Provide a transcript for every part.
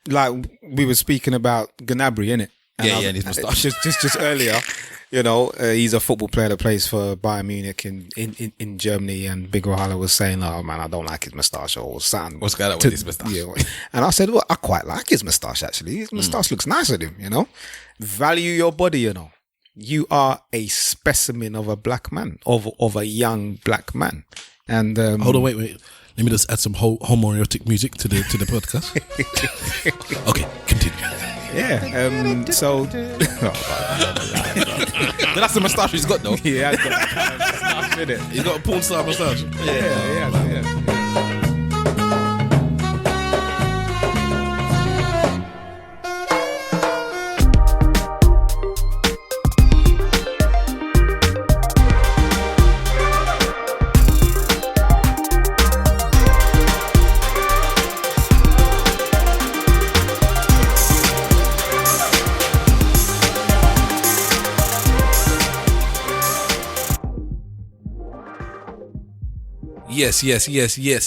like we were speaking about Gnabry, innit? And his moustache. Just earlier, you know, he's a football player that plays for Bayern Munich in Germany, and Big Wahala was saying, "Oh man, I don't like his moustache," or something. What's going on with his moustache? Yeah, and I said, "Well, I quite like his moustache actually. His moustache looks nice on him, you know. Value your body, you know. You are a specimen of a black man, of a young black man." And hold on, wait. Let me just add some homoerotic music to the podcast. Okay, continue. Yeah. So That's the moustache he's got, though. yeah, I've got a moustache, innit? He's got a porn star moustache. Yeah.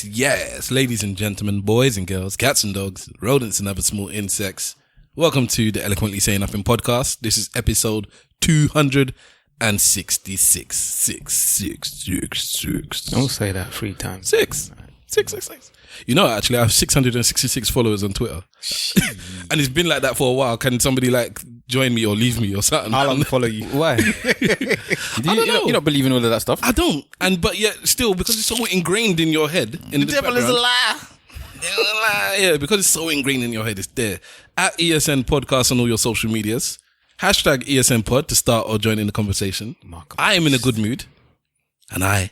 Yes. Ladies and gentlemen, boys and girls, cats and dogs, rodents and other small insects. Welcome to the Eloquently Saying Nothing podcast. This is episode 266. Six. Don't say that 3 times. Six. You know, actually, I have 666 followers on Twitter. And it's been like that for a while. Can somebody like join me or leave me or something? I'll unfollow you. Why? You don't believe in all of that stuff? I don't. But yet still, because it's so ingrained in your head. The devil is a liar. Yeah, because it's so ingrained in your head, it's there. At ESN podcast on all your social medias. Hashtag ESN pod to start or join in the conversation. I am in a good mood. And I'm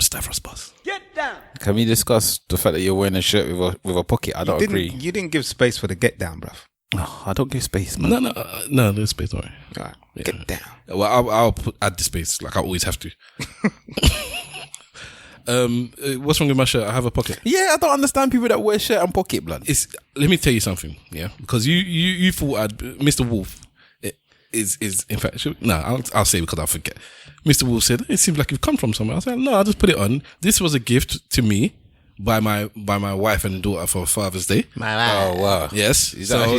Stavros Boss. Get down. Can we discuss the fact that you're wearing a shirt with a pocket? I don't agree. You didn't give space for the get down, bruv. Oh, I don't give space, man. No, there's space, alright. All right, get down. Well, I'll add the space, like I always have to. What's wrong with my shirt? I have a pocket. Yeah, I don't understand people that wear shirt and pocket, blood. Let me tell you something, yeah, because you thought Mr. Wolf is in fact I'll say it because I'll forget. Mr. Wolf said it seems like you've come from somewhere. I said no, I just put it on. This was a gift to me by my wife and daughter for Father's Day. Oh wow! Yes, is that how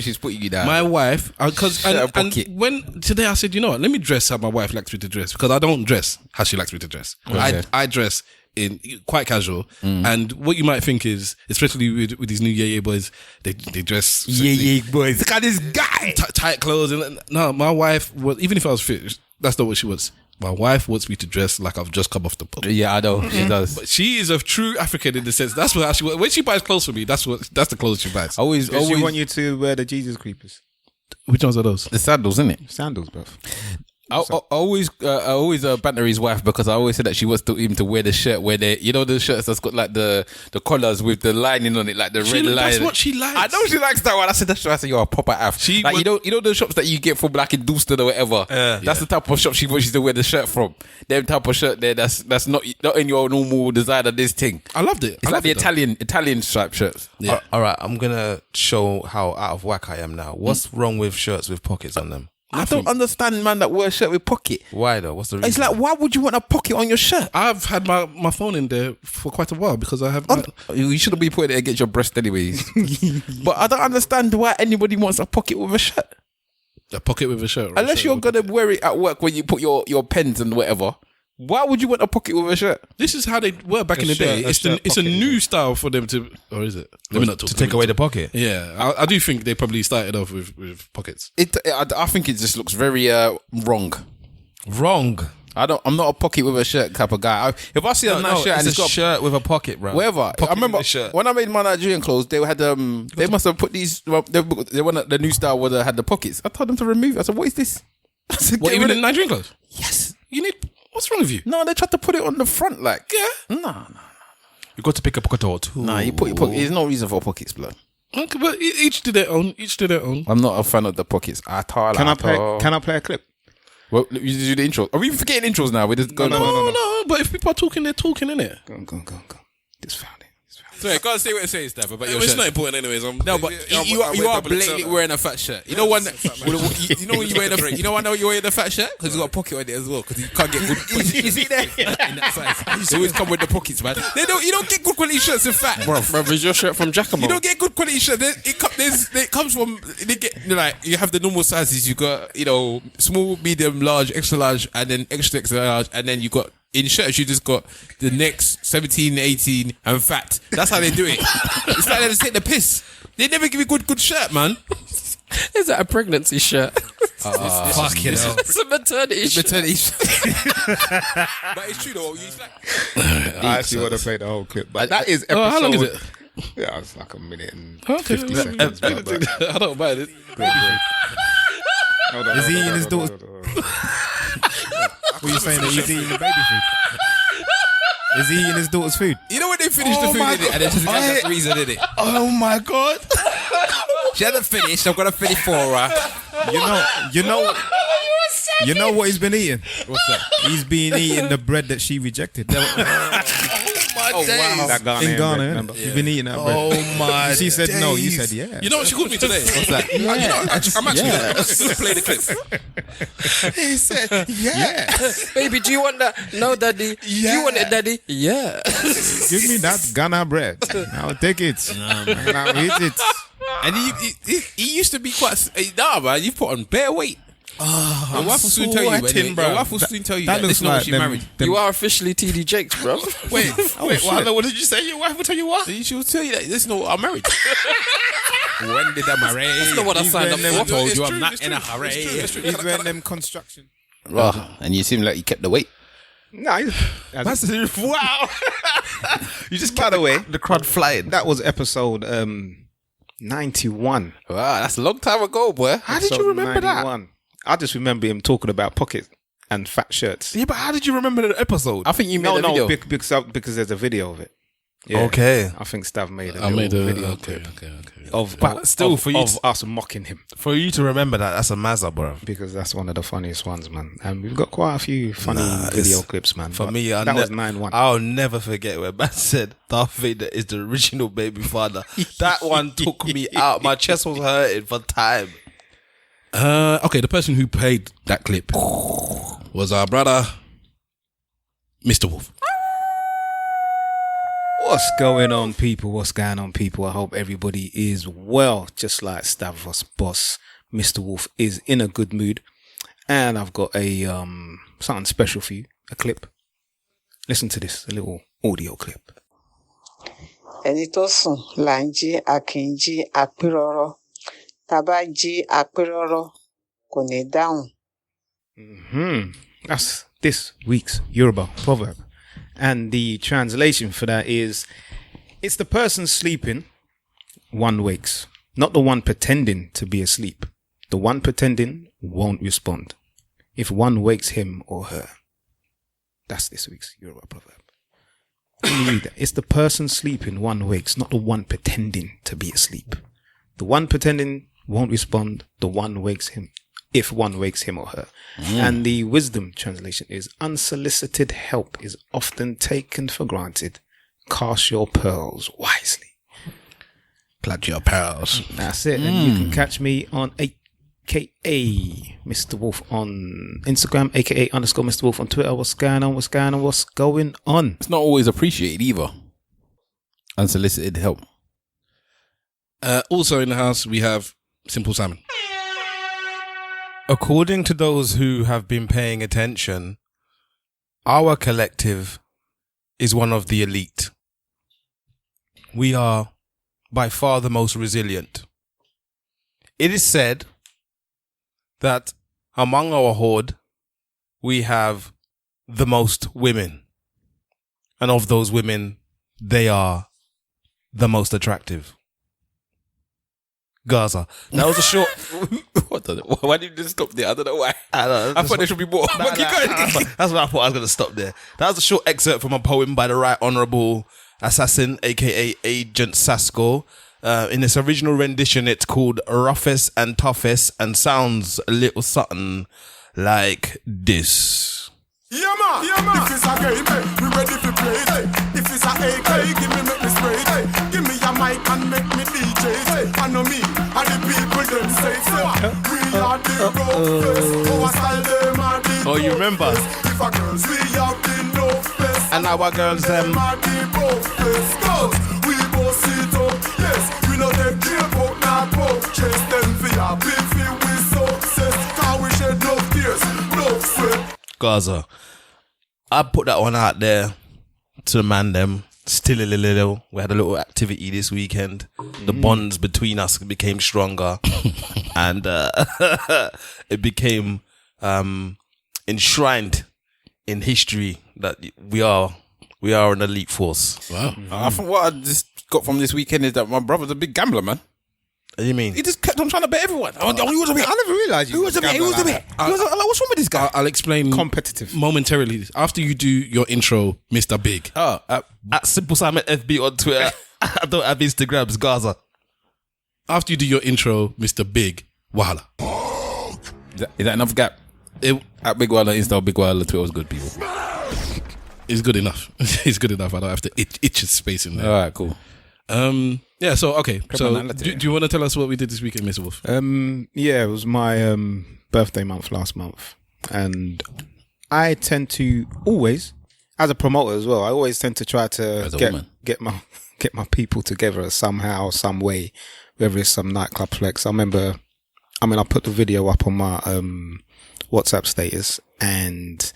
she's putting you down? My wife, because and when today I said, you know what, let me dress how my wife likes me to dress, because I don't dress how she likes me to dress. Okay. I dress in quite casual, and what you might think is, especially with these new Yeye boys, they dress Yeye boys. Look at this guy, tight clothes, and no, my wife was, even if I was fit, that's not what she was. My wife wants me to dress like I've just come off the pub. Yeah, I know. She does. But she is a true African in the sense. That's what she, when she buys clothes for me, that's the clothes she buys. Always want you to wear the Jesus creepers. Which ones are those? The sandals, isn't it? Sandals, bruv. I always banter his wife because I always said that she wants him to wear the shirt where the shirts that's got like the collars with the lining on it, like the red line. That's what she likes. I know she likes that one. I said that's right. I said you're a proper af. You know the shops that you get from like in Dalston or whatever. That's the type of shop she wants you to wear the shirt from. Them type of shirt there. That's not in your normal designer. This thing. I loved it. It's like the Italian striped shirts. Yeah. All right, I'm gonna show how out of whack I am now. What's wrong with shirts with pockets on them? I don't understand, man, that wear a shirt with pocket. Why though? What's the reason? It's like, why would you want a pocket on your shirt? I've had my phone in there for quite a while because I have. You shouldn't be putting it against your breast, anyways. But I don't understand why anybody wants a pocket with a shirt. A pocket with a shirt, unless you're gonna wear it at work when you put your pens and whatever. Why would you want a pocket with a shirt? This is how they were back in the day. It's a new style for them to, or is it? Let me not talk to take away the pocket. Yeah, I do think they probably started off with pockets. I think it just looks very wrong. Wrong. I'm not a pocket with a shirt type of guy. If I see a nice shirt and it's got a shirt with a pocket, bro. Wherever. I remember when I made my Nigerian clothes, they had they must have put these. They wanted the new style where they had the pockets. I told them to remove it. I said, "What is this?" I said, "What, even in Nigerian clothes?" Yes. You need. What's wrong with you? No, they tried to put it on the front, like. Yeah. No. You got to pick a pocket or two. Nah, you put your pocket. There's no reason for pockets, blood. Okay, but each to their own. I'm not a fan of the pockets at all. Can I play a clip? Well, you do the intro. Are we forgetting intros now? We're just going No, but if people are talking, they're talking, innit? Go. Just found it. Sorry, I can't say what you're saying, Steph, about your It's shirt. not important anyways. No, but you are blatantly wearing a fat shirt. You know when you wearing a you know I know you're wearing a fat shirt because you got a pocket on it as well because you can't get good. You see there in that size. They always come with the pockets, man. You don't get good quality shirts in fat, bro. Is your shirt from Giacomo? You don't get good quality shirts. It comes from you have the normal sizes. You got small, medium, large, extra large, and then extra large, and then you got. In shirts, you just got the next 17, 18, and fat. That's how they do it. It's like they just take the piss. They never give you good shirt, man. Is that a pregnancy shirt? Fuck it. It's a maternity shirt. But it's true though. I actually want to play the whole clip, but that is episode. How long is it? Yeah, it's like a minute and Okay. 50 seconds. I don't mind it. Is he eating his daughter? What are you saying that he's eating the baby food? Is he eating his daughter's food? You know when they finish the food in it and they just have the reason in it. Oh my god. She hasn't finished. I'm gonna finish for her. You know what he's been eating? What's that? He's been eating the bread that she rejected. Oh wow. That Ghana In Ghana, remember? You've been eating that bread. Oh my. She said no. You days. said yeah. You know what she called me today? What's that? I'm actually gonna play the clip. He said, yeah. Baby, do you want that? No, daddy. Do you want it, daddy? Yeah. Give me that Ghana bread. I'll take it. And I'll eat it. And he used to be quite. Nah, man, you put on bare weight. Your wife will soon tell you. Your wife will soon tell you that looks this is not like she married. You are officially TD Jakes, bro. Wait, what did you say? Your wife will tell you what? She will tell you that this is not I'm married. When did I marry? That's not what I signed up for. I told you I'm not in a hurry. He's wearing them construction. Well, and you seem like you kept the weight. No, Wow. You just, by the way, the crowd flying. that was episode 91. Wow, that's a long time ago, boy. How did you remember that? 91. I just remember him talking about pockets and fat shirts. Yeah, but how did you remember the episode? I think you made a video. Because there's a video of it. Yeah. Okay. I think Stav made a I made a video okay. of still of, for you of us mocking him, For you to remember that's a mazza, bro. because that's one of the funniest ones, man. And we've got quite a few funny video clips, man. For But me, that was 9-1. I'll never forget when man said Darth Vader is the original baby father. That one took me out. My chest was hurting for time. Okay, the person who played that clip was our brother, Mr. Wolf. What's going on, people? What's going on, people? I hope everybody is well. Just like Stavros boss, Mr. Wolf is in a good mood, and I've got a something special for you. A clip. Listen to this. A little audio clip. Ẹni tó sùn là ń jí a kì í jí àpérọrọ. Tá bá jí àpérọrọ kò ní dáhùn. That's this week's Yoruba proverb. And the translation for that is, it's the person sleeping, one wakes. Not the one pretending to be asleep. The one pretending won't respond. If one wakes him or her. That's this week's Yoruba proverb. Let me read that. It's the person sleeping, one wakes. Not the one pretending to be asleep. The one pretending won't respond. The one wakes him. If one wakes him or her. And the wisdom translation is, unsolicited help is often taken for granted. Cast your pearls wisely. Clutch your pearls. That's it. And you can catch me on AKA Mr. Wolf on Instagram, AKA _ Mr. Wolf on Twitter. What's going on? What's going on? What's going on? It's not always appreciated either. Unsolicited help. Also in the house, we have Simple Simon. According to those who have been paying attention, our collective is one of the elite. We are by far the most resilient. It is said that among our horde, we have the most women. And of those women, they are the most attractive. Gaza. That was a short. Why did you just stop there? I don't know why. I thought there should be more. That's what I thought I was going to stop there. That was a short excerpt from a poem by the Right Honourable Assassin, aka Agent Sasko. In its original rendition, it's called Roughest and Toughest and sounds a little something like this. Yeah man. If it's a game, we ready to play. If it's a AK, give me make me spray. Give me a mic and make me DJ. I know me, and the people them say we are the roughest. Our style them are the Oh, you remember? If a girls we have the roughest. And our girls them are the roughest. Girls, we both sit up. Yes, we know them kill but not poke. Chase them for your beefy with success. Cause we shed no tears, no sweat. Gaza. I put that one out there to the man them. Still a little. We had a little activity this weekend. The bonds between us became stronger. And it became enshrined in history that we are an elite force. Wow. I think what I just got from this weekend is that my brother's a big gambler, man. What do you mean? He just kept on trying to bet everyone. He was a bit. I never realised He was a bit. He was a bit. He was like, what's wrong with this guy? I'll explain competitive momentarily. After you do your intro, Mr. Big. Oh, at Simple Simon FB on Twitter. I don't have Instagrams, Gaza. After you do your intro, Mr. Big, Wahala. Is that enough gap? At Big Wahala, Insta, Big Wahala, Twitter was good, people. It's good enough. It's good enough. I don't have to itch his space in there. All right, cool. Yeah, so, okay. So, do you want to tell us what we did this weekend, Mr. Wolf? Yeah, it was my birthday month last month. And I tend to always, as a promoter as well, I always tend to try to get my people together somehow, some way, whether it's some nightclub flex. I put the video up on my WhatsApp status, and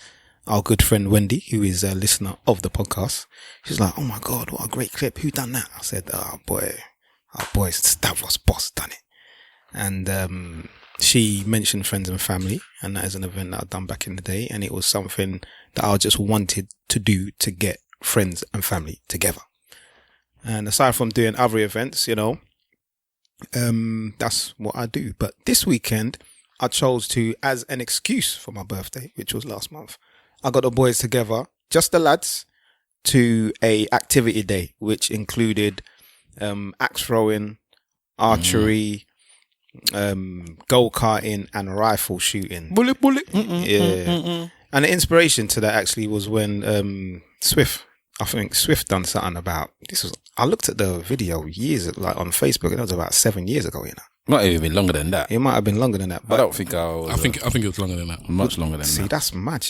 our good friend Wendy, who is a listener of the podcast, she's like, "Oh my God, what a great clip. Who done that?" I said, our boy Stavros Boss done it. And she mentioned friends and family, and that is an event that I've done back in the day, and it was something that I just wanted to do to get friends and family together. And aside from doing other events, that's what I do. But this weekend, I chose to, as an excuse for my birthday, which was last month, I got the boys together, just the lads, to a activity day, which included axe throwing, archery, go-karting, and rifle shooting. Bullet. Yeah. And the inspiration to that actually was when Swift done something about this. I looked at the video years on Facebook, and it was about 7 years ago. Not even longer than that. It might have been longer than that. But I don't think I think it was longer than that. Much longer than that. See, that's mad,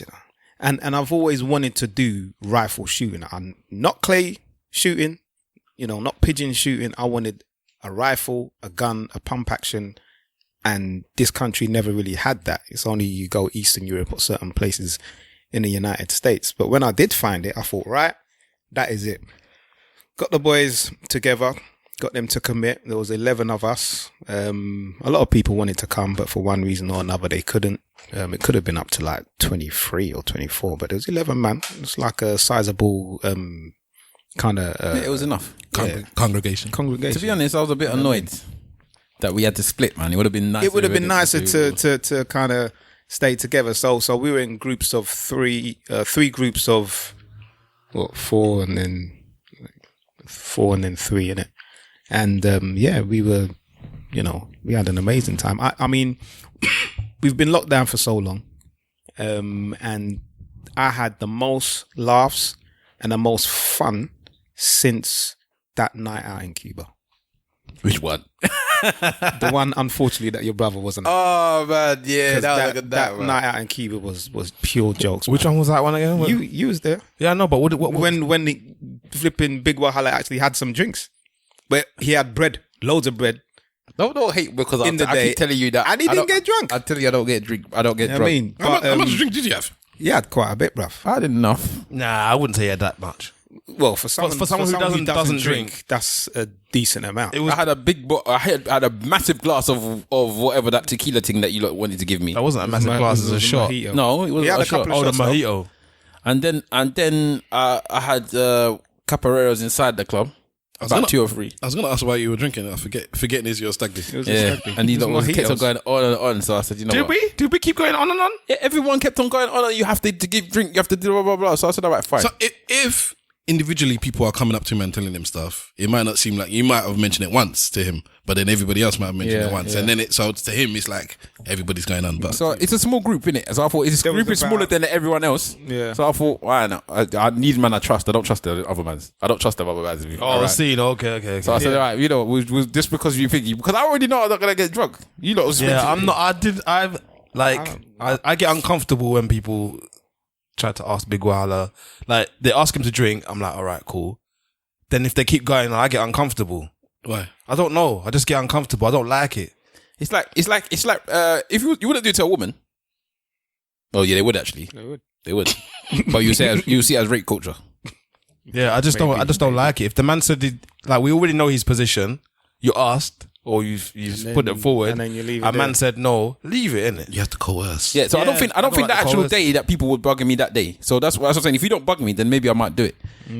And I've always wanted to do rifle shooting. I'm not clay shooting, not pigeon shooting. I wanted a rifle, a gun, a pump action, and this country never really had that. It's only you go Eastern Europe or certain places in the United States. But when I did find it, I thought, right, that is it. Got the boys together, got them to commit. There was 11 of us. A lot of people wanted to come, but for one reason or another, they couldn't. It could have been up to like 23 or 24, but there was 11 man. It's like a sizable kind of... it was enough. Congregation. To be honest, I was a bit annoyed that we had to split, man. It would have been nice. It would have been nicer to kind of stay together. So we were in groups of three groups of four and then three in it. And we were, we had an amazing time. I mean, we've been locked down for so long, and I had the most laughs and the most fun since that night out in Cuba. Which one? The one, unfortunately, that your brother wasn't. Oh man, yeah, that night out in Cuba was pure jokes. Which one was that one again? You was there. Yeah, I know, but what when the flipping Big Wahala actually had some drinks, but he had bread, loads of bread. Don't hate because I keep telling you that, and he didn't get drunk. I tell you, I don't get drunk. I mean, how much drink did you have? He had quite a bit, bruv. I had enough. Nah, I wouldn't say he had that much. Well, for someone who doesn't drink, that's a decent amount. I had I had a massive glass of whatever that tequila thing that you lot wanted to give me. That wasn't a massive glass, it was a shot. Mojito. No, it was a shot. The mojito. And then I had capareros inside the club. About 2 or 3. I was going to ask why you were drinking. I forgetting is your stag day. Yeah, and these lot kept on going on and on. So I said, Did we keep going on and on? Yeah, everyone kept on going on. And you have to give drink. You have to do blah blah blah. So I said, all right, fine. So if individually people are coming up to him and telling him stuff, it might not seem like you might have mentioned it once to him, but then everybody else might have mentioned it once, and then so to him it's like everybody's going on. But so it's a small group, innit? So I thought this group is smaller than everyone else. Yeah. So I thought, why not? I need man I trust. I don't trust the other man. I don't trust the other man. I see. Okay. So I said, all right, you know, we'll just because you think because I already know I'm not gonna get drunk. You know, I'm not. I get uncomfortable when people try to ask Big Wahala. Like, they ask him to drink. I'm like, all right, cool. Then if they keep going, I get uncomfortable. why? I don't know. I just get uncomfortable. I don't like it. It's like if you wouldn't do it to a woman. Oh yeah, they would actually. They would. But you see it as rape culture. Yeah, I just don't like it. If the man said we already know his position, you asked or you put it forward, and then you leave it. A man said no, leave it, innit? You have to coerce. Yeah, so I don't think the actual coerce. day that people would bug me that day. So that's what I was saying. If you don't bug me, then maybe I might do it.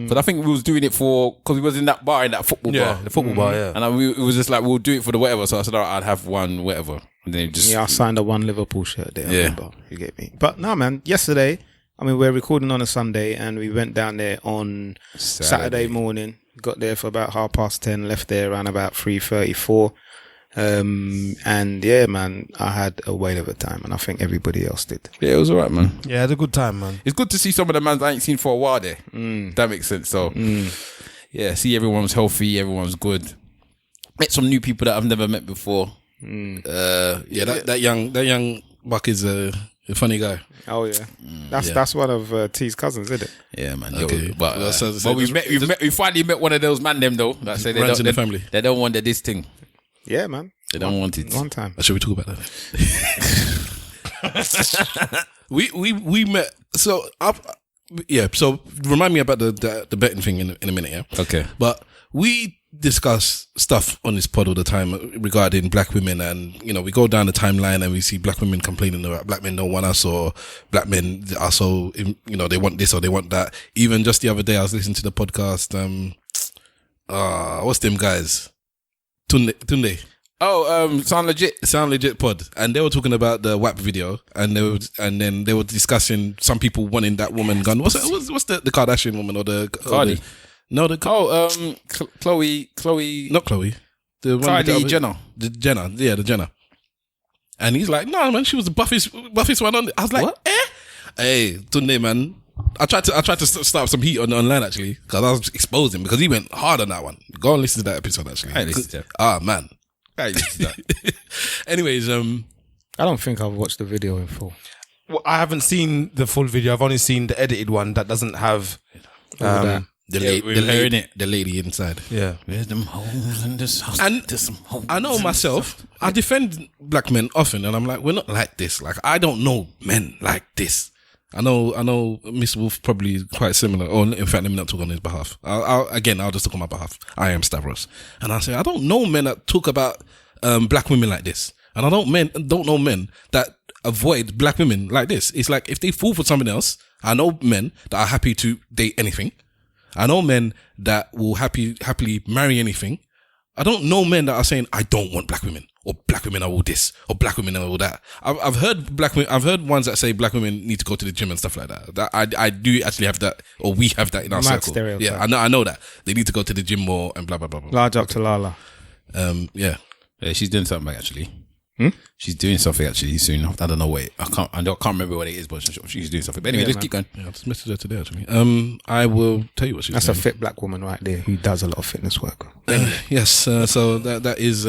But I think we was doing it because we was in that bar, in that football bar. The football bar, yeah. And it was just like, we'll do it for the whatever. So I said, all right, I'd have one whatever. And then I signed a one Liverpool shirt there. I remember. You get me? But no, man, yesterday, I mean, we're recording on a Sunday and we went down there on Saturday morning. Got there for about 10:30, left there around about 3:34. And yeah, man, I had a whale of a time, and I think everybody else did. Yeah, it was alright, man. Yeah, I had a good time, man. It's good to see some of the mans I ain't seen for a while there. That makes sense. So yeah, see everyone's healthy, everyone's good. Met some new people that I've never met before. That young buck is a funny guy. Oh yeah, that's one of T's cousins, isn't it? Yeah, man. Okay, But we finally met one of those man them though. That say runs in the family. They don't want this thing. Yeah, man. They don't want it. One time. Should we talk about that? we met. So So remind me about the betting thing in a minute. Yeah. Okay. But we discuss stuff on this pod all the time regarding black women, and we go down the timeline and we see black women complaining about black men don't want us, or black men are so they want this or they want that. Even just the other day, I was listening to the podcast. What's them guys? Tunde. Oh, Sound Legit pod, and they were talking about the WAP video, and then they were discussing some people wanting that woman gone. What's the Kardashian woman or the Cardi? Chloe, not Chloe. The one Kylie Jenner. The Jenner. And he's like, no, man, she was the buffest one on. I was like, what? Hey, Tunde, man. I tried to start some heat online actually, because I was exposing because he went hard on that one. Go and listen to that episode actually. I listened to that. Man. I listened to that. Anyways, I don't think I've watched the video in full. Well, I haven't seen the full video. I've only seen the edited one that doesn't have the lady inside. Yeah. Where's them hoes in this house? And I know myself, I defend black men often, and I'm like, we're not like this. Like, I don't know men like this. I know Mr. Wolf probably is quite similar. Or in fact, let me not talk on his behalf. I'll just talk on my behalf. I am Stavros. And I say, I don't know men that talk about black women like this. And I don't know men that avoid black women like this. It's like, if they fall for something else, I know men that are happy to date anything. I know men that will happily marry anything. I don't know men that are saying, I don't want black women, or black women are all this, or black women are all that. I've heard ones that say black women need to go to the gym and stuff like that. That I do actually have that, or we have that in our circle. Stereotype. Yeah, I know that they need to go to the gym more and blah blah blah blah. Large up to Lala. Yeah, she's doing something actually. She's doing something actually soon. I don't know what I can't remember what it is, but she's doing something. But anyway, let's keep going. Yeah, I just messaged her today actually. I will tell you what she's That's doing. a fit black woman right there who does a lot of fitness work. Yes, so that is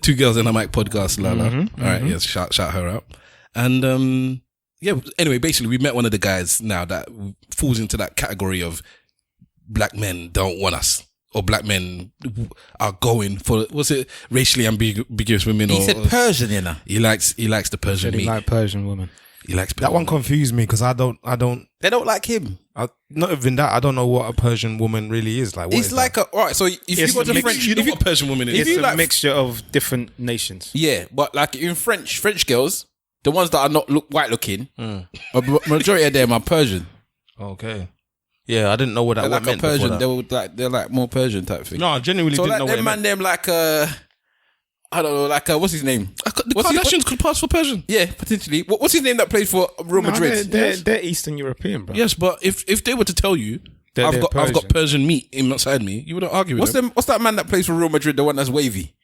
Two Girls in a Mic podcast, Lala. All right, yes, shout her out. And anyway, basically we met one of the guys now that falls into that category of black men don't want us, or black men are going for, what's it, racially ambiguous women. He said Persian, you know. He likes the Persian meat. He like Persian women. He likes Persian. That one confused me because I don't. They don't like him. Not even that. I don't know what a Persian woman really is like. It's like all right. So if you go to French, you know what a Persian woman is. It's a mixture of different nations. Yeah, but like in French girls, the ones that are not white looking, a majority of them are Persian. Okay. Yeah, I didn't know what that like meant. Persian. They're like more Persian type thing. No, I genuinely didn't know what it meant. Them like I don't know, like what's his name? The Kardashians could pass for Persian. Yeah, potentially. What's his name that plays for Real Madrid? They're Eastern European, bro. Yes, but if they were to tell you I've got Persian meat inside me, you wouldn't argue with them. What's that man that plays for Real Madrid? The one that's wavy,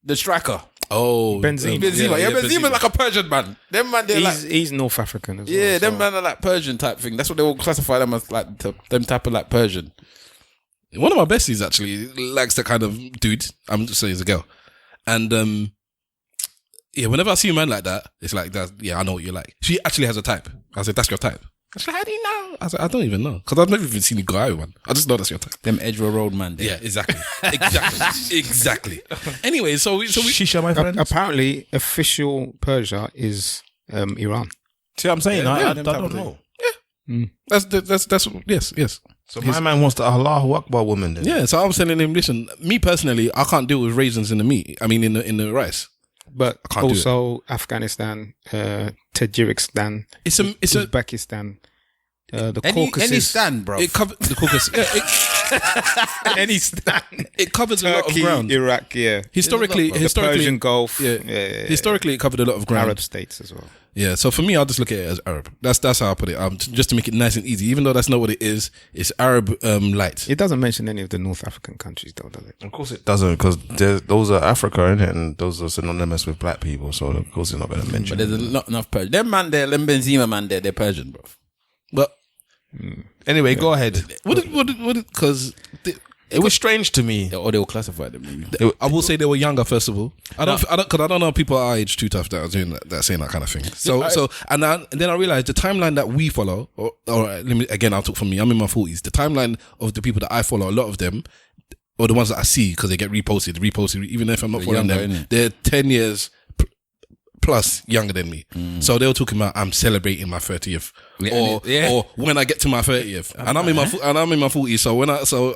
the striker. Oh, Benzema. Benzema's like a Persian man. Them man, he's North African as well. Yeah, them man are like Persian type thing. That's what they will classify them as, like them type of like Persian. One of my besties actually likes that kind of dude. I'm just saying he's a girl. And yeah, whenever I see a man like that, it's like that. Yeah, I know what you like. She actually has a type. I said, that's your type. She's like, how do you know? I said, I don't even know, because I've never even seen you go out with one. I just know that's your type. Them Edgware Road man. Yeah, exactly. Exactly. Anyway, so we Shisha, my friend. Apparently, official Persia is Iran. See what I'm saying? I don't know. Yeah. That's yes. So my man wants the Allahu Akbar woman then. Yeah, so I'm telling him, listen, me personally, I can't deal with raisins in the meat. I mean, in the rice. But also Afghanistan, Tajikistan, it's Uzbekistan, the Caucasus. Any stand, bro. It covers the Caucasus. Any stand. It covers Turkey, a lot of ground. Iraq, yeah. Historically, the Persian Gulf. Yeah. Historically, it covered a lot of ground. Arab states as well. Yeah, so for me, I'll just look at it as Arab. That's how I put it. Just to make it nice and easy, even though that's not what it is. It's Arab light. It doesn't mention any of the North African countries, though, does it? Of course it doesn't, because those are Africa, innit? And those are synonymous with black people, so of course it's not going to mention. But there's not enough Persian. Them man there, them Benzema man there, they're Persian, bro. But anyway, go ahead. Because it was strange to me. Or they will classify them. I will say they were younger, first of all. I don't know people our age too tough that are doing that saying that kind of thing. And then I realized the timeline that we follow, or I'll talk for me. I'm in my 40s. The timeline of the people that I follow, a lot of them, or the ones that I see because they get reposted, even if I'm not following them, they're 10 years plus younger than me. So they were talking about I'm celebrating my 30th or when I get to my 30th, and I'm in my 40s. So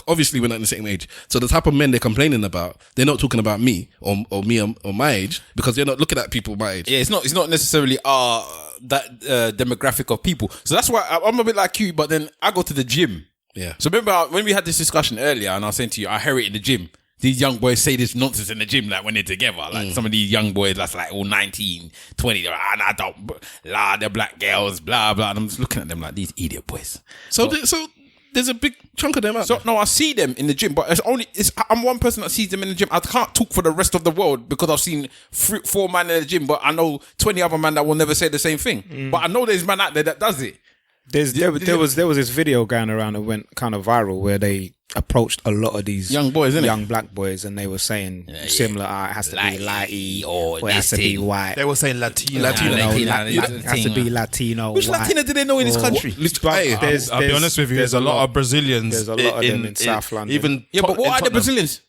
obviously we're not in the same age. So the type of men they're complaining about, they're not talking about me or me or my age, because they're not looking at people my age. Yeah, it's not necessarily that demographic of people. So that's why I'm a bit like you, but then I go to the gym. Yeah. So remember when we had this discussion earlier, and I was saying to you, I hear it in the gym. These young boys say this nonsense in the gym, like when they're together. Like some of these young boys that's like all 19, 20, and I don't, they're black girls, blah, blah. And I'm just looking at them like these idiot boys. So there's a big chunk of them out there. No, I see them in the gym, but I'm one person that sees them in the gym. I can't talk for the rest of the world because I've seen 4 men in the gym, but I know 20 other men that will never say the same thing. But I know there's man out there that does it. There was this video going around that went kind of viral where they approached a lot of these young boys, young black boys, and they were saying similar. It has to be lighty or it has to be white. They were saying Latino. It has to be Latino. Which Latina do they know in this country? I'll be honest with you. There's a lot of Brazilians. There's a lot of them in South London. But what are the Brazilians?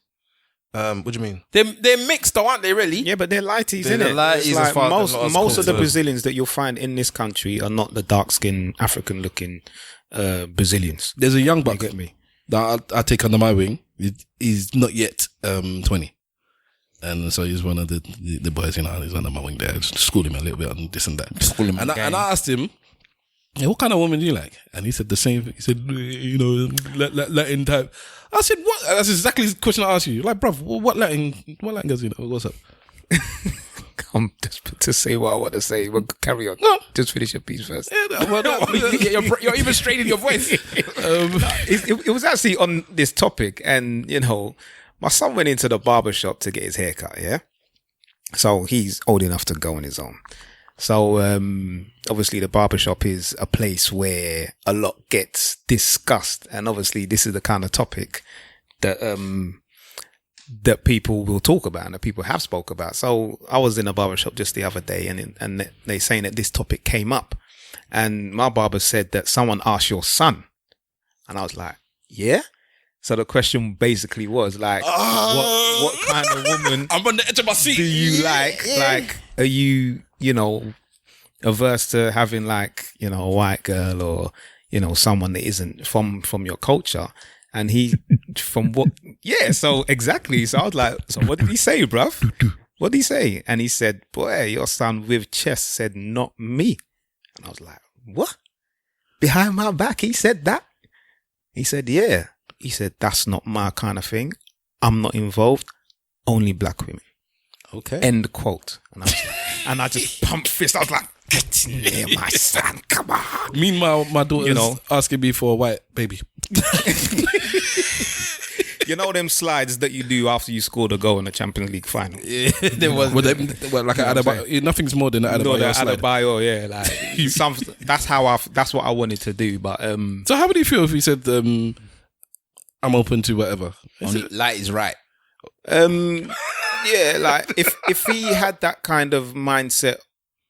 What do you mean? They're mixed, though, aren't they? Really? Yeah, but they're lighties, isn't it? Like most of the Brazilians that you'll find in this country are not the dark-skinned, African-looking Brazilians. There's a young buck get me that I take under my wing. He's not yet 20, and so he's one of the boys. He's under my wing there. Just school him a little bit on this and that. School him, and I asked him, "Hey, what kind of woman do you like?" And he said the same. He said, Latin type. I said, what? That's exactly the question I asked you. Like, bruv, what Latin girls, what's up? I'm just to say what I want to say. Well, carry on. No. Just finish your piece first. You're even straining your voice. It was actually on this topic, and, my son went into the barber shop to get his haircut, yeah? So he's old enough to go on his own. So, obviously the barbershop is a place where a lot gets discussed. And obviously this is the kind of topic that, that people will talk about and that people have spoke about. So I was in a barbershop just the other day and they saying that this topic came up, and my barber said that someone asked your son. And I was like, yeah. So the question basically was like, what kind of woman I'm on the edge of my seat. do you like? Yeah. Like, are you, averse to having like, a white girl or, someone that isn't from your culture? And he, so exactly. So I was like, so what did he say, bruv? What did he say? And he said, boy, your son with chest said, not me. And I was like, what? Behind my back, he said that? He said, yeah. He said, that's not my kind of thing. I'm not involved. Only black women. Okay. End quote. And I was like, and I just pumped fist. I was like, get in there, my son, come on. Meanwhile, my daughter's asking me for a white baby. You know them slides that you do after you scored a goal in the Champions League final? Yeah, there was. Nothing's more than an Adebayo, yeah. Like that's what I wanted to do. But so how would you feel if he said, "I'm open to whatever"? Light is right. Yeah, like if he had that kind of mindset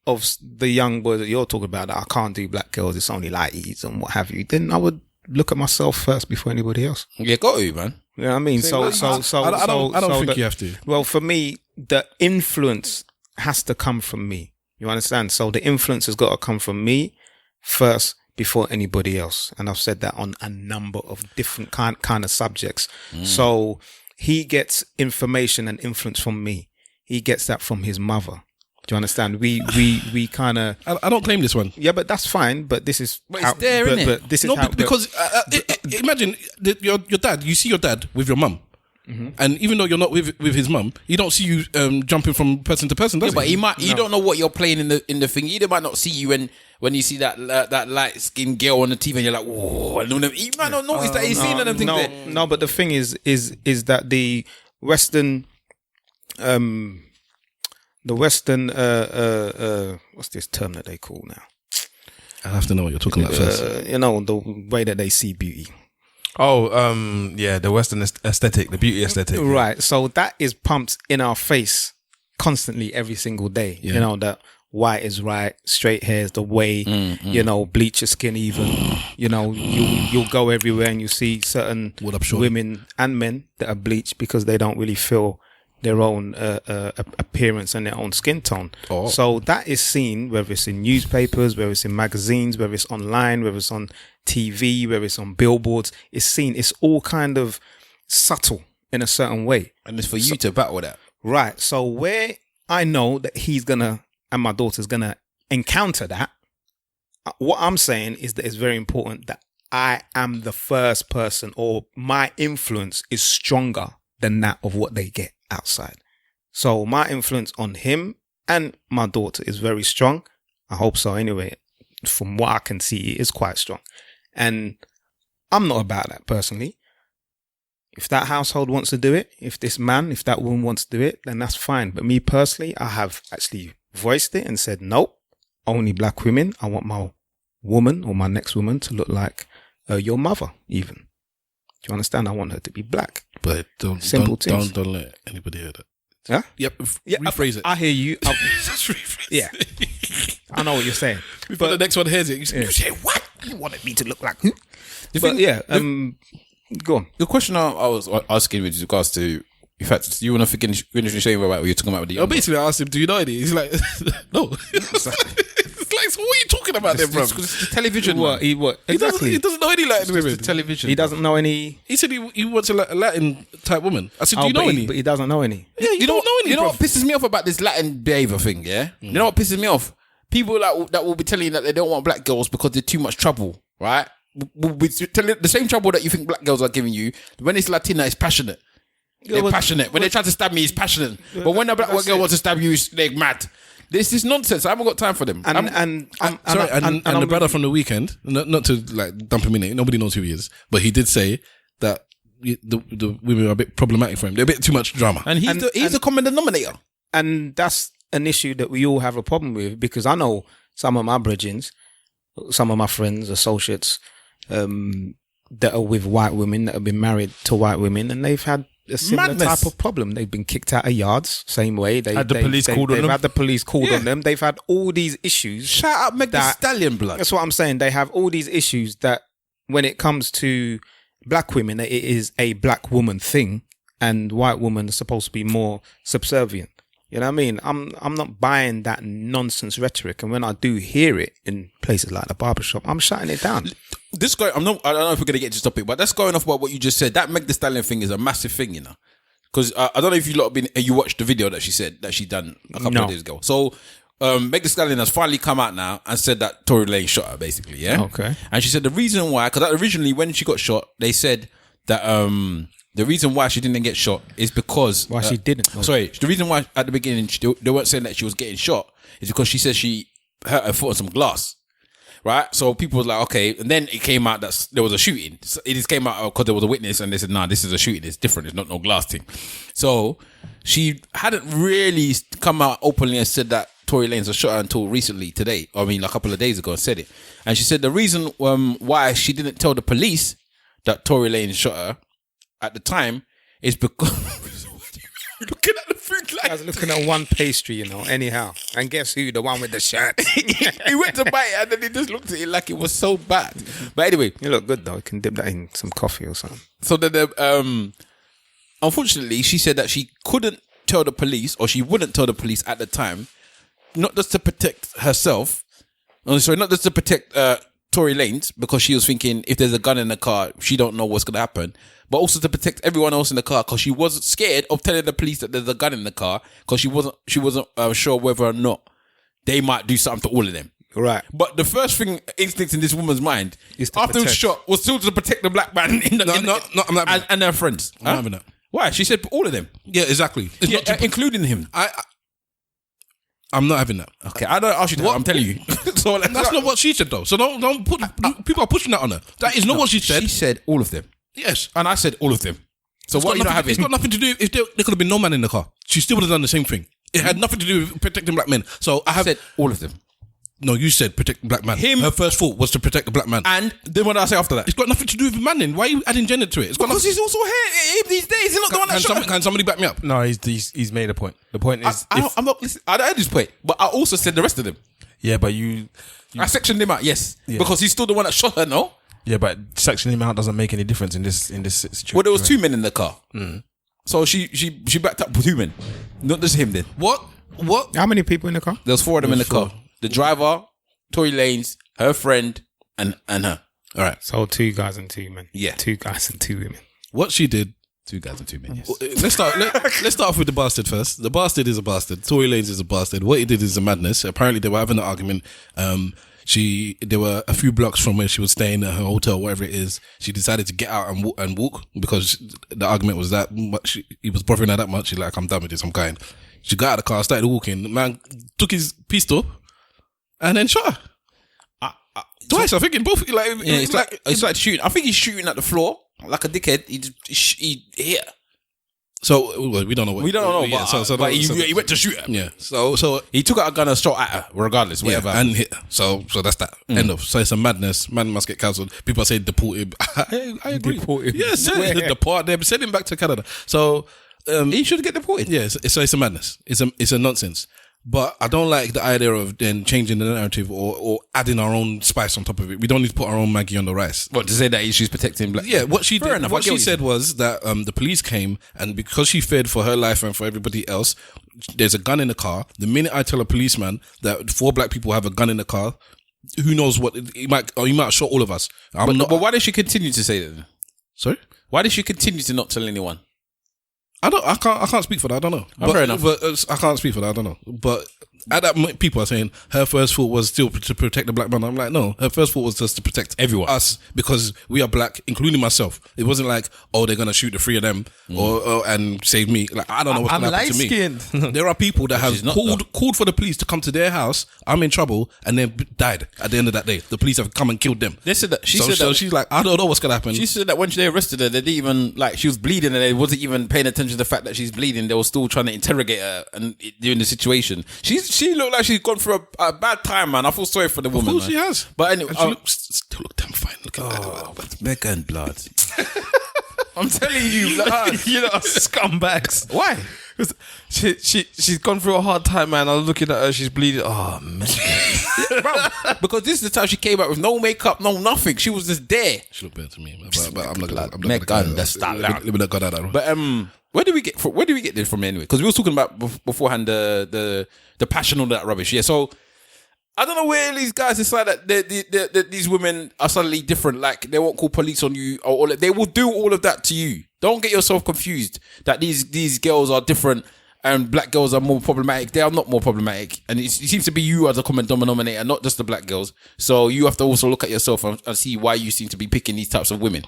of the young boy that you're talking about, that I can't do black girls, it's only lighties and what have you, then I would look at myself first before anybody else. Yeah, got you, man. You know what I mean? I don't think you have to. Well, for me, the influence has to come from me. You understand? So the influence has got to come from me first before anybody else. And I've said that on a number of different kind of subjects. So he gets information and influence from me. He gets that from his mother. Do you understand? We kind of. I don't claim this one. Yeah, but that's fine. But this is. But it's there, isn't it? But this is how, because imagine your dad. You see your dad with your mum, and even though you're not with his mum, you don't see you jumping from person to person. Does he? But he might. You don't know what you're playing in the thing. He might not see you when you see that light skinned girl on the TV, and you're like, whoa. He might not notice that he's seen anything there. No, but the thing is that the Western. The Western, what's this term that they call now? I have to know what you're talking about first. You know, the way that they see beauty. The Western aesthetic, the beauty aesthetic. Right. So that is pumped in our face constantly every single day. Yeah. You know, that white is right, straight hair is the way, you know, bleach your skin even. You know, you'll go everywhere and you see certain women and men that are bleached because they don't really feel their own appearance and their own skin tone. So that is seen, whether it's in newspapers, whether it's in magazines, whether it's online, whether it's on TV, whether it's on billboards. It's seen. It's all kind of subtle in a certain way. And it's for you to battle that. Right. So where I know that he's gonna, and my daughter's gonna encounter that, what I'm saying is that it's very important that I am the first person, or my influence is stronger than that of what they get outside. So my influence on him and my daughter is very strong. I hope so anyway. From what I can see, it is quite strong. And I'm not about that personally. If that household wants to do it, if that woman wants to do it, then that's fine. But me personally, I have actually voiced it and said, nope, only black women. I want my woman or my next woman to look like your mother even. Do you understand? I want her to be black. But don't let anybody hear that. Huh? Yep. Rephrase it. I hear you. Just rephrase yeah. I know what you're saying. Before the next one hears it, you say, what? You wanted me to look like who? Go on. The question I was asking with regards to, in fact, you want to finish saying about what you're talking about with the basically I asked him, do you know any? He's like, no. So what are you talking about then, bro? It's the television. What? Exactly. He doesn't know any Latin women. The television. He doesn't know any. He said he wants a Latin type woman. I said, do you know any? But he doesn't know any. Yeah, you don't know any. You know what pisses me off about this Latin behavior thing? Yeah. You know what pisses me off? People that will be telling you that they don't want black girls because they're too much trouble, right? The same trouble that you think black girls are giving you. When it's Latina, it's passionate. They're passionate. When they try to stab me, it's passionate. But when a black girl wants to stab you, they're mad. This is nonsense. I haven't got time for them. And the brother from the weekend, not to like dump him in it, nobody knows who he is, but he did say that the women are a bit problematic for him. They're a bit too much drama. And he's the common denominator. And that's an issue that we all have a problem with, because I know some of my brethrens, some of my friends, associates, that are with white women, that have been married to white women, and they've had a similar type of problem. They've been kicked out of yards, same way. They've had the police called on them. They've had all these issues. Shout out Meg Thee Stallion, blood. That's what I'm saying. They have all these issues that when it comes to black women, it is a black woman thing, and white women are supposed to be more subservient. You know what I mean? I'm not buying that nonsense rhetoric, and when I do hear it in places like the barbershop, I'm shutting it down. This guy, I don't know if we're gonna get to this topic, but that's going off about what you just said. That Meg Thee Stallion thing is a massive thing, you know, because I don't know if you watched the video that she said that she done a couple of days ago. So Meg Thee Stallion has finally come out now and said that Tory Lanez shot her, basically, yeah. Okay. And she said the reason why, because originally when she got shot, they said that the reason why she didn't get shot is because she didn't. Sorry, the reason why at the beginning they weren't saying that she was getting shot is because she said she hurt her foot on some glass. Right? So people were like, okay. And then it came out that there was a shooting. So it just came out because there was a witness and they said, nah, this is a shooting. It's different. It's not no glass thing. So she hadn't really come out openly and said that Tory Lanez was shot her until recently today. I mean, a couple of days ago and said it. And she said the reason why she didn't tell the police that Tory Lanez shot her at the time is because... looking at the food like I was looking at one pastry, anyhow. And guess who? The one with the shirt. He went to buy it and then he just looked at it like it was so bad. But anyway. You look good though. You can dip that in some coffee or something. So then, unfortunately, she said that she couldn't tell the police, or she wouldn't tell the police at the time, not just to protect herself. Not just to protect Tory Lanez, because she was thinking if there's a gun in the car, she don't know what's going to happen. But also to protect everyone else in the car, because she wasn't scared of telling the police that there's a gun in the car, because she wasn't sure whether or not they might do something to all of them. Right. But the first instinct in this woman's mind is after he was shot was still to protect the black man and their friends. I'm not having that. Why? She said all of them. Yeah, exactly. It's not including him. I'm not having that. Okay, I don't ask you to. I'm telling you. So that's not what she said though. So don't put people are pushing that on her. That is not what she said. She said all of them. Yes, and I said all of them. So what are you not having? It's got nothing to do. If there could have been no man in the car, she still would have done the same thing. It had nothing to do with protecting black men. So I said all of them. No, you said protect the black man. Her first thought was to protect the black man. And then what did I say after that? It's got nothing to do with manning. Why are you adding gender to it? Because he's also here these days. He's not the one that shot. Can somebody back me up? No, he's made a point. The point is, I'm not. I heard his point, but I also said the rest of them. Yeah, but you I sectioned him out. Yes, because he's still the one that shot her. No. Yeah, but sectioning him out doesn't make any difference in this situation. Well, there was 2 men in the car, so she backed up 2 men, not just him. Then what? How many people in the car? There was 4 of them in the car. The driver, Tory Lanez, her friend, and her. All right. So 2 guys and 2 men. Yeah, 2 guys and 2 women. What she did. 2 guys and 2 men. Yes. Let's start off with the bastard first. The bastard is a bastard. Tory Lanez is a bastard. What he did is a madness. Apparently, they were having an argument. There were a few blocks from where she was staying at her hotel, whatever it is. She decided to get out and walk because the argument was that much. He was bothering her that much. She's like, I'm done with this. I'm going. She got out of the car, started walking. The man took his pistol and then shot her. Twice, I think, in both. It's like shooting. I think he's shooting at the floor like a dickhead. He hit her. So we don't know. We don't know. But he went to shoot her. Yeah. So he took out a gun and shot at her, regardless. Whatever. Yeah, and hit her. So that's that. End of. So it's a madness. Man must get cancelled. People are saying deport him. I agree. Deport him. Yes, deport them. Send him back to Canada. So he should get deported. Yes. So it's a madness. It's a nonsense. But I don't like the idea of then changing the narrative or adding our own spice on top of it. We don't need to put our own Maggie on the rice. What, to say that she's protecting black? Yeah, what she did, what she said was that the police came, and because she feared for her life and for everybody else, there's a gun in the car. The minute I tell a policeman that 4 black people have a gun in the car, who knows what he might have shot all of us. But why did she continue to say that? Sorry? Why did she continue to not tell anyone? I can't speak for that. I don't know. Fair enough. But I can't speak for that. I don't know. But at that, people are saying her first thought was still to protect the black man. I'm like, no, her first thought was just to protect everyone, us, because we are black, including myself. It wasn't like, oh, they're gonna shoot the 3 of them or and save me. Like, I don't know what's gonna happen to me. There are people that have called for the police to come to their house. I'm in trouble, and then died at the end of that day. The police have come and killed them. They said that she's like, I don't know what's gonna happen. She said that when they arrested her, they didn't even, like, she was bleeding and they wasn't even paying attention to the fact that she's bleeding. They were still trying to interrogate her and during the situation. She looked like she's gone through a bad time, man. I feel sorry for the woman. Of course, she has. But anyway, still look damn fine. Look at that. Mecca and blood. I'm telling you, like, you know, scumbags. Why? She's gone through a hard time, man. I'm looking at her, she's bleeding. Oh man, bro, because this is the time she came out with no makeup, no nothing. She was just there. She looked better to me, but I'm not gonna. Mecca, that's that. But where do we get this from anyway? Because we were talking about beforehand the passion, all that rubbish. Yeah, so I don't know where these guys decide that these women are suddenly different. Like, they won't call police on you, or they will do all of that to you. Don't get yourself confused that these girls are different and black girls are more problematic. They are not more problematic, and it seems to be you as a common denominator, not just the black girls. So you have to also look at yourself and see why you seem to be picking these types of women.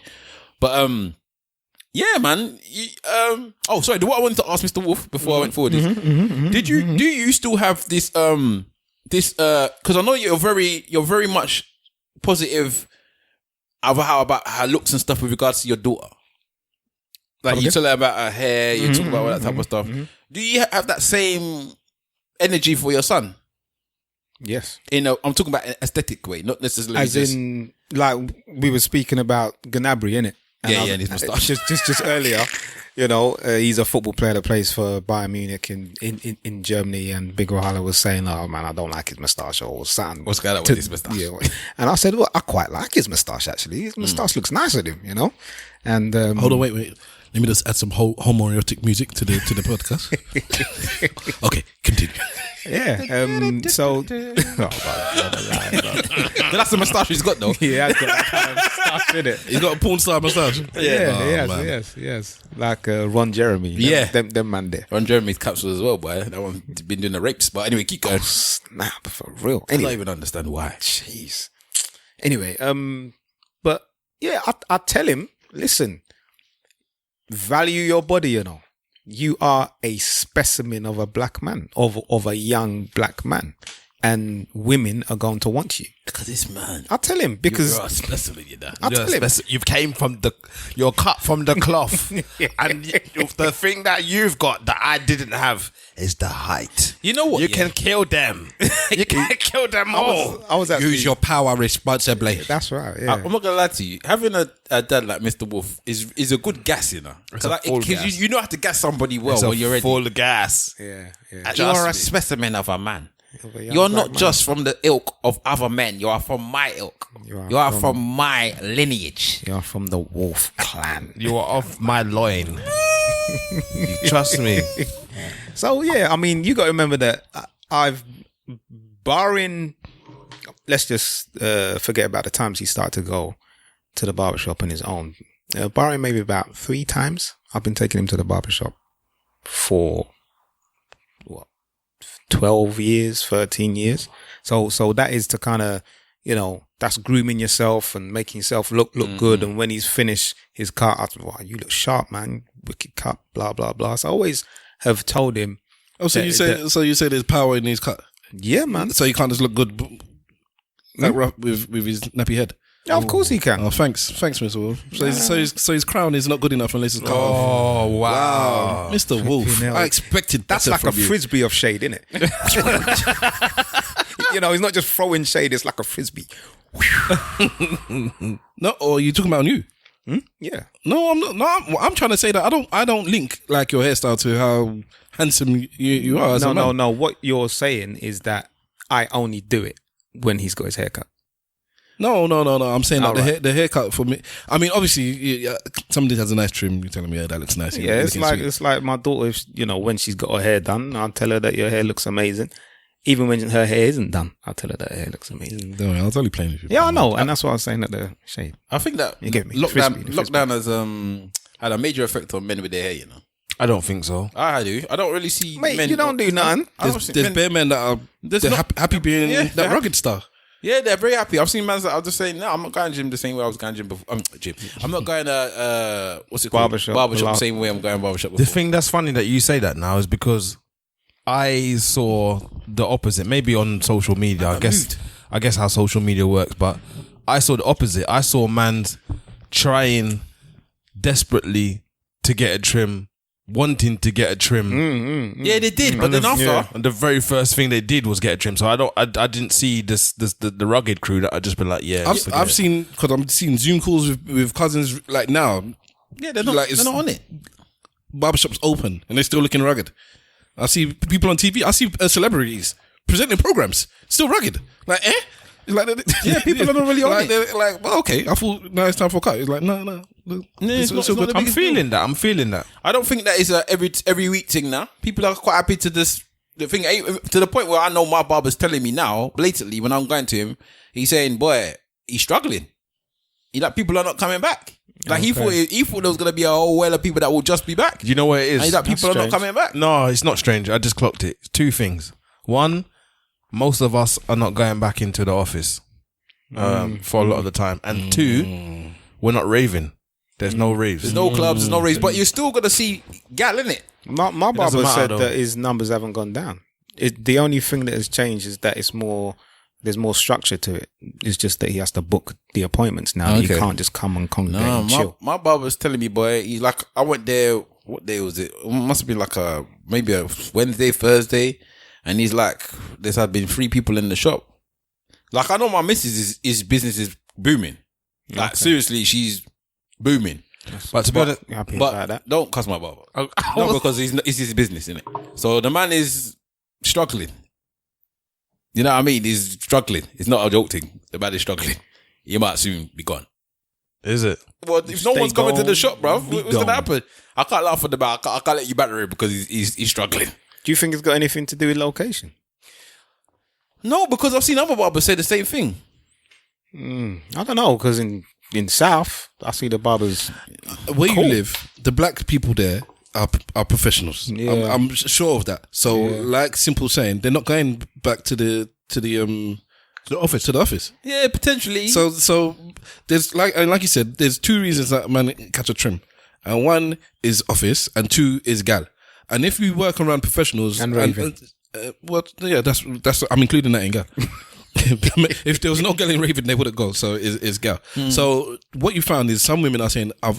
But yeah, man. Sorry. What I wanted to ask Mr. Wolf before I went forward is, do you still have this this because I know you're very much positive about her looks and stuff with regards to your daughter. Like you tell her about her hair, you talk about all that type of stuff. Do you have that same energy for your son? Yes. I'm talking about an aesthetic way, not necessarily as in like we were speaking about Gnabry, innit? And his moustache. Just earlier, he's a football player that plays for Bayern Munich in Germany, and Big Wahala was saying, "Oh man, I don't like his moustache or something." What's going on with his moustache? Yeah, and I said, "Well, I quite like his moustache actually. His moustache looks nice on him, And hold on, wait. Let me just add some homoerotic music to the podcast. Okay, continue. Yeah. So, that's the moustache he's got though. Yeah, he's got that kind of moustache in it. He's got a porn star moustache. Yes. Like Ron Jeremy. Yeah, them man there. Ron Jeremy's capsule as well, boy. That one's been doing the rapes. But anyway, keep going. Oh, snap, for real. I don't even understand why. Jeez. Anyway, but yeah, I tell him, listen. Value your body, You are a specimen of a black man, of a young black man. And women are going to want you. Because it's man. I tell him because you're a specimen, I tell him. You've came from you're cut from the cloth. And the thing that you've got that I didn't have is the height. You know what? You can kill them. You can kill them all. I was use your power responsibly. That's right. Yeah. I'm not gonna lie to you. Having a dad like Mr. Wolf is a good gas, Because you know how to gas somebody well when you're ready. Full gas. Yeah. You are a specimen of a man. You're not just from the ilk of other men. You are from my ilk. You are from my lineage. You are from the Wolf clan. You are of my loin. Trust me. So yeah, I mean, you got to remember that barring, let's just forget about the times he started to go to the barbershop on his own. Barring maybe about 3 times, I've been taking him to the barbershop for 12 years, 13 years. So that is to kind of, that's grooming yourself and making yourself look good. And when he's finished his cut, I said, wow, you look sharp, man. Wicked cut, blah, blah, blah. So I always have told him. Oh, so you say there's power in his cut? Yeah, man. So he can't just look good rough with his nappy head? Yeah, of course he can. Oh, thanks, Mr. Wolf. So his crown is not good enough unless it's cut off. Oh, wow. Mr. Wolf. I expected that's like a frisbee of shade, isn't it? He's not just throwing shade, it's like a frisbee. No, or you talking about you? Yeah. No, I'm not. No, I'm trying to say that I don't link like your hairstyle to how handsome you are as a man. No. What you're saying is that I only do it when he's got his haircut. No. I'm saying that the haircut for me. I mean, obviously, somebody has a nice trim. You're telling me that looks nice. Yeah, it's like my daughter. When she's got her hair done, I'll tell her that your hair looks amazing. Even when her hair isn't done, I'll tell her that her hair looks amazing. No, I was only playing with you. Yeah, I know, and that's what I was saying at the shade. I think that you get me. Lockdown has had a major effect on men with their hair. I don't think so. I do. I don't really see men. You don't do nothing. There's bare men that are happy being that rugged star. Yeah, they're very happy. I've seen men that are just saying, no, I'm not going to gym the same way I was going to gym before. I'm not going to, what's it called? Barbershop the same way I'm going barbershop before. The thing that's funny that you say that now is because I saw the opposite. Maybe on social media, I guess how social media works, but I saw the opposite. I saw mans trying desperately to get a trim, wanting to get a trim. Yeah, they did, but then after, and the very first thing they did was get a trim. So I didn't see the rugged crew that I just been like, yeah. I've seen, because I'm seeing Zoom calls with cousins like now. Yeah, they're not on it. Barbershop's open and they're still looking rugged. I see people on TV. I see celebrities presenting programs still rugged. Like, It's like, yeah, people are not really on it. Like, well, okay, I thought now it's time for a cut. It's like, no. It's not I'm feeling that. I don't think that is a every week thing now. People are quite happy to this. The thing to the point where I know my barber's telling me now, blatantly, when I'm going to him, he's saying, "Boy, he's struggling. People are not coming back." Like he thought there was gonna be a whole well of people that will just be back. You know what it is? And he's like, people are not coming back. No, it's not strange. I just clocked it. 2 things. 1, most of us are not going back into the office for a lot of the time. And 2, we're not raving. There's no raves. There's no clubs, there's no raves. But you're still going to see gal, innit? My barber said that his numbers haven't gone down. the only thing that has changed is that there's more structure to it. It's just that he has to book the appointments now. Okay. You can't just come and congregate and chill. My barber's telling me, boy, he's like, I went there, what day was it? It must have been like maybe a Wednesday, Thursday. And he's like, there's had been 3 people in the shop. Like, I know my missus is business is booming. Like, seriously, she's booming. But to be honest, happy about that. Don't cuss my barber. No, because it's his business, innit? So the man is struggling. You know what I mean? He's struggling. It's not a joke thing. The man is struggling. He might soon be gone. Is it? Well, if no one's coming to the shop, bro, what's going to happen? I can't laugh at the man. I can't let you batter him because he's struggling. Do you think it's got anything to do with location? No, because I've seen other barbers say the same thing. I don't know, because in South, I see the barbers. Where you live, the black people there are professionals. Yeah. I'm sure of that. So, like Simple saying, they're not going back to the office. Yeah, potentially. So there's like you said, there's 2 reasons that man catch a trim, and 1 is office, and 2 is gal. And if you work around professionals and Raven, that's I'm including that in gal. If there was no girl in Raven, they wouldn't go. So it's gal. So what you found is some women are saying, I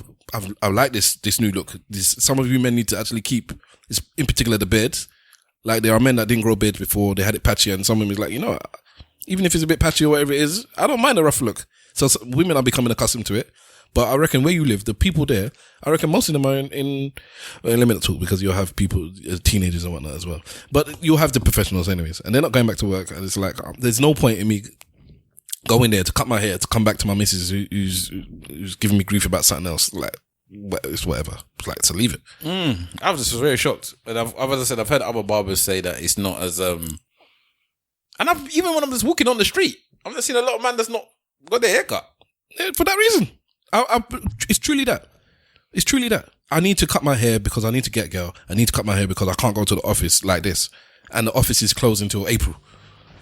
like this new look. Some of you men need to actually keep, in particular, the beards. Like, there are men that didn't grow beards before, they had it patchy, and some women's like, even if it's a bit patchy or whatever it is, I don't mind a rough look. So women are becoming accustomed to it. But I reckon where you live, the people there, I reckon most of them are in let me not talk, because you'll have people, teenagers and whatnot as well. But you'll have the professionals anyways, and they're not going back to work. And it's like, there's no point in me going there to cut my hair to come back to my missus who's giving me grief about something else. Like, it's whatever. It's like, to leave it. I was just very shocked. And as I said, I've heard other barbers say that it's not as and even when I'm just walking on the street, I've just seen a lot of men that's not got their haircut. Yeah, for that reason. It's truly that. It's truly that. I need to cut my hair because I need to get girl. I need to cut my hair because I can't go to the office like this. And the office is closed until April.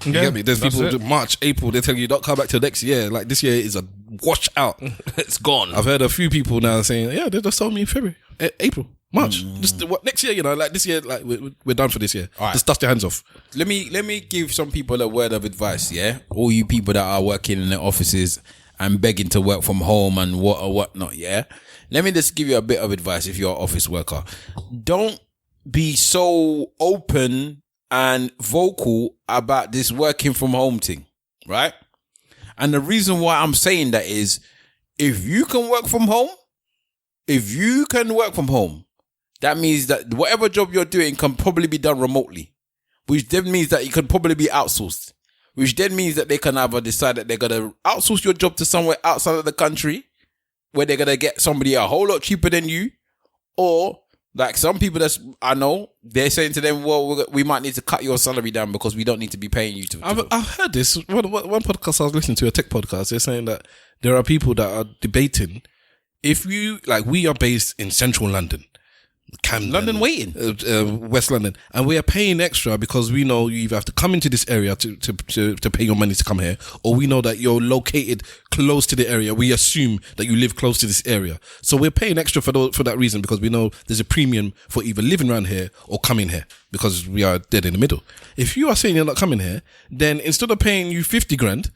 You get me? There's people March, April, they tell you don't come back till next year. Like, this year is a wash out. It's gone. I've heard a few people now saying, yeah, they just told me in February, April, March. Just next year, like this year, like we're done for this year. All right. Just dust your hands off. Let me give some people a word of advice, yeah? All you people that are working in the offices and begging to work from home and whatnot, yeah? Let me just give you a bit of advice if you're an office worker. Don't be so open and vocal about this working from home thing, right? And the reason why I'm saying that is, if you can work from home, that means that whatever job you're doing can probably be done remotely, which then means that it could probably be outsourced, which then means that they can either decide that they're going to outsource your job to somewhere outside of the country where they're going to get somebody a whole lot cheaper than you, or like some people I know, they're saying to them, well, we might need to cut your salary down because we don't need to be paying you to I've heard this. One podcast I was listening to, a tech podcast, they're saying that there are people that are debating, if you, like, we are based in central London, Camden, London waiting, West London, and we are paying extra because we know you either have to come into this area to pay your money to come here, or we know that you're located close to the area. We assume that you live close to this area, so we're paying extra for that reason, because we know there's a premium for either living around here or coming here, because we are dead in the middle. If you are saying you're not coming here, then instead of paying you 50 grand,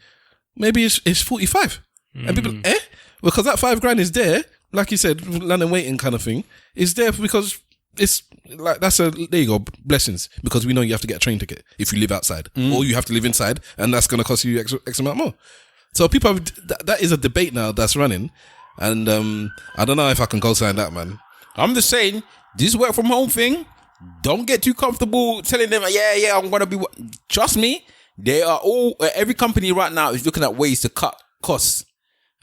maybe it's 45, and people, because that 5 grand is there. Like you said, London waiting kind of thing is there because it's like, there you go, blessings, because we know you have to get a train ticket if you live outside, or you have to live inside, and that's going to cost you X amount more. So people that is a debate now that's running, and I don't know if I can co-sign that, man. I'm just saying, this work from home thing, don't get too comfortable telling them, yeah, I'm going to be. Trust me, they are every company right now is looking at ways to cut costs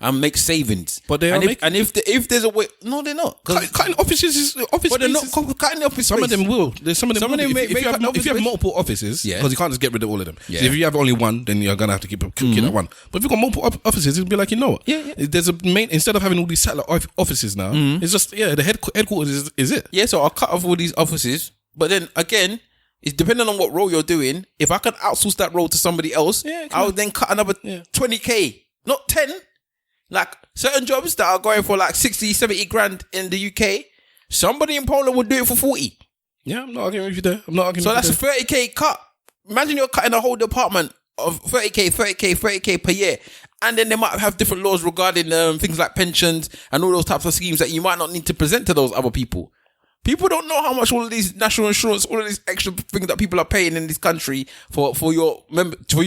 and make savings. But they are if there's a way, no, they're not. Cutting offices is office. But they're not cutting the office. Some of them will. Some of them will. If you have multiple offices, because you can't just get rid of all of them. Yeah. So if you have only one, then you're gonna have to keep that one. But if you've got multiple offices, it'll be like, you know what? Yeah. There's a main, instead of having all these satellite offices now, it's just the headquarters is it. Yeah. So I'll cut off all these offices, but then again, it's depending on what role you're doing. If I can outsource that role to somebody else, I would then cut another 20k, not 10. Like, certain jobs that are going for like 60, 70 grand in the UK, somebody in Poland would do it for 40. Yeah, I'm not arguing with you there. I'm not arguing. So with that's you a 30k cut. Imagine you're cutting a whole department of 30k per year. And then they might have different laws regarding things like pensions and all those types of schemes that you might not need to present to those other people. People don't know how much all of these national insurance, all of these extra things that people are paying in this country for you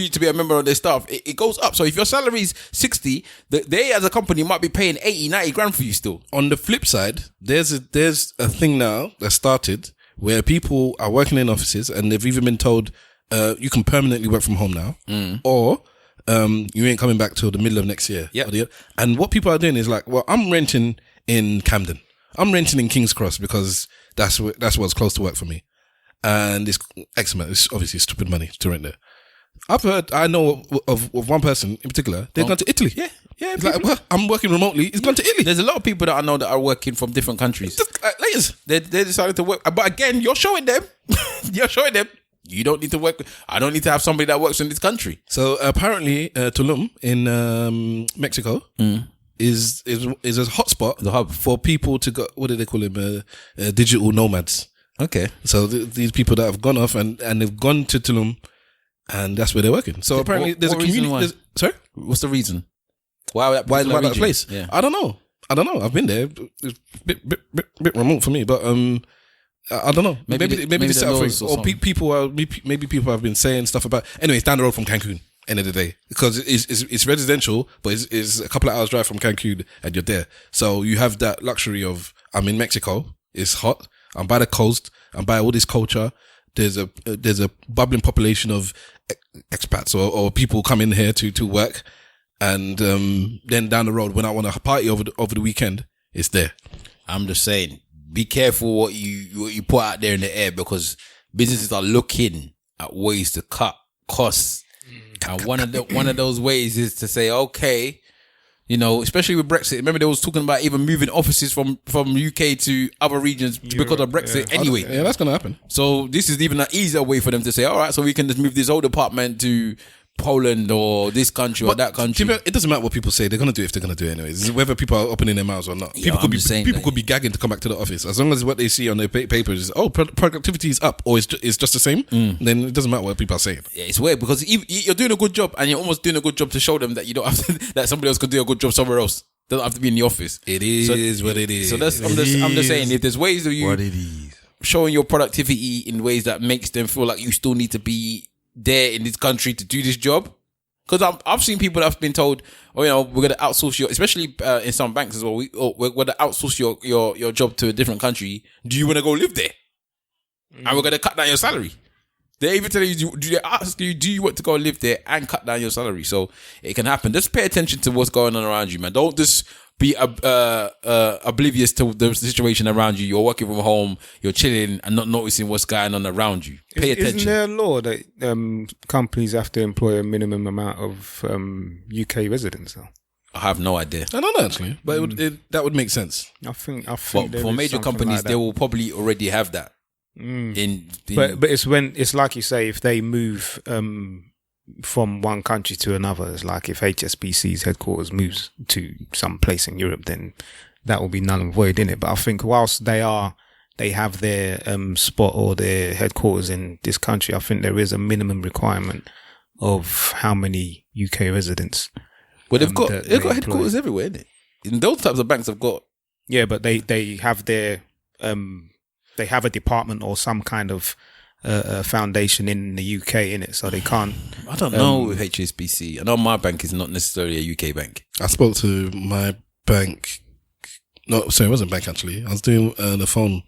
to be a member of their staff. It goes up. So if your salary is 60, they as a company might be paying 80, 90 grand for you still. On the flip side, there's a thing now that started where people are working in offices and they've even been told you can permanently work from home now, or you ain't coming back till the middle of next year. Yeah. And what people are doing is like, well, I'm renting in Camden. I'm renting in King's Cross because that's what's close to work for me. And it's excellent. It's obviously stupid money to rent there. I know of one person in particular, they've gone to Italy. Yeah. It's like, well, I'm working remotely. It's gone to Italy. There's a lot of people that I know that are working from different countries. They decided to work. But again, you're showing them. You don't need to work. I don't need to have somebody that works in this country. So apparently, Tulum in Mexico is a hotspot, the hub for people to go. What do they call them? Digital nomads. Okay. So these people that have gone off and they've gone to Tulum, and that's where they're working. So apparently, there's a community. Sorry, what's the reason? Why that place? Yeah. I don't know. I've been there. It's a bit remote for me, but I don't know. Maybe the setup or people have been saying stuff about. Anyway, it's down the road from Cancun. End of the day, because it's residential, but it's a couple of hours drive from Cancun, and you're there. So you have that luxury of I'm in Mexico. It's hot. I'm by the coast. I'm by all this culture. There's a bubbling population of expats or people coming here to work. And then down the road, when I want to party over the weekend, it's there. I'm just saying, be careful what you put out there in the air, because businesses are looking at ways to cut costs. And one of those ways is to say, okay, especially with Brexit. Remember, they was talking about even moving offices from UK to other regions because of Brexit. Yeah. Anyway, yeah, that's gonna happen. So this is even an easier way for them to say, all right, so we can just move this whole department to Poland or this country or that country. It doesn't matter what people say; they're gonna do it if they're gonna do it anyways. Whether people are opening their mouths or not, people could be gagging to come back to the office as long as what they see on their papers is productivity is up or it's just the same. Then it doesn't matter what people are saying. Yeah, it's weird because you're doing a good job and you're almost doing a good job to show them that you don't have to, that somebody else could do a good job somewhere else. Doesn't have to be in the office. It is what it is. So I'm just saying, if there's ways of you showing your productivity in ways that makes them feel like you still need to be there in this country to do this job. Because I've seen people that have been told, we're going to outsource your, especially in some banks as well, we're going to outsource your job to a different country. Do you want to go live there? And we're going to cut down your salary. They even tell you, do you want to go live there and cut down your salary? So it can happen. Just pay attention to what's going on around you, man. Don't just be oblivious to the situation around you. You're working from home, you're chilling and not noticing what's going on around you. Pay attention. Isn't there a law that companies have to employ a minimum amount of UK residents though? I have no idea. I don't know actually, but that would make sense. I think for major companies, like they will probably already have that. But it's like you say, if they move from one country to another, it's like if HSBC's headquarters moves to some place in Europe, then that will be null and void, innit? But I think whilst they have their spot or their headquarters in this country, I think there is a minimum requirement of how many UK residents. Well, they've got headquarters everywhere, innit? And those types of banks have got. Yeah, but they have their they have a department or some kind of foundation in the UK in it, so they can't. I don't know with HSBC. I know my bank is not necessarily a UK bank. I spoke to my bank. No, sorry, it wasn't bank actually. I was doing the phone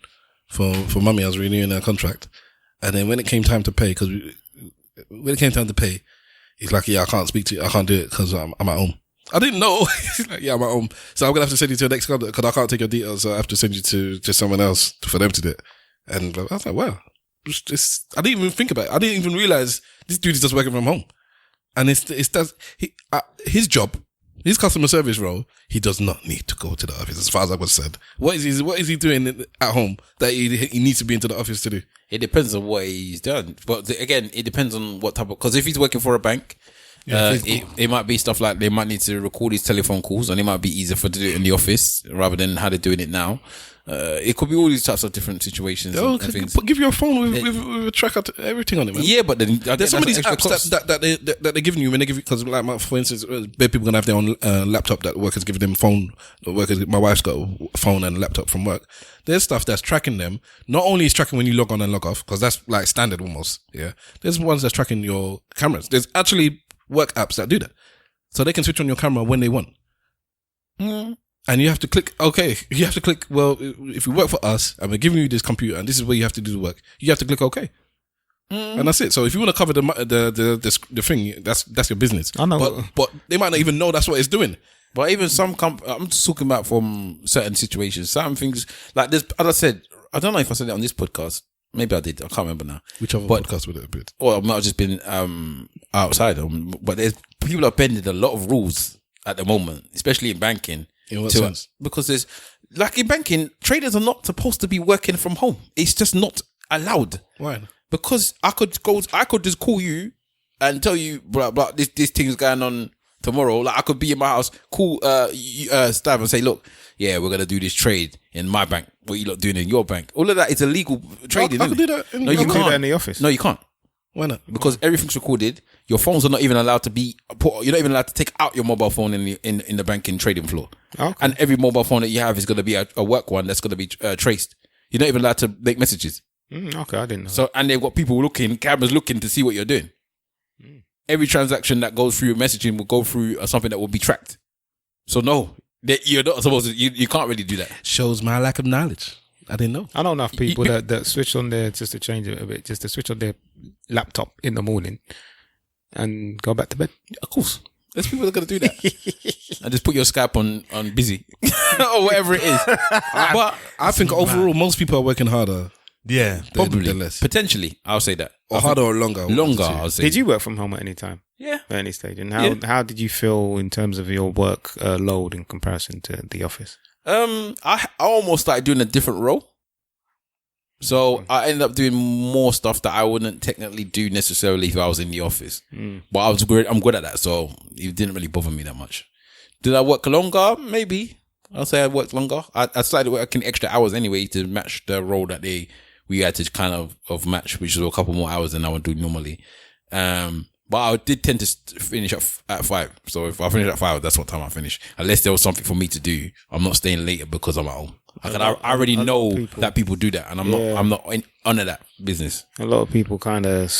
for mummy. I was renewing her contract, and then when it came time to pay, he's like, "Yeah, I can't speak to you. I can't do it because I'm at home." I didn't know. He's like, "Yeah, I'm at home, so I'm gonna have to send you to the next contact because I can't take your details. So I have to send you to someone else for them to do it." And I was like, "Wow." I didn't even think about it. I didn't even realize this dude is just working from home, and his job, his customer service role. He does not need to go to the office, as far as I was said. What is he doing at home that he needs to be into the office to do? It depends on what he's done, but again, it depends on what type of. Because if he's working for a bank, It might be stuff like they might need to record these telephone calls, and it might be easier for to do it in the office rather than how they're doing it now. It could be all these types of different situations. And things. Give you a phone with a tracker to everything on it, man. Yeah, but then there's some of these apps that they're giving you when they give you, because like for instance, people gonna have their own laptop that workers give them phone. My wife's got a phone and a laptop from work. There's stuff that's tracking them. Not only is tracking when you log on and log off, because that's like standard almost. Yeah, there's ones that's tracking your cameras. There's actually work apps that do that, so they can switch on your camera when they want. And you have to click, well, if you work for us and we're giving you this computer and this is where you have to do the work, you have to click OK. And that's it. So if you want to cover the thing, that's your business. I know. But they might not even know that's what it's doing. But even some I'm just talking about from certain situations, certain things like this. As I said, I don't know if I said it on this podcast. Maybe I did. I can't remember now. Which other podcast would it have been? Or I might have just been outside. But there's people are bending a lot of rules at the moment, especially in banking. In what sense? Because there's, like in banking, traders are not supposed to be working from home. It's just not allowed. Why? Because I could just call you and tell you, blah, blah, this thing's going on tomorrow. Like I could be in my house, call Stav and say, look, yeah, we're going to do this trade in my bank. What you lot doing in your bank? All of that is illegal trading, I could do that. No, you can't. Do that in the office. No, you can't. Why not? Because everything's recorded. Your phones are not even allowed to be put. You're not even allowed to take out your mobile phone in the banking trading floor. Okay. And every mobile phone that you have is going to be a work one that's going to be traced. You're not even allowed to make messages. Okay, I didn't know. So, and they've got people looking, cameras looking to see what you're doing. Every transaction that goes through your messaging will go through something that will be tracked. So no, you're not supposed to. You can't really do that. Shows my lack of knowledge. I didn't know. I know enough people that switch on their, just to change it a bit, just to switch on their laptop in the morning and go back to bed. Of course. There's people that are going to do that. And just put your Skype on busy or whatever it is. But I think overall, most people are working harder. Yeah, probably. Less. Potentially, I'll say that. Or harder or longer. Longer, I'll say. Did you work from home at any time? Yeah. At any stage? And how did you feel in terms of your work load in comparison to the office? I almost started doing a different role. So I ended up doing more stuff that I wouldn't technically do necessarily if I was in the office. But I'm good at that, so it didn't really bother me that much. Did I work longer? Maybe. I'll say I worked longer. I started working extra hours anyway to match the role that we had to kind of match, which was a couple more hours than I would do normally. But I did tend to finish at 5. So if I finish at 5, that's what time I finish. Unless there was something for me to do, I'm not staying later because I'm at home. I already know that people do that, and I'm not under that business. A lot of people kind of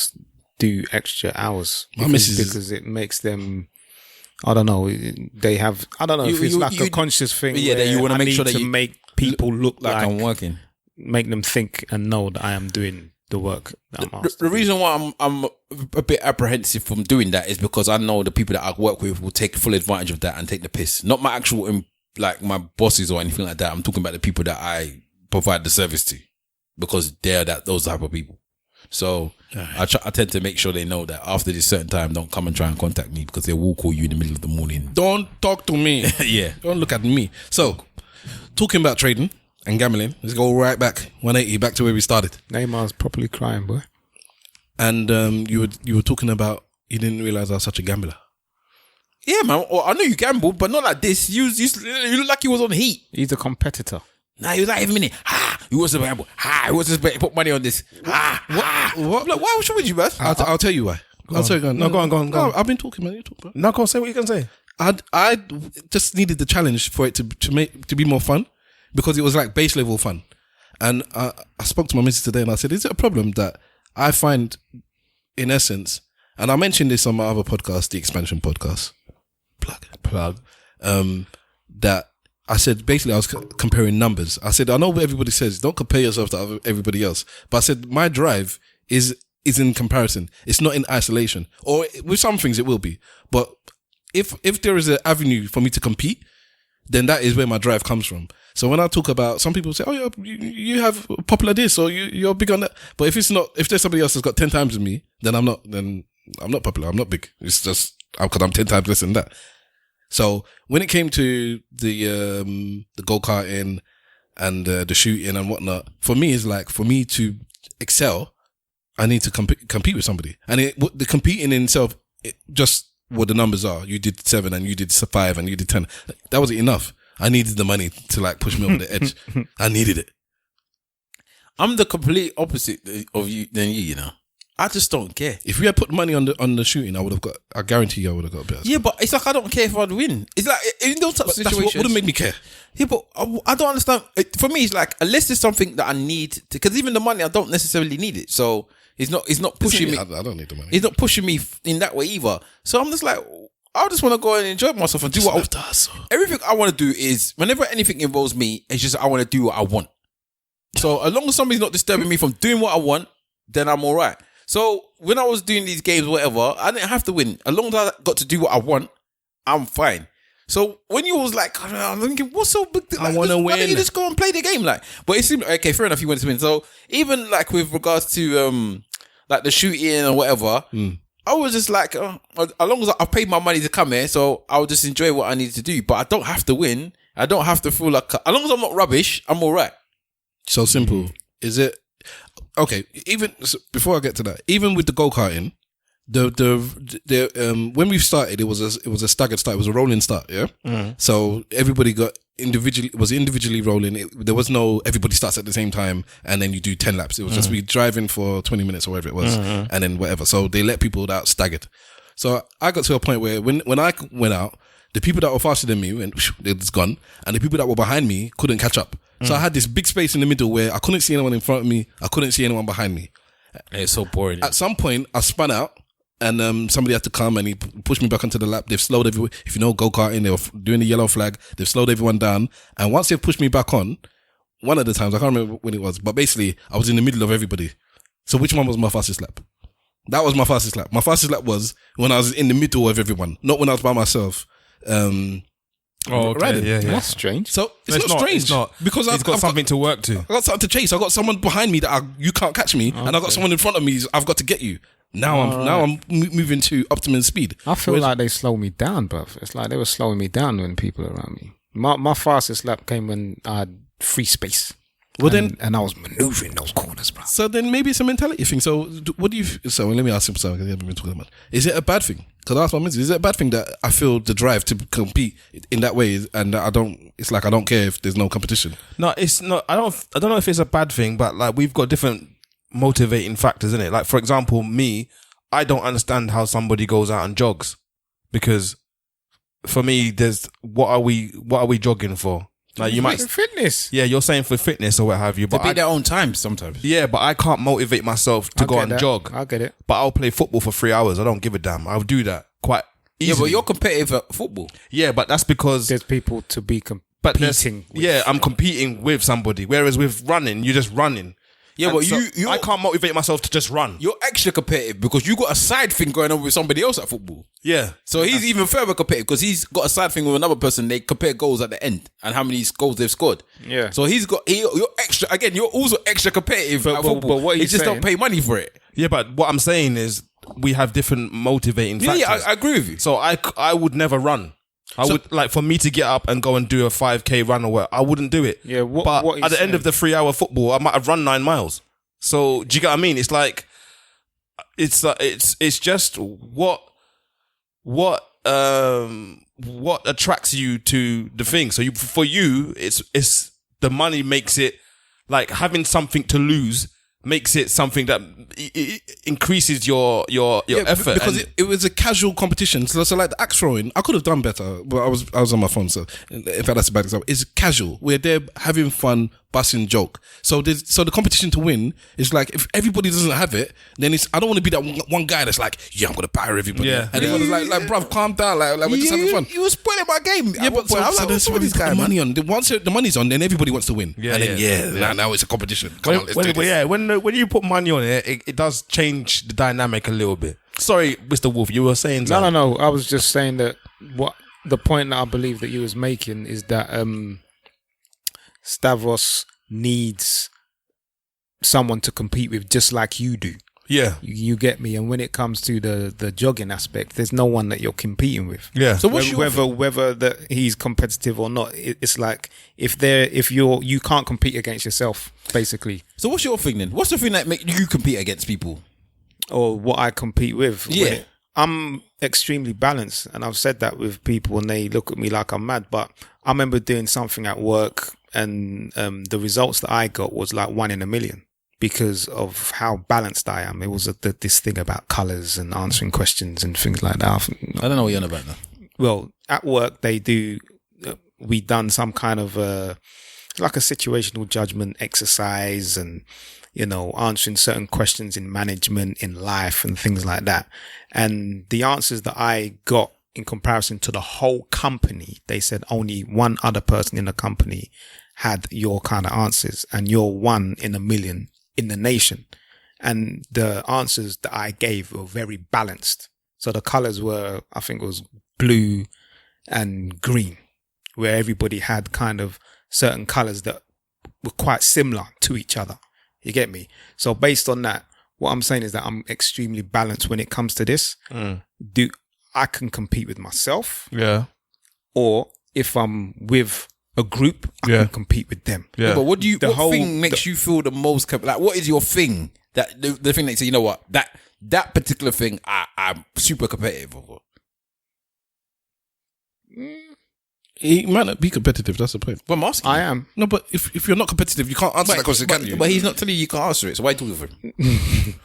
do extra hours because it makes them. I don't know. They have. I don't know if it's like a conscious thing. Yeah, that you want to make sure that you make people look like I'm working. Make them think and know that I am doing the work that I'm asked. The reason why I'm a bit apprehensive from doing that is because I know the people that I work with will take full advantage of that and take the piss. Not my actual, like my bosses or anything like that. I'm talking about the people that I provide the service to, because they're those type of people. So I tend to make sure they know that after this certain time, don't come and try and contact me, because they will call you in the middle of the morning. Don't talk to me. Yeah. Don't look at me. So, talking about trading and gambling, let's go right back 180, back to where we started. Neymar's properly crying, boy. And you were talking about you didn't realize I was such a gambler. Yeah, man. Well, I know you gambled, but not like this. You look like you was on heat. He's a competitor. Nah, he was like every minute. He was a gamble. He was just put money on this. What? Like, why should you, man? I'll tell you why. I'll tell you. Go on. I've been talking, man. You talk, bro. No, go on. Say what you can say. I just needed the challenge for it to be more fun, because it was like base level fun. And I spoke to my missus today and I said, is it a problem that I find, in essence, and I mentioned this on my other podcast, the Expansion Podcast, plug, that I said, basically I was comparing numbers. I said, I know what everybody says, don't compare yourself to everybody else. But I said, my drive is in comparison. It's not in isolation. Or with some things it will be. But if there is an avenue for me to compete, then that is where my drive comes from. So when I talk about, some people say, oh, you have popular this, or you're big on that. But if there's somebody else that's got 10 times than me, then I'm not popular. I'm not big. It's just because I'm 10 times less than that. So when it came to the go-karting and the shooting and whatnot, for me, it's like, for me to excel, I need to compete with somebody. And the competing in itself, it just what the numbers are. You did 7 and you did 5 and you did 10. That wasn't enough. I needed the money to like push me over the edge. I needed it. I'm the complete opposite of you than you know. I just don't care. If we had put money on the shooting, I guarantee you I would have got a better score. Yeah, but it's like I don't care if I'd win. It's like in those types of situations. That's what would have made me care. Yeah, but I don't understand. For me, it's like unless there's something that I need, because even the money I don't necessarily need it. So it's not pushing me. I don't need the money. It's not pushing me in that way either. So I'm just like, I just want to go and enjoy myself and do what I want. Everything I want to do is whenever anything involves me, it's just I want to do what I want. So as long as somebody's not disturbing me from doing what I want, then I'm all right. So when I was doing these games, whatever, I didn't have to win. As long as I got to do what I want, I'm fine. So when you was like, I'm thinking, what's so big? Like, I want to win. Why don't you just go and play the game? Like, but it seemed okay. Fair enough. You wanted to win. So even like with regards to like the shooting or whatever, I was just like, as long as I paid my money to come here, so I'll just enjoy what I need to do. But I don't have to win. I don't have to feel like, as long as I'm not rubbish, I'm all right. So simple. Is it? Okay, even before I get to that, even with the go-karting, the when we started, it was a staggered start. It was a rolling start, yeah. So everybody got individually rolling. There was no everybody starts at the same time and then you do 10 laps. It was just we driving for 20 minutes or whatever it was, and then whatever. So they let people out staggered. So I got to a point where when I went out, the people that were faster than me it's gone, and the people that were behind me couldn't catch up. So I had this big space in the middle where I couldn't see anyone in front of me. I couldn't see anyone behind me. It's so boring. At some point, I spun out and somebody had to come and he pushed me back onto the lap. They've slowed everyone. If you know go-karting, they were doing the yellow flag. They've slowed everyone down. And once they've pushed me back on, one of the times, I can't remember when it was, but basically, I was in the middle of everybody. So which one was my fastest lap? That was my fastest lap. My fastest lap was when I was in the middle of everyone, not when I was by myself. Okay. Yeah. That's strange. So it's not strange. It's not because I've got something to work to. I got something to chase. I got someone behind me that you can't catch me, and I got someone in front of me. I've got to get you. Now I'm moving to optimum speed. I feel like they slowed me down, bruv. It's like they were slowing me down when people around me. My fastest lap came when I had free space. Well, and I was maneuvering those corners, bro. So then maybe it's a mentality thing. So what do you? So let me ask him something because we haven't been talking about. Is it a bad thing? Because I asked my missus, is it a bad thing that I feel the drive to compete in that way and that I don't? It's like I don't care if there's no competition. No, it's not. I don't know if it's a bad thing, but like we've got different motivating factors in it. Like for example, me, I don't understand how somebody goes out and jogs because for me, there's what are we jogging for? Like you might fitness. Yeah, you're saying for fitness or what have you, but to beat their own time sometimes. Yeah, but I can't motivate myself to go and jog. I get it. But I'll play football for 3 hours. I don't give a damn. I'll do that quite easily. Yeah, but you're competitive at football. Yeah, but that's because there's people to be competing with. Yeah, I'm competing with somebody. Whereas with running, you're just running. Yeah, and but so you I can't motivate myself to just run. You're extra competitive because you got a side thing going on with somebody else at football. Yeah. So he's even further competitive because he's got a side thing with another person. They compare goals at the end and how many goals they've scored. Yeah. So you're extra, again, you're also extra competitive at football. But what you just don't pay money for it. Yeah, but what I'm saying is we have different motivating factors. Yeah, I agree with you. So I would never run. I would like for me to get up and go and do a 5K run or what, I wouldn't do it. Yeah, but at the end of the 3 hour football, I might have run 9 miles. So do you get what I mean? It's like it's just what attracts you to the thing. So for you, it's the money makes it like having something to lose makes it something that increases your effort because it was a casual competition. So like the axe throwing, I could have done better, but I was on my phone. So in fact, that's a bad example. It's casual. We're there having fun, busting joke. So the competition to win is like if everybody doesn't have it, then I don't want to be that one guy that's like, yeah, I'm gonna batter everybody. Yeah. And everyone's like, bruv, calm down. Like we're just having fun. You were spoiling my game. Yeah, but so that's what these guys money on. Once the money's on, then everybody wants to win. Yeah, and then now it's a competition. Come on, let's do this. When you put money on it does change the dynamic a little bit. Sorry, Mr. Wolf, you were saying something. No. I was just saying that what the point that I believe that you was making is that Stavros needs someone to compete with just like you do. Yeah. You get me? And when it comes to the jogging aspect, there's no one that you're competing with. Yeah. So whether that he's competitive or not, it's like if you can't compete against yourself, basically. So what's your thing then? What's the thing that make you compete against people? Or what I compete with? Yeah. I'm extremely balanced, and I've said that with people and they look at me like I'm mad, but I remember doing something at work and the results that I got was like 1 in a million because of how balanced I am. It was this thing about colours and answering questions and things like that. I don't know what you're on about now. Well, at work we done some kind of like a situational judgment exercise and, you know, answering certain questions in management, in life and things like that. And the answers that I got in comparison to the whole company, they said only one other person in the company had your kind of answers and you're 1 in a million in the nation. And the answers that I gave were very balanced. So the colors were, I think it was blue and green, where everybody had kind of certain colors that were quite similar to each other. You get me? So based on that, what I'm saying is that I'm extremely balanced when it comes to this. I can compete with myself. Yeah. Or if I'm with a group, I can compete with them. Yeah. But what thing makes you feel the most, like, what is your thing? That the thing that you say, you know what, that particular thing I'm super competitive over. He might not be competitive, that's the point. But I'm asking. I am. No, but if you're not competitive, you can't answer that question, can you? But he's not telling you can't answer it, so why talk with him?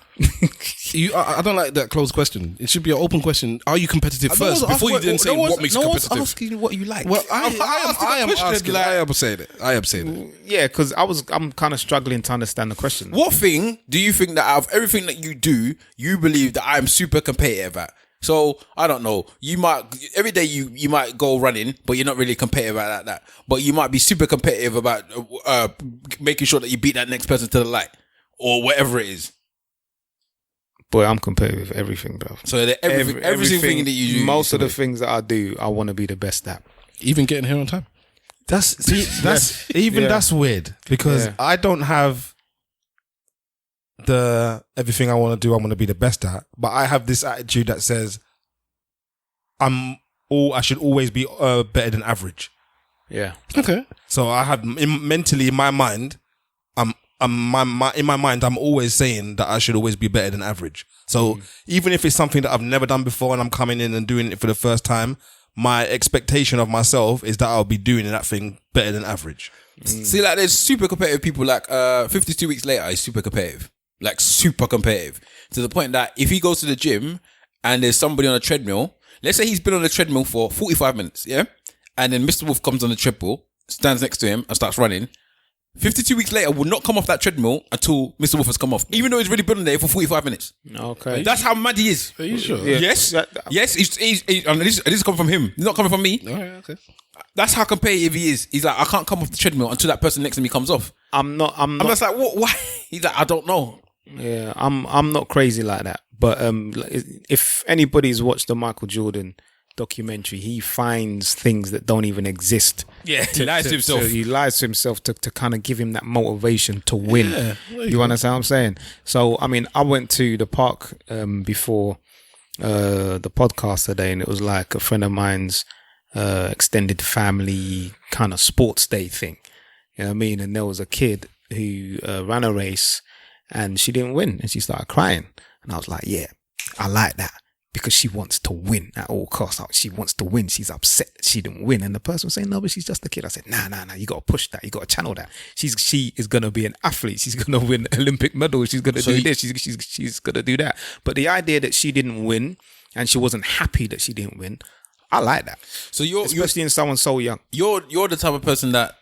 I don't like that closed question. It should be an open question. Are you competitive first before you then say what makes you competitive? No one's asking you what you like. Well, I am saying it. Yeah, because I'm kind of struggling to understand the question. What thing do you think that out of everything that you do, you believe that I'm super competitive at? So I don't know. You might every day you might go running, but you're not really competitive at that. But you might be super competitive about making sure that you beat that next person to the light or whatever it is. Boy, I'm competitive with everything, bro. So everything that you do, most of the things that I do, I want to be the best at. Even getting here on time. That's weird because I don't have the everything I want to do, I want to be the best at. But I have this attitude that says I should always be better than average. Yeah. Okay. So I have mentally in my mind, I'm always saying that I should always be better than average. So even if it's something that I've never done before and I'm coming in and doing it for the first time, my expectation of myself is that I'll be doing that thing better than average. See, like there's super competitive people. Like 52 weeks later, he's super competitive. Like super competitive to the point that if he goes to the gym and there's somebody on a treadmill, let's say he's been on the treadmill for 45 minutes, yeah? And then Mr. Wolf comes on the treadmill, stands next to him and starts running. 52 weeks later will not come off that treadmill until Mr. Wolf has come off, even though he's really been on there for 45 minutes. Okay. That's how mad he is. Are you sure? Yeah. Yes. Yes. He's and this is coming from him. It's not coming from me. All right, okay. That's how competitive he is. He's like, I can't come off the treadmill until that person next to me comes off. I'm just like, what? Why? He's like, I don't know. Yeah, I'm not crazy like that. But if anybody's watched the Michael Jordan documentary, he finds things that don't even exist. Yeah, he lies to himself. He lies to himself to kind of give him that motivation to win. Yeah, you understand what I'm saying? So, I mean, I went to the park before the podcast today, and it was like a friend of mine's extended family kind of sports day thing. You know what I mean? And there was a kid who ran a race and she didn't win and she started crying. And I was like, yeah, I like that. Because she wants to win at all costs. She wants to win. She's upset that she didn't win. And the person was saying, no, but she's just a kid. I said, nah. You got to push that. You got to channel that. She is going to be an athlete. She's going to win Olympic medal. She's going to do this. She's going to do that. But the idea that she didn't win and she wasn't happy that she didn't win, I like that. So especially in someone so young. You're the type of person that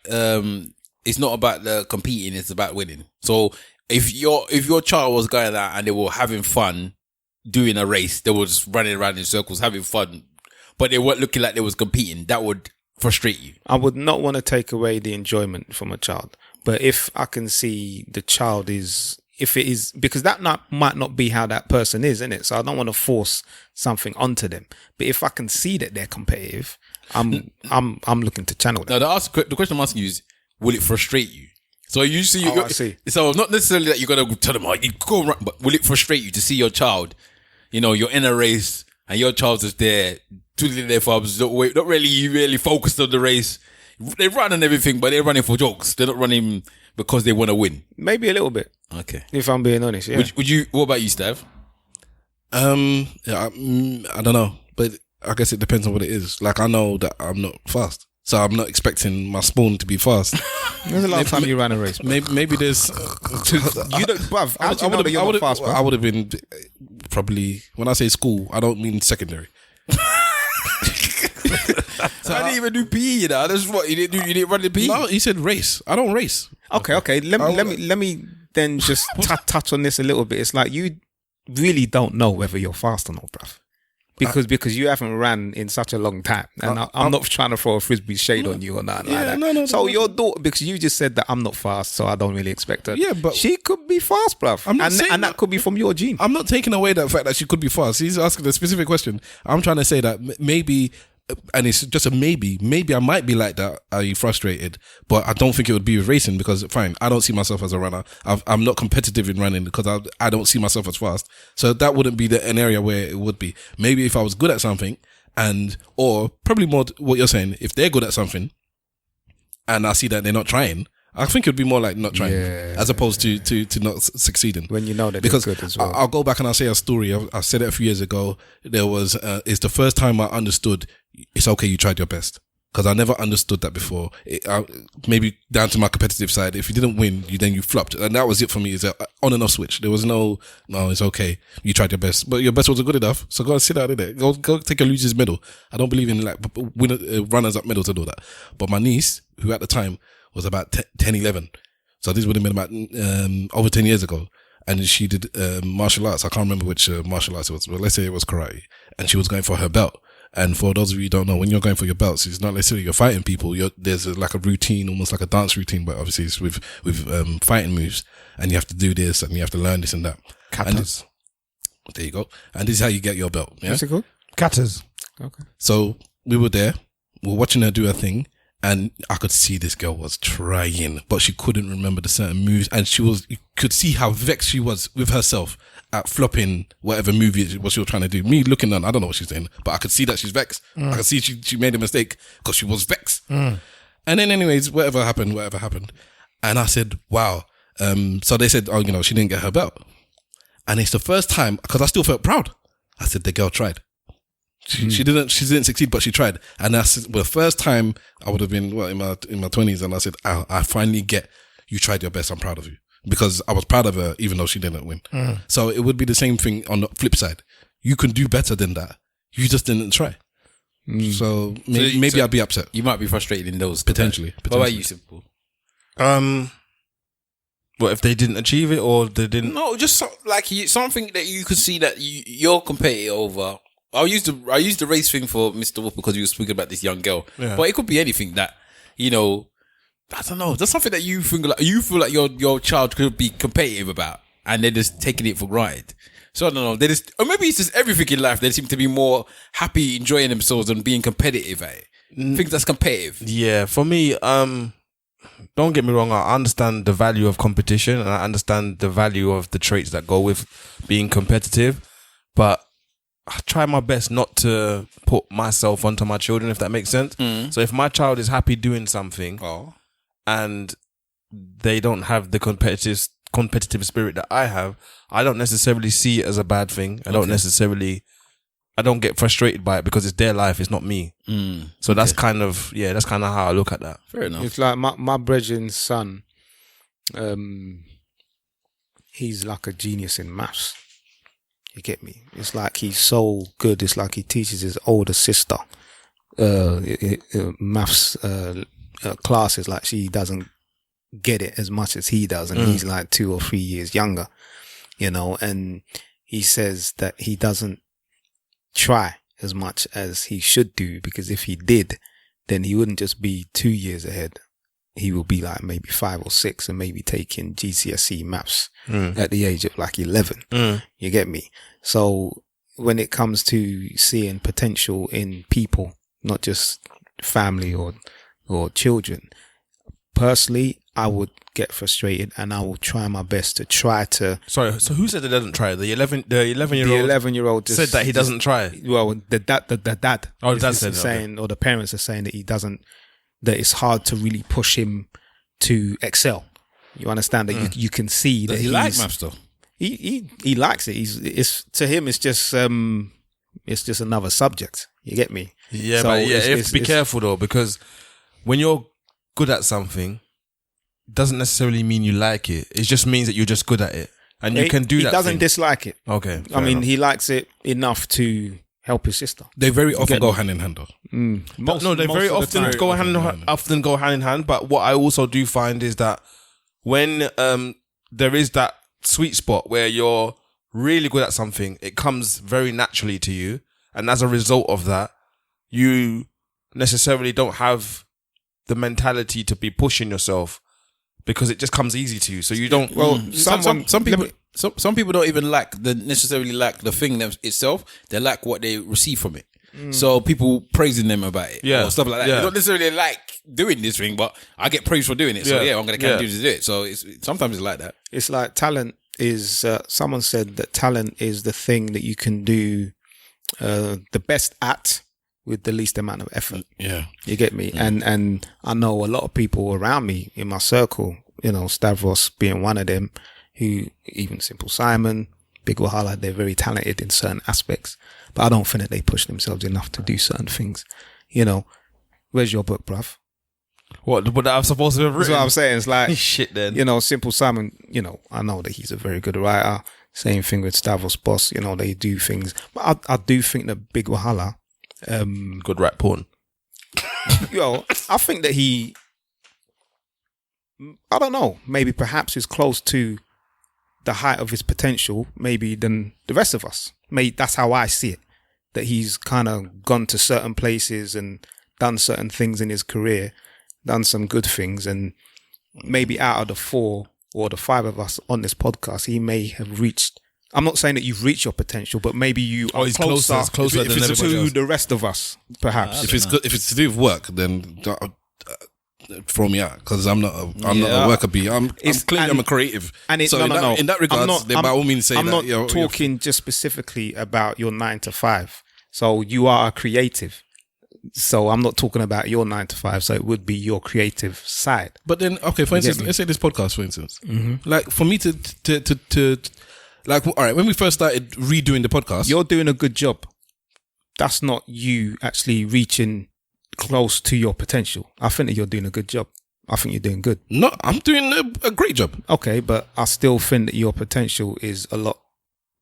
it's not about the competing. It's about winning. So if your child was going out and they were having fun, doing a race, they were just running around in circles having fun, but they weren't looking like they was competing, that would frustrate you. I would not want to take away the enjoyment from a child, but if I can see the child is, if it is, because that might not be how that person is, innit? So I don't want to force something onto them, but if I can see that they're competitive, I'm looking to channel that. Now the question I'm asking you is, will it frustrate you? So you see, I see. So not necessarily that you're gonna tell them, you go run, but will it frustrate you to see your child? You know, you're in a race and your child's just there, twiddling their thumbs, not really focused on the race. They run and everything, but they're running for jokes. They're not running because they want to win. Maybe a little bit. Okay. If I'm being honest, yeah. Would you? What about you, Stav? Yeah, I don't know, but I guess it depends on what it is. Like, I know that I'm not fast, so I'm not expecting my spawn to be fast. When's the last time you ran a race? Maybe there's. You don't, bruv. I would have been probably, when I say school, I don't mean secondary. So I didn't even do PE, you know. That's what you didn't do. You didn't run the PE. No, he said race. I don't race. Okay. Let me then just touch on this a little bit. It's like you really don't know whether you're fast or not, bruv. Because you haven't ran in such a long time, and I'm not trying to throw a frisbee shade on you or nothing like that. No, so your daughter, because you just said that I'm not fast, so I don't really expect her. Yeah, but she could be fast, bruv, and that could be from your gene. I'm not taking away the fact that she could be fast. He's asking a specific question. I'm trying to say that maybe, and it's just a maybe. Maybe I might be like that. Are you frustrated? But I don't think it would be with racing because, fine, I don't see myself as a runner. I'm not competitive in running because I don't see myself as fast. So that wouldn't be an area where it would be. Maybe if I was good at something or probably more what you're saying, if they're good at something and I see that they're not trying, I think it would be more like not trying as opposed to not succeeding. When you know that because they're good as well. I'll go back and I'll say a story. I said it a few years ago. There was, it's the first time I understood it's okay, you tried your best. Because I never understood that before. Maybe down to my competitive side. If you didn't win, you flopped. And that was it for me. It's an on and off switch. There was no, it's okay. You tried your best. But your best wasn't good enough. So go and sit out in it. Go take a loser's medal. I don't believe in like runners up medals and all that. But my niece, who at the time was about 10, 11. So this would have been about over 10 years ago. And she did martial arts. I can't remember which martial arts it was. But let's say it was karate. And she was going for her belt. And for those of you who don't know, when you're going for your belts, it's not necessarily you're fighting people. There's like a routine, almost like a dance routine, but obviously it's with fighting moves. And you have to do this and you have to learn this and that. Katas. There you go. And this is how you get your belt. Yeah? What's it called? Katas. Okay. So we were there. We were watching her do her thing. And I could see this girl was trying, but she couldn't remember the certain moves. And you could see how vexed she was with herself at flopping whatever movie it was she was trying to do. Me looking on, I don't know what she's saying, but I could see that she's vexed. I could see she made a mistake because she was vexed. And then anyways, whatever happened. And I said, wow. So they said, she didn't get her belt. And it's the first time, because I still felt proud. I said, the girl tried. She didn't succeed, but she tried. And that's the first time I would have been in my 20s, and I said, I finally get you tried your best. I'm proud of you because I was proud of her, even though she didn't win. So it would be the same thing on the flip side. You can do better than that. You just didn't try. So maybe I'd be upset. You might be frustrated in those potentially. What about you, Simple? What if they didn't achieve it or they didn't? No, just something that you could see that you're competitive over. I used the race thing for Mr. Wolf because you were speaking about this young girl. Yeah. But it could be anything that, I don't know. There's something that you feel like your child could be competitive about and they're just taking it for granted. So I don't know. Or maybe it's just everything in life. They seem to be more happy enjoying themselves and being competitive at it. Things that's competitive. Yeah. For me, don't get me wrong. I understand the value of competition and I understand the value of the traits that go with being competitive. But I try my best not to put myself onto my children, if that makes sense. So if my child is happy doing something and they don't have the competitive spirit that I have, I don't necessarily see it as a bad thing. I don't get frustrated by it because it's their life, it's not me. So that's kind of how I look at that. Fair enough. It's like my brethren's son, he's like a genius in maths. You get me? It's like he's so good. It's like he teaches his older sister maths classes. Like she doesn't get it as much as he does, and he's like 2 or 3 years younger, And he says that he doesn't try as much as he should do because if he did, then he wouldn't just be 2 years ahead. He will be like maybe 5 or 6 and maybe taking GCSE maths at the age of like 11. You get me? So when it comes to seeing potential in people, not just family or children, personally, I would get frustrated and I will try my best to try to. Sorry, so who said they doesn't try? The 11-year-old. The 11-year-old said that he doesn't try. Well, the dad. Oh, the dad said saying, or the parents are saying that he doesn't. That it's hard to really push him to excel. You understand that you can see that he like maths though. he likes it. It's to him. It's just another subject. You get me? Yeah, so but you have to be careful though, because when you're good at something, it doesn't necessarily mean you like it. It just means that you're just good at it, and you can do that. He doesn't dislike it. Okay, I mean, he likes it enough to help his sister. They very often go hand in hand, though. They very often go hand in hand. But what I also do find is that when there is that sweet spot where you're really good at something, it comes very naturally to you, and as a result of that, you necessarily don't have the mentality to be pushing yourself because it just comes easy to you. So you don't. Well, some people don't even necessarily like the thing itself. They like what they receive from it. So people praising them about it, or stuff like that. They don't necessarily like doing this thing, but I get praised for doing it. So I'm going to continue to do it. So sometimes it's like that. It's like talent is. Someone said that talent is the thing that you can do the best at with the least amount of effort. Yeah, you get me. And I know a lot of people around me in my circle. You know, Stavros being one of them. Who even Simple Simon, Big Wahala, they're very talented in certain aspects, but I don't think that they push themselves enough to do certain things. You know, where's your book, bruv? What I'm supposed to have written? That's what I'm saying. It's like shit. Then you know, Simple Simon. You know, I know that he's a very good writer. Same thing with Stavros Boss. You know, they do things, but I do think that Big Wahala, good rap porn. I think that he, I don't know, maybe perhaps is close to the height of his potential, maybe than the rest of us. Maybe that's how I see it. That he's kind of gone to certain places and done certain things in his career, done some good things, and maybe out of the 4 or the 5 of us on this podcast, he may have reached. I'm not saying that you've reached your potential, but maybe you are closer than to the rest of us, perhaps. If it's to do with work, then throw me out, because I'm not a worker bee. I'm a creative. And in that regard, by all means say I'm that. I'm not talking just specifically about your 9 to 5. So you are a creative. So I'm not talking about your 9 to 5. So it would be your creative side. But then, okay, for instance, let's say this podcast, for instance, like for me to like, all right, when we first started redoing the podcast, you're doing a good job. That's not you actually reaching close to your potential. I think that you're doing a good job. I think you're doing good. No, I'm doing a great job. Okay, but I still think that your potential is a lot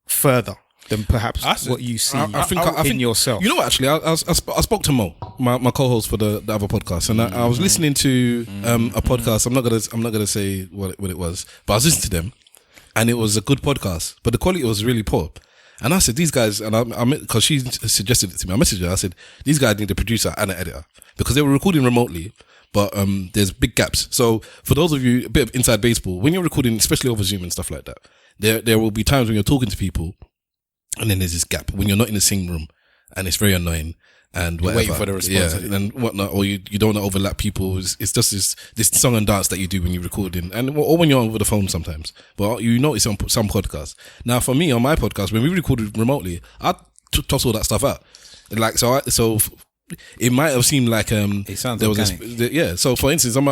further than perhaps what you see in yourself. You know what, actually, I spoke to Mo, my co-host for the other podcast, and I was listening to a podcast. I'm not gonna say what it was, but I was listening to them, and it was a good podcast, but the quality was really poor. And I said, these guys, and I because she suggested it to me, I messaged her, I said, these guys need a producer and an editor, because they were recording remotely, but there's big gaps. So for those of you, a bit of inside baseball, when you're recording, especially over Zoom and stuff like that, there will be times when you're talking to people, and then there's this gap when you're not in the same room, and it's very annoying. And whatever. Waiting for the response. Yeah, and whatnot, or you don't want to overlap people. It's just this song and dance that you do when you're recording, or when you're over the phone sometimes. But you notice on some podcasts. Now, for me, on my podcast, when we recorded remotely, I toss all that stuff out. Like so it might have seemed like it sounds there was yeah. So for instance, on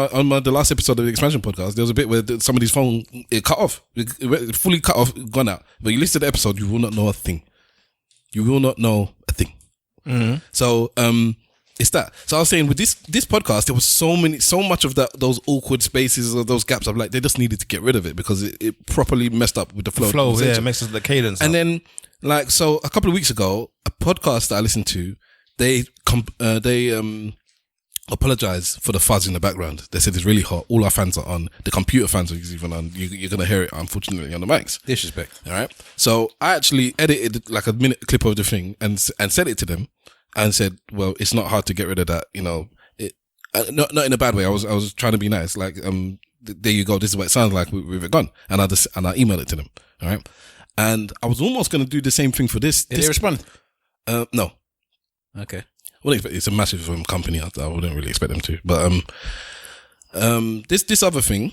the last episode of the Expansion podcast, there was a bit where somebody's phone cut off, it fully cut off, gone out. But you listen to the episode, you will not know a thing. You will not know a thing. Mm-hmm. So it's that. So I was saying with this podcast, there was so much of those awkward spaces or those gaps. I'm like, they just needed to get rid of it because it properly messed up with the flow. It messes with the cadence. And then, like, so a couple of weeks ago, a podcast that I listened to, they apologized for the fuzz in the background. They said it's really hot. All our fans are on. The computer fans are even on. You're going to hear it, unfortunately, on the mics. Disrespect. All right. So I actually edited like a minute clip of the thing and sent it to them and said, well, it's not hard to get rid of that. You know, not in a bad way. I was trying to be nice. Like, there you go. This is what it sounds like with it gone. And I emailed it to them. All right. And I was almost going to do the same thing for this. Did they respond? No. Okay. Well, it's a massive company. I wouldn't really expect them to. But this other thing,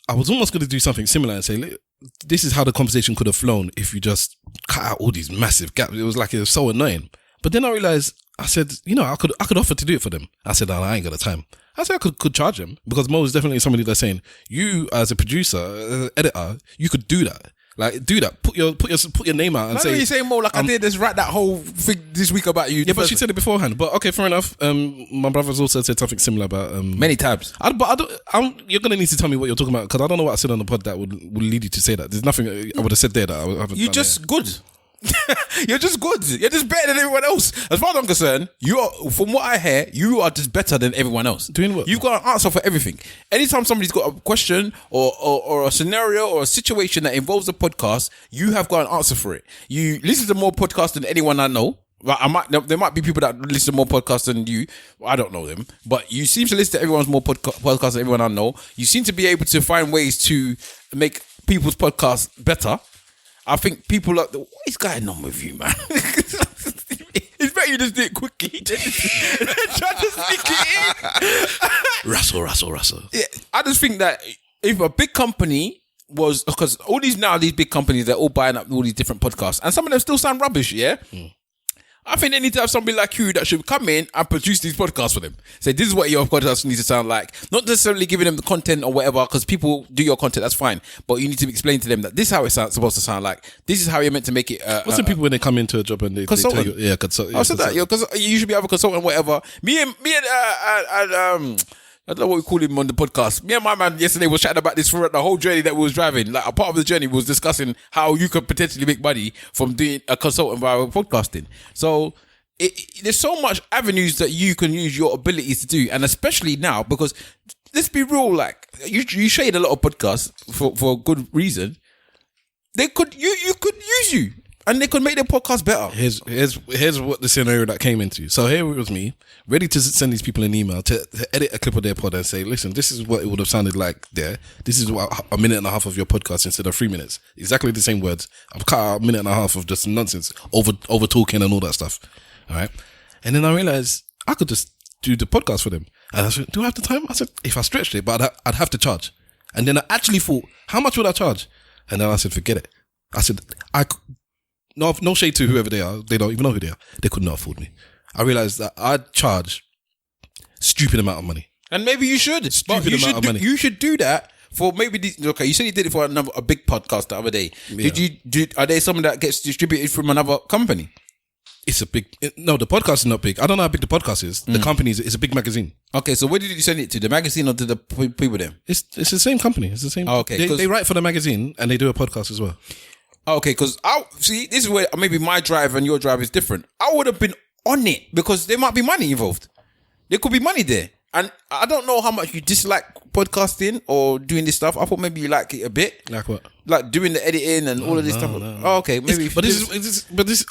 I was almost going to do something similar and say, look, this is how the conversation could have flown if you just cut out all these massive gaps. It was so annoying. But then I realized, I said, you know, I could offer to do it for them. I said, I ain't got the time. I said I could charge them, because Mo is definitely somebody that's saying, you as a producer, editor, you could do that. Like, do that. Put your name out and say. You say more like I did. Just write that whole thing this week about you. Yeah, but she said it beforehand. But okay, fair enough. My brother's also said something similar about many times. You're gonna need to tell me what you're talking about because I don't know what I said on the pod that would lead you to say that. There's nothing I would have said there that I haven't. You're just good. You're just good. You're just better than everyone else. As far as I'm concerned, you are. From what I hear, you are just better than everyone else. Doing what? You've got an answer for everything. Anytime somebody's got a question or a scenario or a situation that involves a podcast, you have got an answer for it. You listen to more podcasts than anyone I know. There might be people that listen to more podcasts than you. I don't know them, but you seem to listen to everyone's more podcasts than everyone I know. You seem to be able to find ways to make people's podcasts better. I think people are. What is going on with you, man? It's better you just do it quickly. Try to sneak it in. Russell. Yeah, I just think that if a big company was, because all these big companies, they're all buying up all these different podcasts, and some of them still sound rubbish. Yeah. I think they need to have somebody like you that should come in and produce these podcasts for them. Say, this is what your podcast needs to sound like. Not necessarily giving them the content or whatever, because people do your content, that's fine. But you need to explain to them that this is how it's supposed to sound like. This is how you're meant to make it. What's the people when they come into a job and they tell you, consultant. I said that, because you should be having a consultant, whatever. Me and I don't know what we call him on the podcast. Me and my man yesterday was chatting about this for the whole journey that we was driving. Like, a part of the journey was discussing how you could potentially make money from doing a consultant via podcasting. So there's so much avenues that you can use your abilities to do, and especially now, because let's be real, like you shade a lot of podcasts for good reason. They could you could use you. And they could make their podcast better. Here's what the scenario that came into. So here it was me, ready to send these people an email to edit a clip of their pod and say, listen, this is what it would have sounded like there. This is what a minute and a half of your podcast instead of 3 minutes. Exactly the same words. I've cut out a minute and a half of just nonsense, over talking and all that stuff. All right. And then I realized I could just do the podcast for them. And I said, do I have the time? I said, if I stretched it, but I'd have to charge. And then I actually thought, how much would I charge? And then I said, forget it. I said, No shade to whoever they are. They don't even know who they are. They could not afford me. I realized that I'd charge stupid amount of money. And maybe you should. You should do that for maybe these. Okay, you said you did it for a big podcast the other day. Yeah. Are there some that gets distributed from another company? It's a big. No, the podcast is not big. I don't know how big the podcast is. The company is a big magazine. Okay, so where did you send it to? The magazine or to the people there? It's the same company. It's the same. Oh, okay, they write for the magazine and they do a podcast as well. Okay, because this is where maybe my drive and your drive is different. I would have been on it because there might be money involved. There could be money there. And I don't know how much you dislike podcasting or doing this stuff. I thought maybe you like it a bit. Like what? Like doing the editing and all of this stuff. No. Oh, okay, maybe.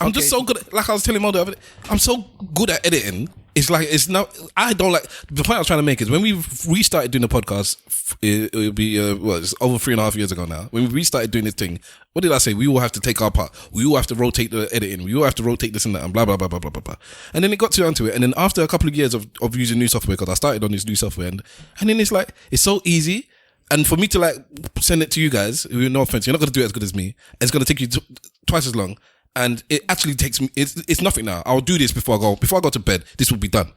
I'm just so good. Like I was telling Mo the other day, I'm so good at editing. It's like, it's not, I don't like, the point I was trying to make is when we restarted doing the podcast, it'll be, it's over 3.5 years ago now. When we restarted doing this thing, what did I say? We all have to take our part. We all have to rotate the editing. We all have to rotate this and that and blah, blah, blah, blah, blah, blah, blah. And then it got onto it. And then after a couple of years of using new software, because I started on this new software, and then it's like, it's so easy. And for me to like send it to you guys, who, no offense, you're not going to do it as good as me. It's going to take you twice as long. And it actually takes me, it's nothing now. I'll do this before I go to bed. This will be done.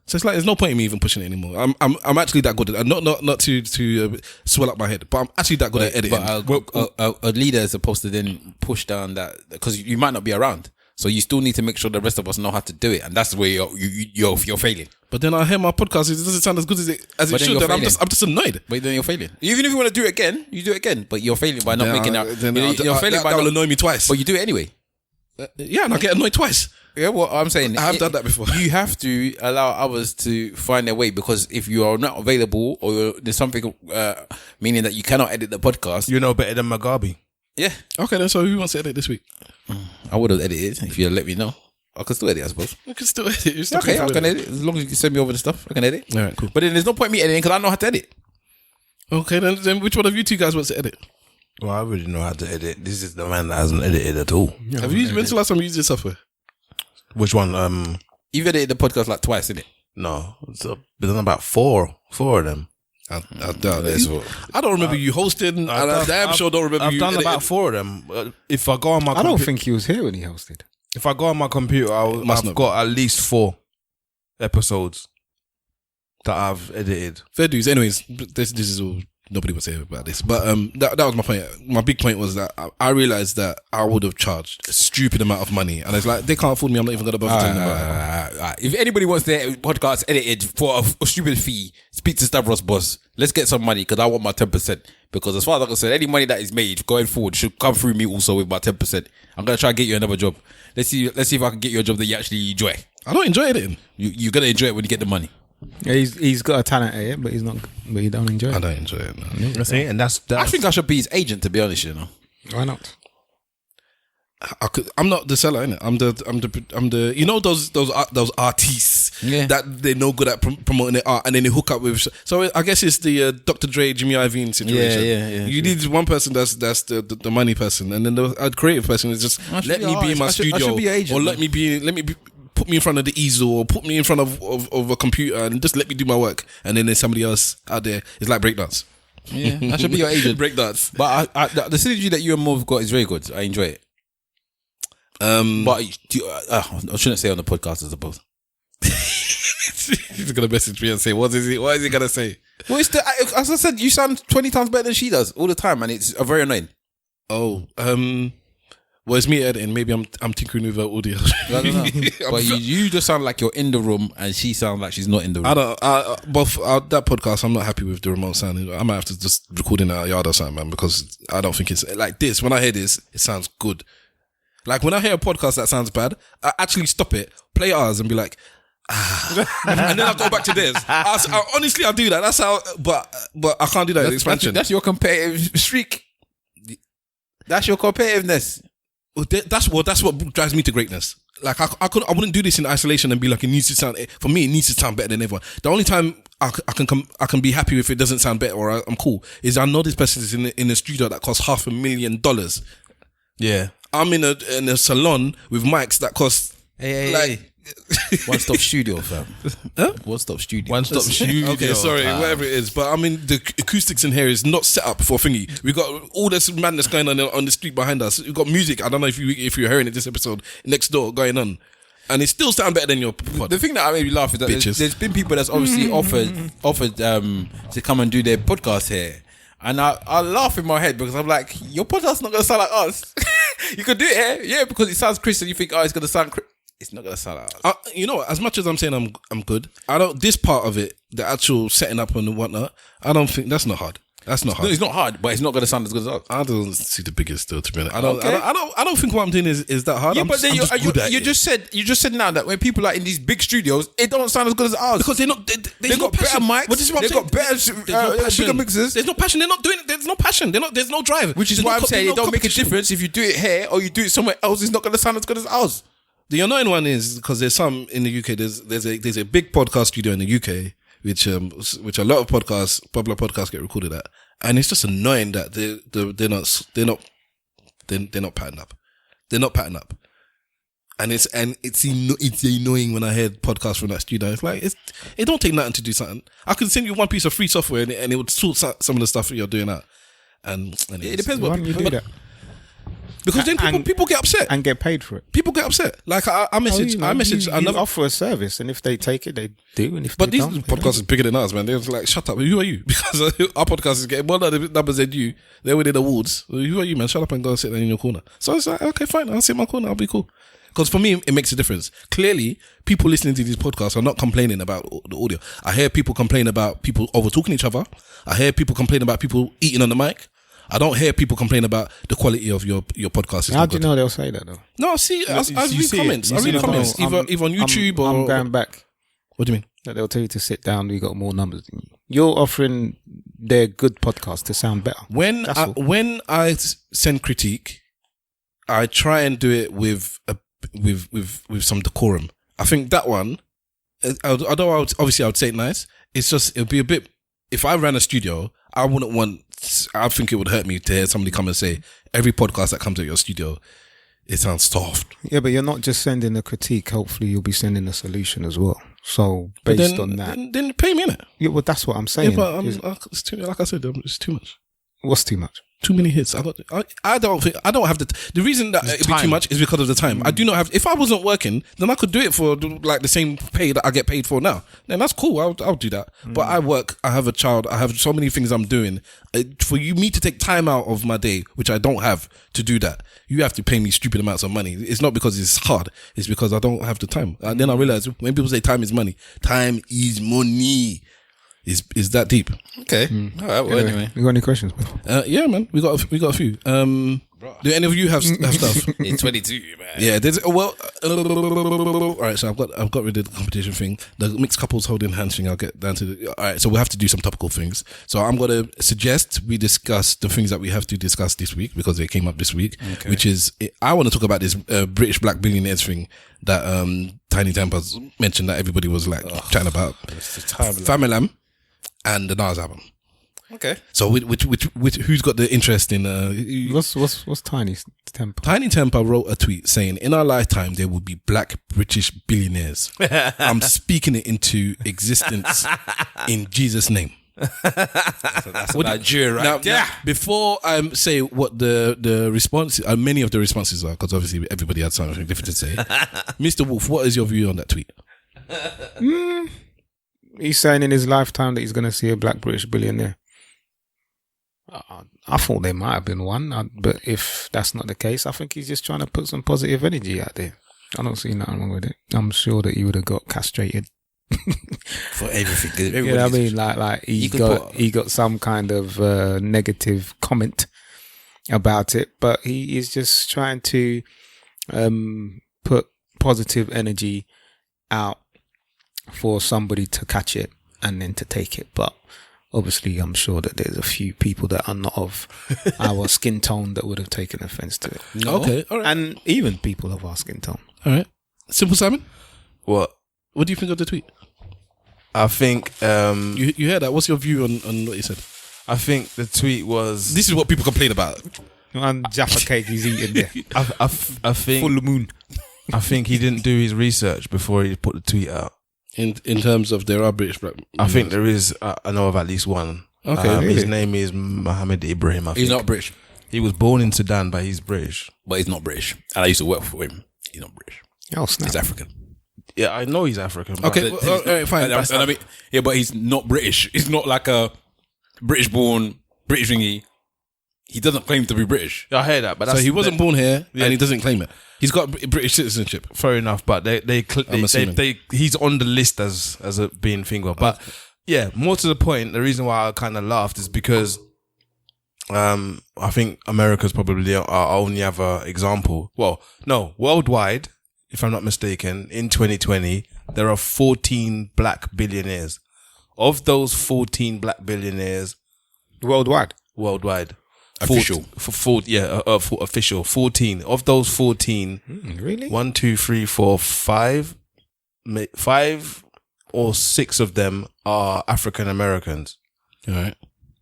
So it's like, there's no point in me even pushing it anymore. I'm actually that good at it. Not to swell up my head, but I'm actually that good at editing. But a leader is supposed to then push down that, because you might not be around. So you still need to make sure the rest of us know how to do it. And that's where you're failing. But then I hear my podcast, it doesn't sound as good as it should. Then I'm just annoyed. But then you're failing. Even if you want to do it again, you do it again. But you're failing by not making out. You're failing by not annoy me twice. But you do it anyway. Yeah, and I get annoyed twice. Yeah, well, I'm saying I have done that before. You have to allow others to find their way, because if you are not available or there's something meaning that you cannot edit the podcast, you know better than Mugabe. Yeah. Okay, then so who wants to edit this week? I would have edited if you let me know. I could still edit, I suppose. I can still edit. Okay, I can edit as long as you can send me over the stuff. I can edit. All right, cool. But then there's no point me editing because I know how to edit. Okay, then which one of you two guys wants to edit? Well, I already know how to edit. This is the man that hasn't edited at all. Yeah, when's the last time you used this software? Which one? You've edited the podcast like twice, innit? No, it's been done about four of them. I doubt it. I don't remember you hosting. I'm damn sure don't remember you. I've done about 4 of them. If I go on my I don't think he was here when he hosted. If I go on my computer, I've got at least 4 episodes that I've edited. Fair dues. Anyways, this is all nobody was here about this. But that was my point. My big point was that I realized that I would have charged a stupid amount of money, and it's like they can't afford me. I'm not even gonna bother telling them about it. If anybody wants their podcast edited for a stupid fee, speak to Stavros boss. Let's get some money because I want my 10%. Because as far as I'm concerned, any money that is made going forward should come through me also with my 10%. I'm gonna try and get you another job. Let's see if I can get you a job that you actually enjoy. I don't enjoy it. You're gonna enjoy it when you get the money. Yeah, he's got a talent at it, but he's not. But he don't enjoy it. I don't enjoy it. No. That's it, and that's. I think I should be his agent, to be honest. You know, why not? I'm not the seller, innit? I'm the. You know those artists that they're no good at promoting their art, and then they hook up with. So I guess it's the Dr. Dre, Jimmy Iovine situation. Yeah. You need one person that's the money person, and then the creative person is just let me be in my studio, I should be your agent, or let me be. Put me in front of the easel or put me in front of a computer and just let me do my work, and then there's somebody else out there. It's like breakdance. Yeah, I should be your agent. Breakdance. But the synergy that you and Mov got is very good. I enjoy it. But I shouldn't say on the podcast, I suppose. He's gonna message me and say, what is he gonna say? Well, as I said, you sound 20 times better than she does all the time, and it's very annoying. Well, it's me editing. Maybe I'm tinkering with her audio. I don't know. But you just sound like you're in the room, and she sounds like she's not in the room. That podcast, I'm not happy with the remote sound. I might have to just record in our yard or something, man, because I don't think it's like this. When I hear this, it sounds good. Like when I hear a podcast that sounds bad, I actually stop it, play ours, and be like, and then I go back to theirs. Honestly, I do that. That's how. But I can't do that. Expansion. That's your competitive streak. That's your competitiveness. That's what drives me to greatness. Like I wouldn't do this in isolation and be like, it needs to sound. For me, it needs to sound better than everyone. The only time I can be happy if it doesn't sound better or I'm cool is I know this person is in a studio that costs $500,000. Yeah, I'm in a salon with mics that cost One-stop studio, fam. Huh? One-stop studio. One-stop studio. Okay, sorry, whatever it is. But I mean, the acoustics in here is not set up for thingy. We got all this madness going on the street behind us. We've got music. I don't know if you're hearing it this episode next door going on. And it still sound better than your pod. The thing that made me laugh is that there's been people that's obviously offered to come and do their podcast here. And I laugh in my head because I'm like, your podcast's not going to sound like us. You could do it here. Yeah, because it sounds Christian. You think, it's going to sound it's not gonna sound like us. You know, as much as I'm saying I'm good, this part of it, the actual setting up and whatnot, I don't think that's not hard. That's not hard. No, it's not hard, but it's not gonna sound as good as us. I don't see the biggest deal, to be honest. I don't think what I'm doing is that hard. Yeah, but then you just said now that when people are in these big studios, it don't sound as good as ours because they've got better mics. What is what they've got better bigger mixers. There's no passion. They're not doing it. There's no passion. There's no drive. Which is why I'm saying it don't make a difference if you do it here or you do it somewhere else. It's not gonna sound as good as ours. The annoying one is because there's some in the UK. There's a big podcast studio in the UK, which a lot of popular podcasts get recorded at, and it's just annoying that they're not patterned up. They're not patterned up, and it's annoying when I hear podcasts from that studio. It's like it don't take nothing to do something. I can send you one piece of free software and it would sort some of the stuff that you're doing out, and it depends what you do that. Because then people get upset and get paid for it. People get upset. Like I message. You offer a service, and if they take it, they do. And if but they these don't, podcasts are bigger than us, man. They're like, shut up. Who are you? Because our podcast is getting more numbers than you. They're winning awards. Who are you, man? Shut up and go and sit there in your corner. So it's like, okay, fine. I'll sit in my corner. I'll be cool. Because for me, it makes a difference. Clearly, people listening to these podcasts are not complaining about the audio. I hear people complain about people over talking each other. I hear people complain about people eating on the mic. I don't hear people complain about the quality of your podcast. How do you know they'll say that though? No, I read comments. I read comments either on YouTube or... I'm going back. What do you mean? That they'll tell you to sit down. We got more numbers than you. You're offering their good podcast to sound better. When I send critique, I try and do it with some decorum. I think that one, although I would say it nice, it's just it'd be a bit. If I ran a studio, I wouldn't want. I think it would hurt me to hear somebody come and say every podcast that comes to your studio, it sounds soft. Yeah, but you're not just sending a critique. Hopefully, you'll be sending a solution as well. So based on that, then pay me, innit? Yeah, well, that's what I'm saying. Yeah, but it's too, like I said, it's too much. What's too much? Too many hits. I don't have the reason that it'd be too much is because of the time. I do not have. If I wasn't working, then I could do it for like the same pay that I get paid for now. Then that's cool. I'll do that. But I work. I have a child. I have so many things I'm doing. For me to take time out of my day, which I don't have to do that, you have to pay me stupid amounts of money. It's not because it's hard. It's because I don't have the time. And then I realize when people say time is money, time is money. Is that deep? Okay. All right. Well, anyway, You got any questions? Yeah, man. We got a few. Do any of you have stuff? it's 22, man. Yeah. There's all right. So I've got rid of the competition thing. The mixed couples holding hands thing. I'll get down to all right. So we'll have to do some topical things. So I'm gonna suggest we discuss the things that we have to discuss this week because they came up this week. Okay. Which is I want to talk about this British black billionaires thing that Tinie Tempah mentioned that everybody was like chatting about. Famalam. And the Nas album. Okay. So which who's got the interest in what's Tinie Tempah? Tinie Tempah wrote a tweet saying, "In our lifetime there will be black British billionaires." I'm speaking it into existence in Jesus' name. That's Nigeria, right? Now, before I say what the response, many of the responses are, because obviously everybody had something different to say. Mr. Wolf, what is your view on that tweet? He's saying in his lifetime that he's going to see a black British billionaire. I thought there might have been one, but if that's not the case, I think he's just trying to put some positive energy out there. I don't see nothing wrong with it. I'm sure that he would have got castrated for everything. You know what I mean? Like he got some kind of negative comment about it, but he is just trying to put positive energy out for somebody to catch it and then to take it. But obviously I'm sure that there's a few people that are not of our skin tone that would have taken offense to it. No. Okay, all right. And even people of our skin tone. All right. Simple Simon? What do you think of the tweet? I think you heard that. What's your view on what he said? I think the tweet was, this is what people complain about. And Jaffa cake he's eating there. I think full moon. I think he didn't do his research before he put the tweet out. In terms of there are British black, I think there is. I know of at least one. Okay, really? His name is Mohammed Ibrahim. He's not British. He was born in Sudan, but he's British. But he's not British. And I used to work for him. He's not British. Oh, snap. He's African. Yeah, I know he's African. Okay, all right, fine. I mean, yeah, but he's not British. He's not like a British-born British thingy. He doesn't claim to be British. I hear that, but so he wasn't born here, and he doesn't claim it. He's got British citizenship. Fair enough, but he's on the list as a being finger. But yeah, more to the point, the reason why I kind of laughed is because I think America's probably our only other example. Well, no, worldwide, if I'm not mistaken, in 2020 there are 14 black billionaires. Of those 14 black billionaires, worldwide. Official. Official. 14. Of those 14, really? 1, 2, 3, 4, 5 or 6 of them are African Americans. All right.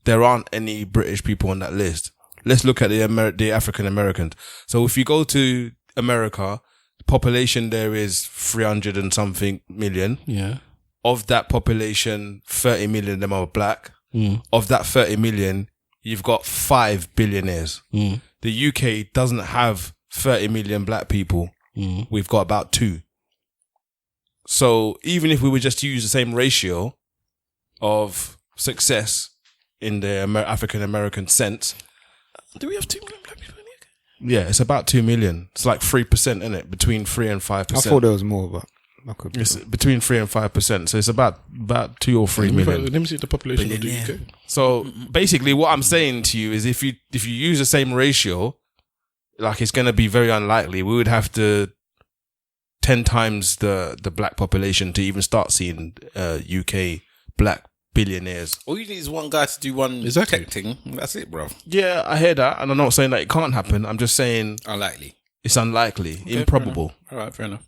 There aren't any British people on that list. Let's look at the African Americans. So if you go to America, the population there is 300 and something million. Yeah. Of that population, 30 million of them are black. Of that 30 million, you've got 5 billionaires. The UK doesn't have 30 million black people. We've got about 2. So even if we were just to use the same ratio of success in the African American sense, do we have 2 million black people in the UK? Yeah, it's about 2 million. It's like 3%, isn't it? Between 3 and 5%. I thought there was more, but I could be it's between 3 and 5%. So it's about 2 or 3 million. Let me see the population of the UK. So basically what I'm saying to you is if you use the same ratio, like it's going to be very unlikely. We would have to 10 times the black population to even start seeing UK black billionaires. All you need is one guy to do one tech thing. That's it, bro. Yeah, I hear that. And I'm not saying that it can't happen. I'm just saying unlikely. It's unlikely. Okay, improbable. All right, fair enough.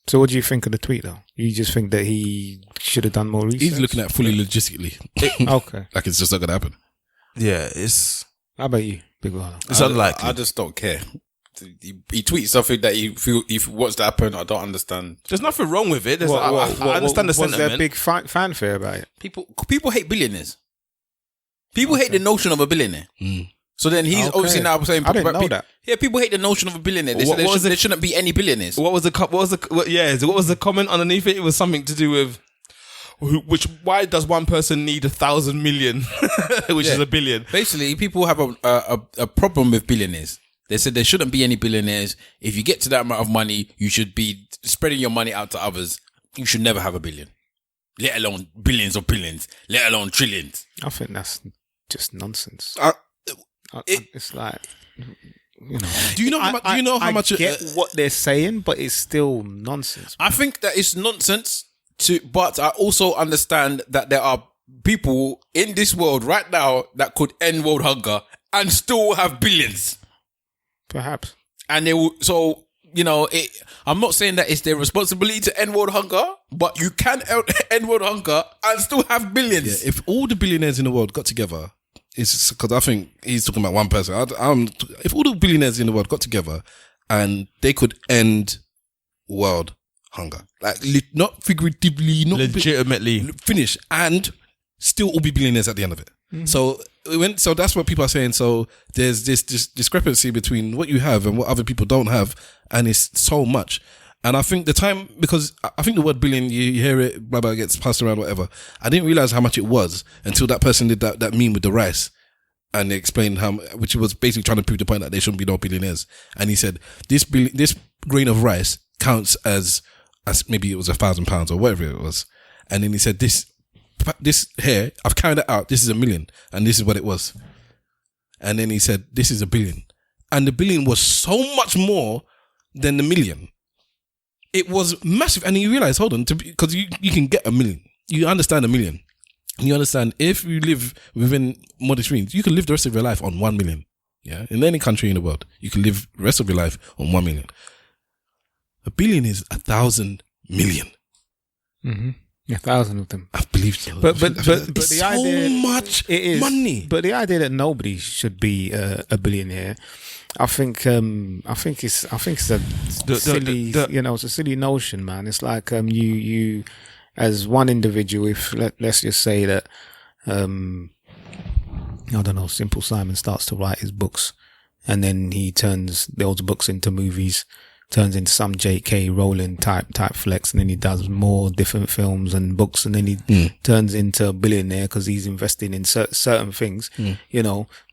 So what do you think of the tweet though? You just think that he should have done more research? He's looking at fully logistically. Okay. Like it's just not going to happen. Yeah, it's... How about you, Big Wahala? It's unlikely. I just don't care. He tweets something that he wants to happen. I don't understand. There's nothing wrong with it. I understand the sentiment. Was there big fanfare about it? People hate billionaires. People hate the notion of a billionaire. So then he's obviously now saying, I didn't know that. Yeah, people hate the notion of a billionaire. They said there shouldn't be any billionaires. What was the comment underneath it? It was something to do with why does one person need 1,000 million, which is a billion? Basically, people have a problem with billionaires. They said there shouldn't be any billionaires. If you get to that amount of money, you should be spreading your money out to others. You should never have a billion, let alone billions of billions, let alone trillions. I think that's just nonsense. It's like, you know. Do you know how much? Do you know how much? I get what they're saying, but it's still nonsense. I think that it's nonsense. But I also understand that there are people in this world right now that could end world hunger and still have billions. Perhaps. And they will. So I'm not saying that it's their responsibility to end world hunger, but you can end world hunger and still have billions. Yeah, if all the billionaires in the world got together. It's because I think he's talking about one person. If all the billionaires in the world got together and they could end world hunger, like not figuratively, not legitimately finish, and still all be billionaires at the end of it. Mm-hmm. So that's what people are saying. So there's this discrepancy between what you have and what other people don't have, and it's so much. And I think because I think the word billion, you hear it, blah, blah, gets passed around, whatever. I didn't realize how much it was until that person did that meme with the rice. And they explained which was basically trying to prove the point that there shouldn't be no billionaires. And he said, this grain of rice counts as maybe it was £1,000 or whatever it was. And then he said, this here, I've counted it out. This is 1 million. And this is what it was. And then he said, this is 1 billion. And the billion was so much more than the million. It was massive, and you realize, hold on, because you can get 1 million. You understand 1 million. And you understand if you live within modest means, you can live the rest of your life on 1 million. Yeah, in any country in the world, you can live the rest of your life on 1 million. 1 billion is 1,000 million. Mm-hmm. 1,000 of them. I believe so. But the it's idea, so much money. But the idea that nobody should be a billionaire, I think it's a silly, it's a silly notion, man. It's like you as one individual, if let's just say that I don't know, Simple Simon starts to write his books, and then he turns those books into movies, turns into some J.K. Rowling type flex, and then he does more different films and books, and then he turns into a billionaire because he's investing in certain things,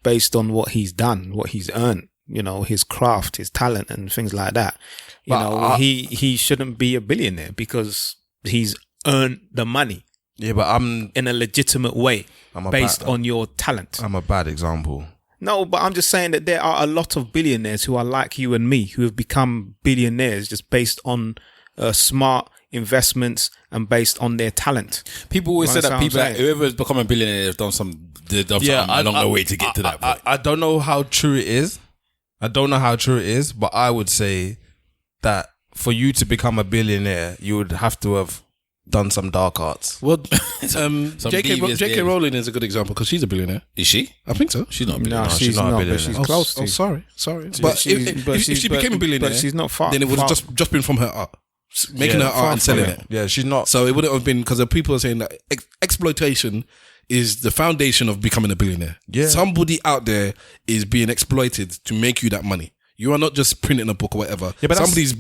based on what he's done, what he's earned. His craft, his talent, and things like that. He shouldn't be a billionaire because he's earned the money. Yeah, but I'm in a legitimate way based on your talent. I'm a bad example. No, but I'm just saying that there are a lot of billionaires who are like you and me who have become billionaires just based on smart investments and based on their talent. People always say that whoever's become a billionaire have done something along the way to get to that point. I don't know how true it is. But I would say that for you to become a billionaire, you would have to have done some dark arts. Well, J.K. Rowling is a good example because she's a billionaire. Is she? I think so. She's not a billionaire. No, she's not a billionaire. But she's close to. Sorry. But if she became a billionaire, but she's not far. Then it would have just been from her art. Making her art and selling it. Yeah, she's not. So it wouldn't have been because people are saying that exploitation is the foundation of becoming a billionaire. Yeah. Somebody out there is being exploited to make you that money. You are not just printing a book or whatever. Yeah, but somebody's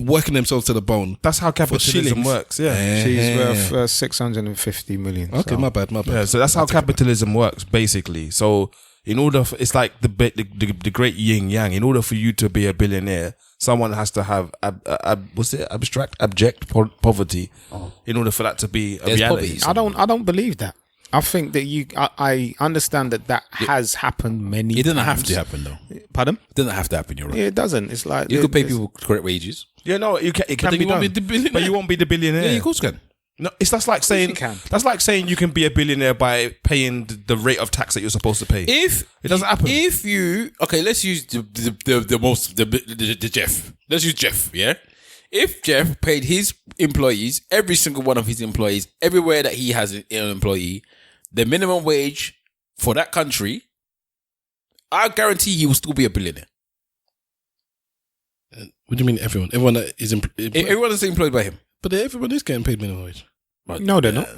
working themselves to the bone. That's how capitalism works. Yeah. She's worth 650 million. Okay, so. My bad. Yeah, so that's how capitalism works, basically. So in order for, it's like the great yin yang. In order for you to be a billionaire, someone has to have abject poverty in order for that to be a reality. I don't believe that. I think that I understand that has happened many times. It doesn't have to happen though. Pardon? It doesn't have to happen, you're right. Yeah, it doesn't. It's like you could pay people correct wages. Yeah, no, it can be done. But you won't be the billionaire. Yeah, of course you can. No, that's like saying you can be a billionaire by paying the rate of tax that you're supposed to pay. It doesn't happen. If you let's use the Jeff. Let's use Jeff, yeah? If Jeff paid his employees, every single one of his employees, everywhere that he has an employee, the minimum wage for that country, I guarantee he will still be a billionaire. What do you mean everyone? Everyone that is everyone is employed by him. But everyone is getting paid minimum wage. No, they're not.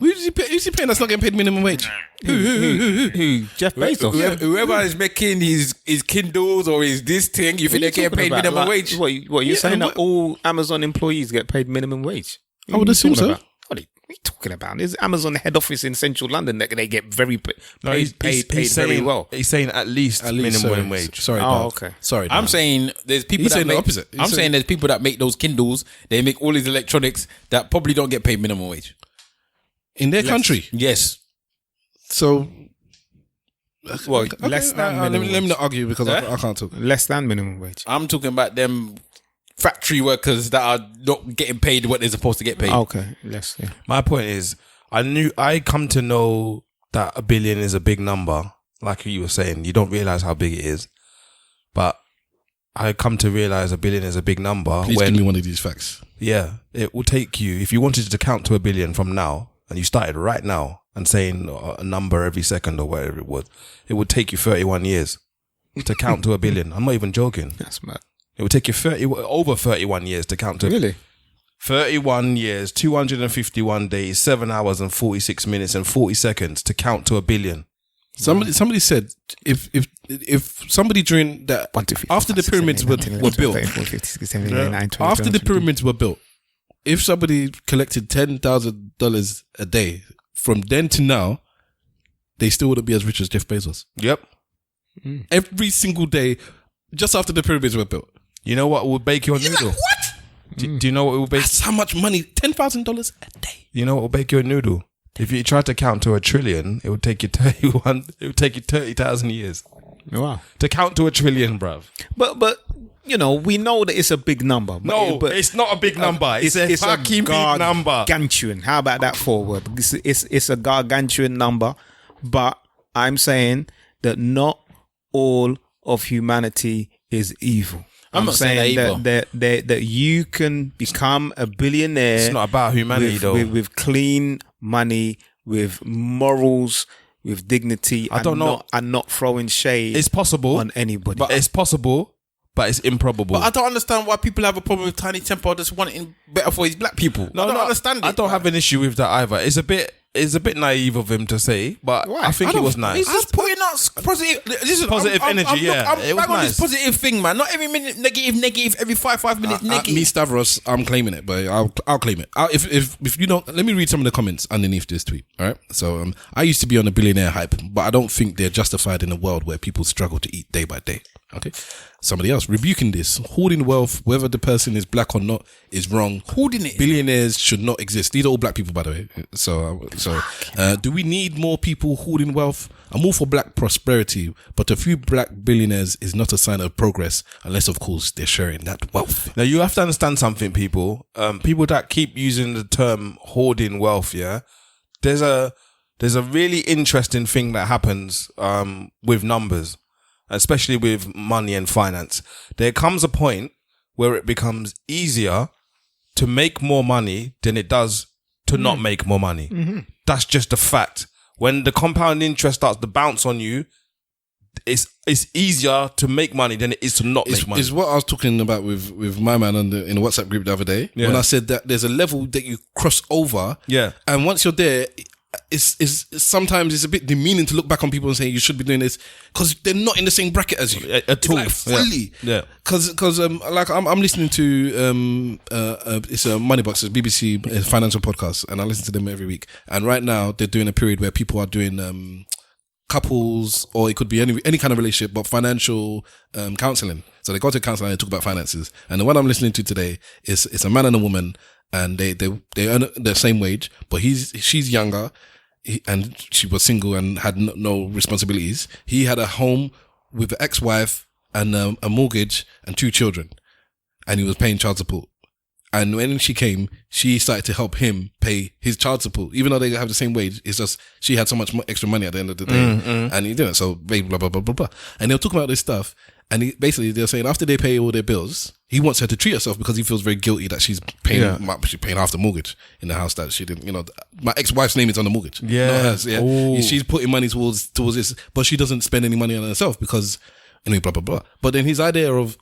Who's he paying that's not getting paid minimum wage? Who? Jeff Bezos. Whoever is making his Kindles or his this thing, you think they get paid minimum wage? What you're saying that all Amazon employees get paid minimum wage? I would assume so. What are you talking about? There's Amazon head office in central London that they get paid very well. He's saying at least minimum wage. Sorry. Okay. Sorry. I'm saying there's people that saying make, the opposite. I'm saying there's people that make those Kindles. They make all these electronics that probably don't get paid minimum wage in their country. Yes. So, well, less than minimum wage. Let me not argue because I can't talk. Less than minimum wage. I'm talking about them factory workers that are not getting paid what they're supposed to get paid. Okay, yes. Yeah. My point is, I come to know that $1 billion is a big number. Like you were saying, you don't realize how big it is. But I come to realize $1 billion is a big number. Please give me one of these facts. Yeah, it will take you, if you wanted to count to $1 billion from now, and you started right now and saying a number every second or whatever it would take you 31 years to count to $1 billion. I'm not even joking. That's mad. It would take you over 31 years to count to. Really? 31 years, 251 days, 7 hours and 46 minutes and 40 seconds to count to $1 billion. Somebody said if somebody during that after the pyramids were built, after the pyramids were built, if somebody collected $10,000 a day from then to now, they still wouldn't be as rich as Jeff Bezos. Yep. Every single day, just after the pyramids were built. You know what would bake your noodle? Like, what? Do you know what will bake? That's how much money? $10,000 a day. You know what will bake your noodle? If you try to count to $1 trillion, it would take you 30,000 years. Wow. To count to $1 trillion, bruv. But you know, we know that it's a big number. But it's not a big number. It's a fucking big number. Gargantuan. How about that forward? It's a gargantuan number. But I'm saying that not all of humanity is evil. I'm not saying that you can become a billionaire. It's not about humanity, with clean money, with morals, with dignity. I don't know, and not throwing shade. It's possible on anybody. But it's possible, but it's improbable. But I don't understand why people have a problem with Tinie Tempah just wanting better for his black people. I don't understand it. I don't have an issue with that either. It's a bit naive of him to say, but I think it was nice. He's just putting out positive. This is positive energy. It was nice. This positive thing, man. Not every minute negative. Every 5 minutes negative. Me, Stavros, I'm claiming it, but I'll claim it. If you don't, let me read some of the comments underneath this tweet. All right. So I used to be on the billionaire hype, but I don't think they're justified in a world where people struggle to eat day by day. Okay. Somebody else rebuking this. Hoarding wealth, whether the person is black or not, is wrong. Hoarding it. Billionaires should not exist. These are all black people, by the way. So do we need more people hoarding wealth? I'm all for black prosperity, but a few black billionaires is not a sign of progress, unless, of course, they're sharing that wealth. Now, you have to understand something, people. People that keep using the term hoarding wealth, yeah, there's a really interesting thing that happens with numbers, especially with money and finance. There comes a point where it becomes easier to make more money than it does to not make more money. Mm-hmm. That's just a fact. When the compound interest starts to bounce on you, it's easier to make money than it is to not make money. It's what I was talking about with my man in the WhatsApp group the other day. Yeah. When I said that there's a level that you cross over. Yeah. And once you're there, it's sometimes it's a bit demeaning to look back on people and say you should be doing this because they're not in the same bracket as you at all. Like fully, yeah. Because like I'm listening to it's a Moneybox, it's BBC financial podcast, and I listen to them every week. And right now they're doing a period where people are doing couples, or it could be any kind of relationship, but financial counseling. So they go to a counselor and they talk about finances. And the one I'm listening to today is it's a man and a woman. And they earn the same wage, but she's younger, and she was single and had no responsibilities. He had a home with an ex-wife and a mortgage and 2 children, and he was paying child support. And when she came, she started to help him pay his child support, even though they have the same wage. It's just she had so much extra money at the end of the day, and he didn't. So blah blah blah blah blah. And they were talking about this stuff. And they're saying after they pay all their bills, he wants her to treat herself because he feels very guilty that she's paying half the mortgage in the house that she didn't. You know, my ex-wife's name is on the mortgage. Yeah, not hers, yeah. She's putting money towards this, but she doesn't spend any money on herself because anyway, blah blah blah. But then his idea of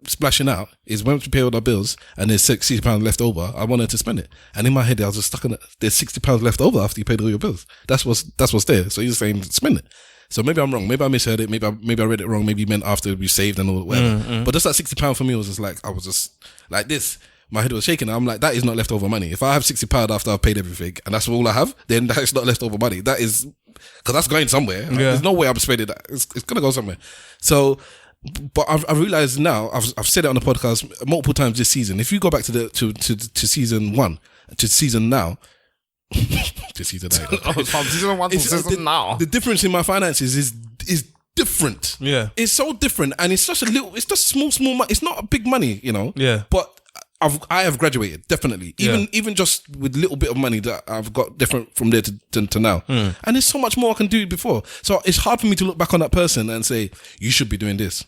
splashing out is when we pay all our bills and there's £60 left over, I wanted to spend it. And in my head, I was just stuck on it. There's £60 left over after you paid all your bills. That's what's there. So you're saying spend it. So maybe I'm wrong. Maybe I misheard it. Maybe I read it wrong. Maybe you meant after we saved and all whatever. But just that £60 for me was just like, I was just like this. My head was shaking. I'm like, that is not leftover money. If I have £60 after I've paid everything and that's all I have, then that's not leftover money. That is, because that's going somewhere. Yeah. There's no way I'm spending that. It's going to go somewhere. So, but I've realized now, I've said it on the podcast multiple times this season. If you go back to season 1, to season now, to season 9. Season 1 to season now. The difference in my finances is different. Yeah. It's so different and it's just small money. It's not a big money, you know? Yeah. But I have graduated, definitely. Even just with little bit of money that I've got different from there to now. And there's so much more I can do before. So it's hard for me to look back on that person and say, you should be doing this.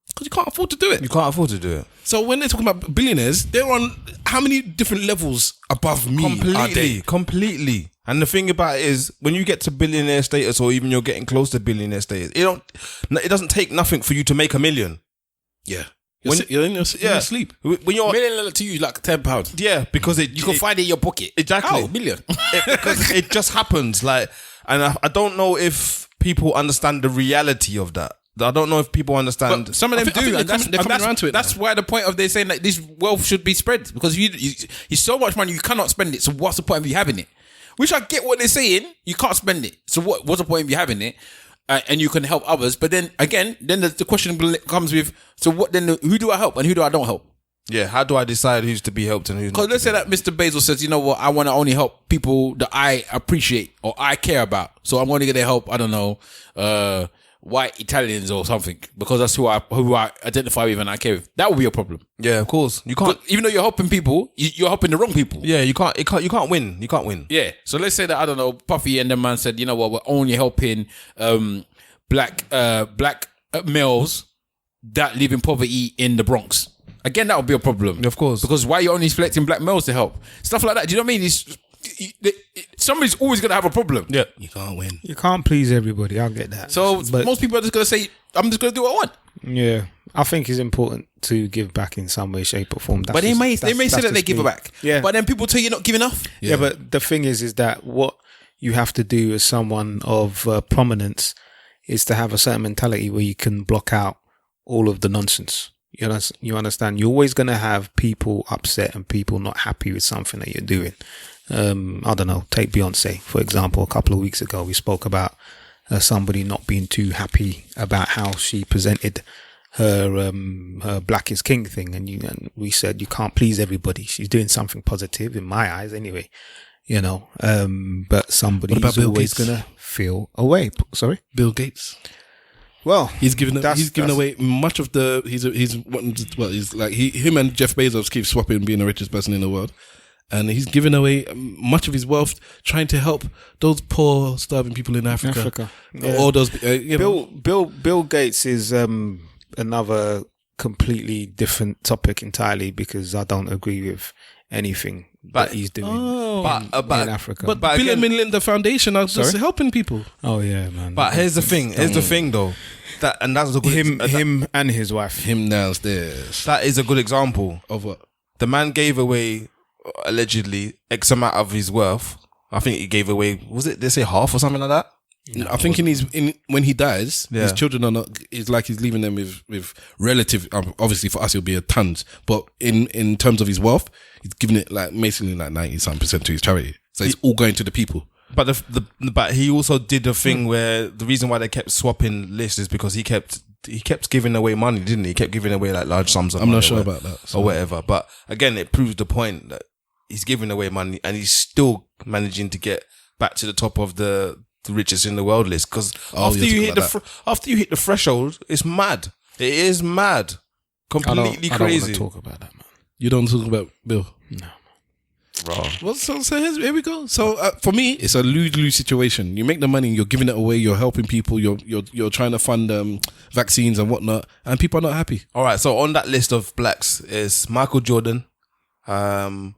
Because you can't afford to do it. You can't afford to do it. So when they're talking about billionaires, they're on how many different levels above me are they? Completely. And the thing about it is, when you get to billionaire status or even you're getting close to billionaire status, it doesn't take nothing for you to make $1 million. Yeah. You're in your sleep. When you're million to you like £10. Yeah, because you can find it in your pocket. Exactly. $1 million. Because it just happens. Like, and I don't know if people understand the reality of that. I don't know if people understand. But some of them do, and they're coming around to it. That's why the point of they're saying that this wealth should be spread, because it's so much money you cannot spend it. So what's the point of you having it? Which I get what they're saying. You can't spend it. So what's the point of you having it? And you can help others, but then again, the question comes with, so what then? Who do I help and who do I don't help? Yeah, how do I decide who's to be helped and who's not? Because let's say that Mr. Bezos says, you know what, I want to only help people that I appreciate or I care about. So I'm only going to help, I don't know, white Italians or something, because that's who I identify with and I care with. That would be a problem. Yeah, of course. You can't, even though you're helping people, you're helping the wrong people. Yeah, you can't win. You can't win. Yeah. So let's say that, I don't know, Puffy and the man said, you know what, we're only helping black males that live in poverty in the Bronx. Again, that would be a problem. Of course. Because why are you only selecting black males to help? Stuff like that. Do you know what I mean? Somebody's always going to have a problem. Yeah. You can't win. You can't please everybody. I'll get that. So most people are just going to say, I'm just going to do what I want. Yeah. I think it's important to give back in some way, shape or form. But they may say that they give back. Yeah. But then people tell you you're not giving enough. Yeah, but the thing is that what you have to do as someone of prominence is to have a certain mentality where you can block out all of the nonsense. You understand? You're always going to have people upset and people not happy with something that you're doing. I don't know, take Beyonce, for example. A couple of weeks ago, we spoke about somebody not being too happy about how she presented her Black is King thing. And we said, you can't please everybody. She's doing something positive in my eyes anyway, you know, but somebody's always going to feel away. Sorry? Bill Gates. Well, he's given away much of the. Him and Jeff Bezos keep swapping being the richest person in the world, and he's given away much of his wealth trying to help those poor, starving people in Africa. Yeah. All those. Bill Gates is another completely different topic entirely, because I don't agree with anything that he's doing in Africa. But Bill and Melinda Foundation are just helping people. Oh yeah, man. But here's the thing. Here's the thing, though. That's a good him and his wife. Him downstairs. That is a good example of what the man gave away. Allegedly, X amount of his wealth. I think he gave away. Was it? They say half or something like that. No, I think when he dies, his children are not. It's like he's leaving them with relative. Obviously, for us, it'll be tons. But in terms of his wealth, he's giving it like basically like 90% to his charity. So it's all going to the people. But but he also did a thing where the reason why they kept swapping lists is because he kept giving away money, didn't he? He kept giving away like large sums of money. I'm not sure about that. Or whatever. But again, it proves the point that he's giving away money and he's still managing to get back to the top of the richest in the world list. Because after you hit the threshold, it's mad. It is mad. Completely crazy. I don't want to talk about that, man. You don't talk about Bill? No. Raw. Well, so here we go. So for me, it's a lose-lose situation. You make the money, you're giving it away, you're helping people, you're trying to fund vaccines and whatnot, and people are not happy. All right. So on that list of blacks is Michael Jordan, Kanye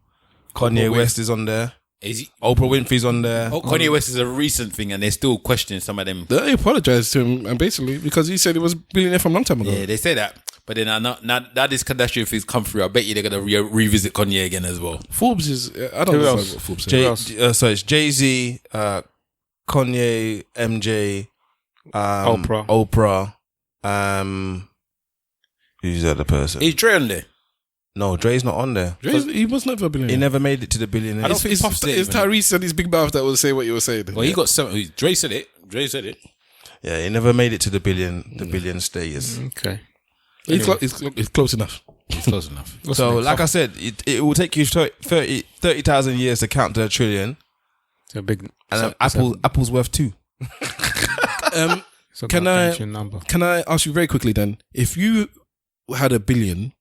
West is on there. Oprah Winfrey's on there. Kanye West is a recent thing, and they're still questioning some of them. They apologized to him, and basically because he said he was billionaire from a long time ago. Yeah, they say that. But then now this Kardashian thing's come through. I bet you they're gonna revisit Kanye again as well. Forbes is. I don't know what Forbes is. So it's Jay-Z, Kanye, MJ, Oprah. Who's the other person? Is Dre on there? No, Dre's not on there. He was never a billionaire. He never made it to the billionaire. I don't think it's Tyrese and his big mouth that will say what you were saying. Well, he got 7. Dre said it. Yeah, he never made it to the billion status. Okay. He's close enough. It's close enough. So, like I said, it will take you 30,000 years to count to a trillion. It's a big... And Apple's worth 2. Can I ask you very quickly then, if you had $1 billion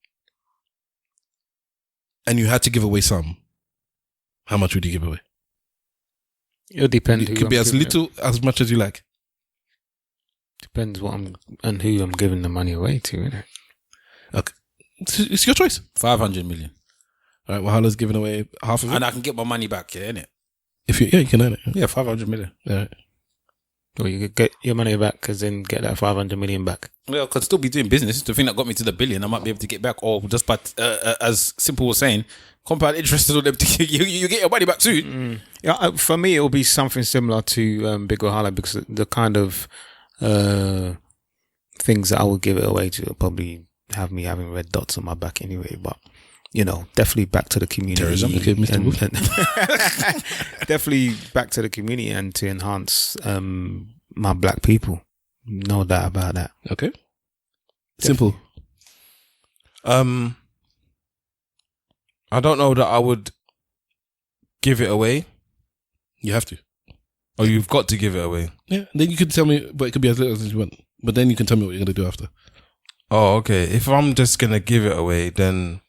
and you had to give away some, how much would you give away? It'll depend. It could be as little, as much as you like. Depends what and who I'm giving the money away to, innit? Okay. It's your choice. 500 million. All right, Wahala's giving away half of it. And I can get my money back, yeah, innit? You can earn it. Yeah, 500 million. Yeah. Or you could get your money back because then get that 500 million back. Well, I could still be doing business. The thing that got me to the billion, I might be able to get back. Or just by, as Simple was saying, compound interest on them. You get your money back soon. Yeah, for me, it will be something similar to Big Wahala because the kind of things that I would give it away to will probably have me having red dots on my back anyway. But definitely back to the community. Terrorism. Okay, Mr. Wolf. Definitely back to the community and to enhance my black people. No doubt about that. Okay. Simple. I don't know that I would give it away. You have to. Oh, you've got to give it away. Yeah. Then you can tell me, but it could be as little as you want. But then you can tell me what you're going to do after. Oh, okay. If I'm just going to give it away, then...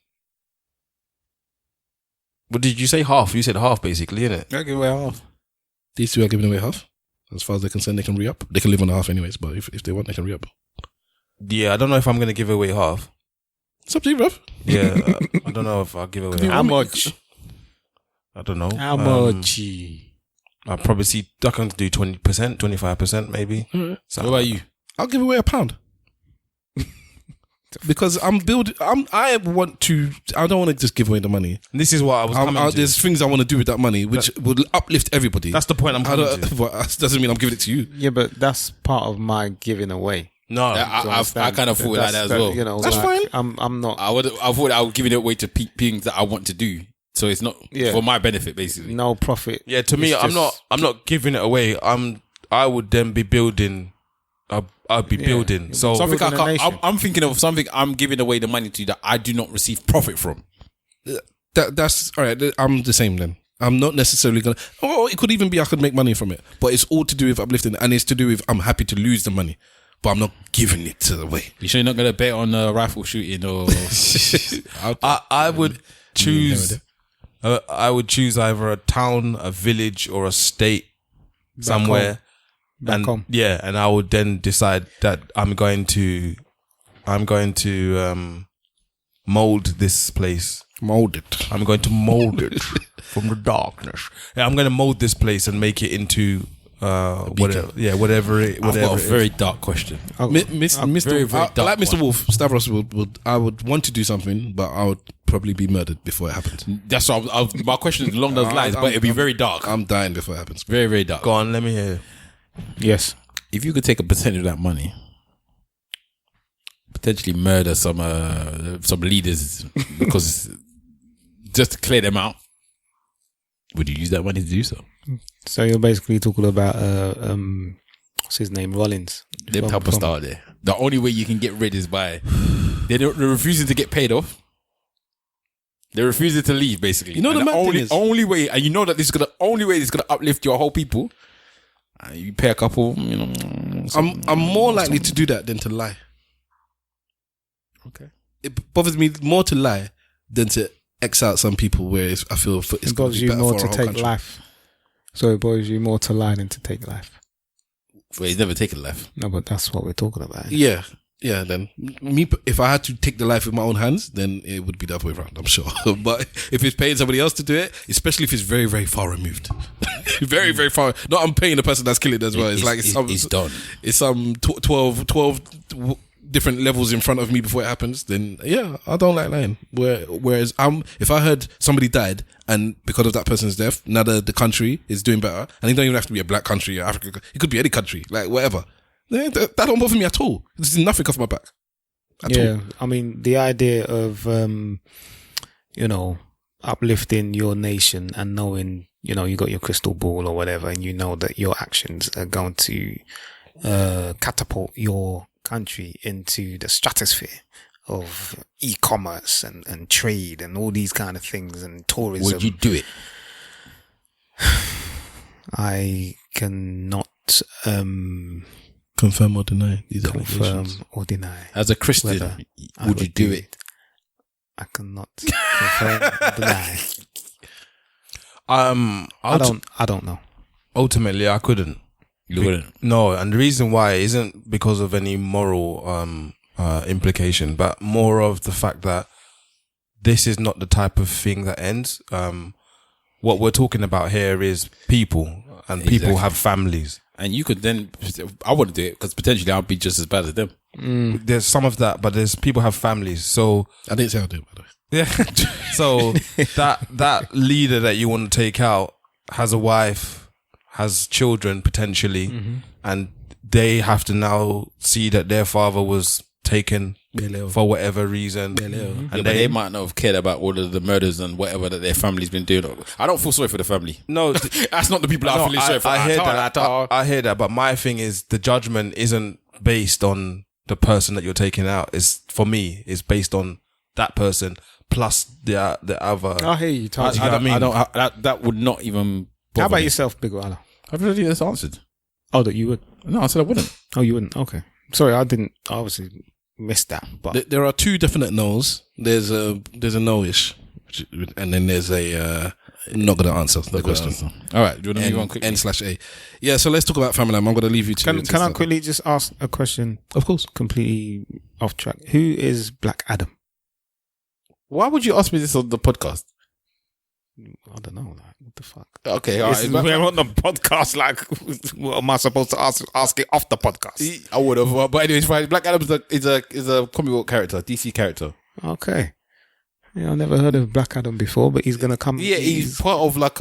What did you say? Half? You said half, basically, innit? I give away half. These two are giving away half. As far as they're concerned, they can re-up. They can live on the half anyways, but if they want, they can re-up. Yeah, I don't know if I'm going to give away half. It's up to you, bruv. Yeah, I don't know if I'll give away half. How much? I don't know. How much? I'll probably see I can do 20%, 25% maybe. Right. So what about you? I'll give away £1. Because I don't want to just give away the money. This is what I was coming to. There's things I want to do with that money, which would uplift everybody. That's the point I'm coming to. But that doesn't mean I'm giving it to you. Yeah, but that's part of my giving away. No, I kind of thought like that as well. That's fine. I'm not. I thought I would give it away to things that I want to do. So it's not for my benefit, basically. No profit. Yeah, to me, I'm not giving it away. I would then be building. I'd be building. So I'm thinking of something I'm giving away the money to that I do not receive profit from. That's all right. I'm the same then. I'm not necessarily gonna. Oh, it could even be I could make money from it, but it's all to do with uplifting, and it's to do with I'm happy to lose the money, but I'm not giving it away. You sure you're not gonna bet on rifle shooting or? I would choose. I would choose either a town, a village, or a state somewhere. Back home. Yeah, and I would then decide that I'm going to mold this place. Mold it. I'm going to mold it from the darkness. Yeah, I'm going to mold this place and make it into whatever. Yeah, whatever. I've got a very dark question. Mr. Very, very dark like Mr. one. Wolf, Stavros I would want to do something, but I would probably be murdered before it happened. That's what my question is along those lines, but it'd be very dark. I'm dying before it happens. Very, very dark. Go on, let me hear. Yes. If you could take a percentage of that money, potentially murder some leaders because just to clear them out, would you use that money to do so? So you're basically talking about what's his name, Rollins. Them type of style there. The only way you can get rid is by they're refusing to get paid off. They're refusing to leave, basically. You know, and the mad thing is, only way, and you know that this is only way is gonna uplift your whole people. You pay a couple, I'm more likely to do that than to lie. Okay. It bothers me more to lie than to X out some people where I feel it's bothers you more to take life. So it bothers you more to lie than to take life. Well, he's never taken life. No, but that's what we're talking about. Yeah. Then if I had to take the life with my own hands, then it would be the other way around, I'm sure. But if it's paying somebody else to do it, especially if it's very, very far removed, very, very far. No, I'm paying the person that's killing as well. It's done. It's some 12 different levels in front of me before it happens, then yeah, I don't like lying. Whereas if I heard somebody died and because of that person's death, now the country is doing better, and it don't even have to be a black country or Africa, it could be any country, like whatever. That don't bother me at all. This is nothing off my back. At all. I mean, the idea of, uplifting your nation and knowing, you got your crystal ball or whatever, and you know that your actions are going to catapult your country into the stratosphere of e-commerce and trade and all these kind of things and tourism. Would you do it? I cannot confirm or deny these allegations. Or deny. As a Christian, would you do it? I cannot confirm or deny. I don't know. Ultimately, I couldn't. You wouldn't? No, and the reason why isn't because of any moral implication, but more of the fact that this is not the type of thing that ends. What we're talking about here is people, and people have families. And you could then, I wouldn't do it because potentially I'd be just as bad as them. There's some of that, but there's people have families. So I didn't say I'll do it, by the way. Yeah. So that leader that you want to take out has a wife, has children potentially, and they have to now see that their father was taken for whatever reason. And they might not have cared about all of the murders and whatever that their family's been doing. I don't feel sorry for the family. No, that's not the people I feel sorry for. I hear that, but my thing is the judgment isn't based on the person that you're taking out. Is for me, is based on that person plus the other. I hear you. That would not even. How about me. yourself, Big Wahala? I've already just answered. Oh, that you would? No, I said I wouldn't. Oh, you wouldn't? Okay. Sorry, I didn't. I obviously missed that. But there are two definite no's. There's a no-ish, and then there's a not going to answer the question. All right, do you want to move on quickly? N/A. Yeah, so let's talk about Famalam. I'm going to leave you to. Can I quickly just ask a question? Of course. Completely off track. Who is Black Adam? Why would you ask me this on the podcast? I don't know. Like, what the fuck? Okay, all right. We're on the podcast. Like, what am I supposed to ask it off the podcast? I would have, but anyways, fine. Black Adam is a comic book character, DC character. Okay. Yeah, I've never heard of Black Adam before, but he's gonna come. Yeah, he's part of like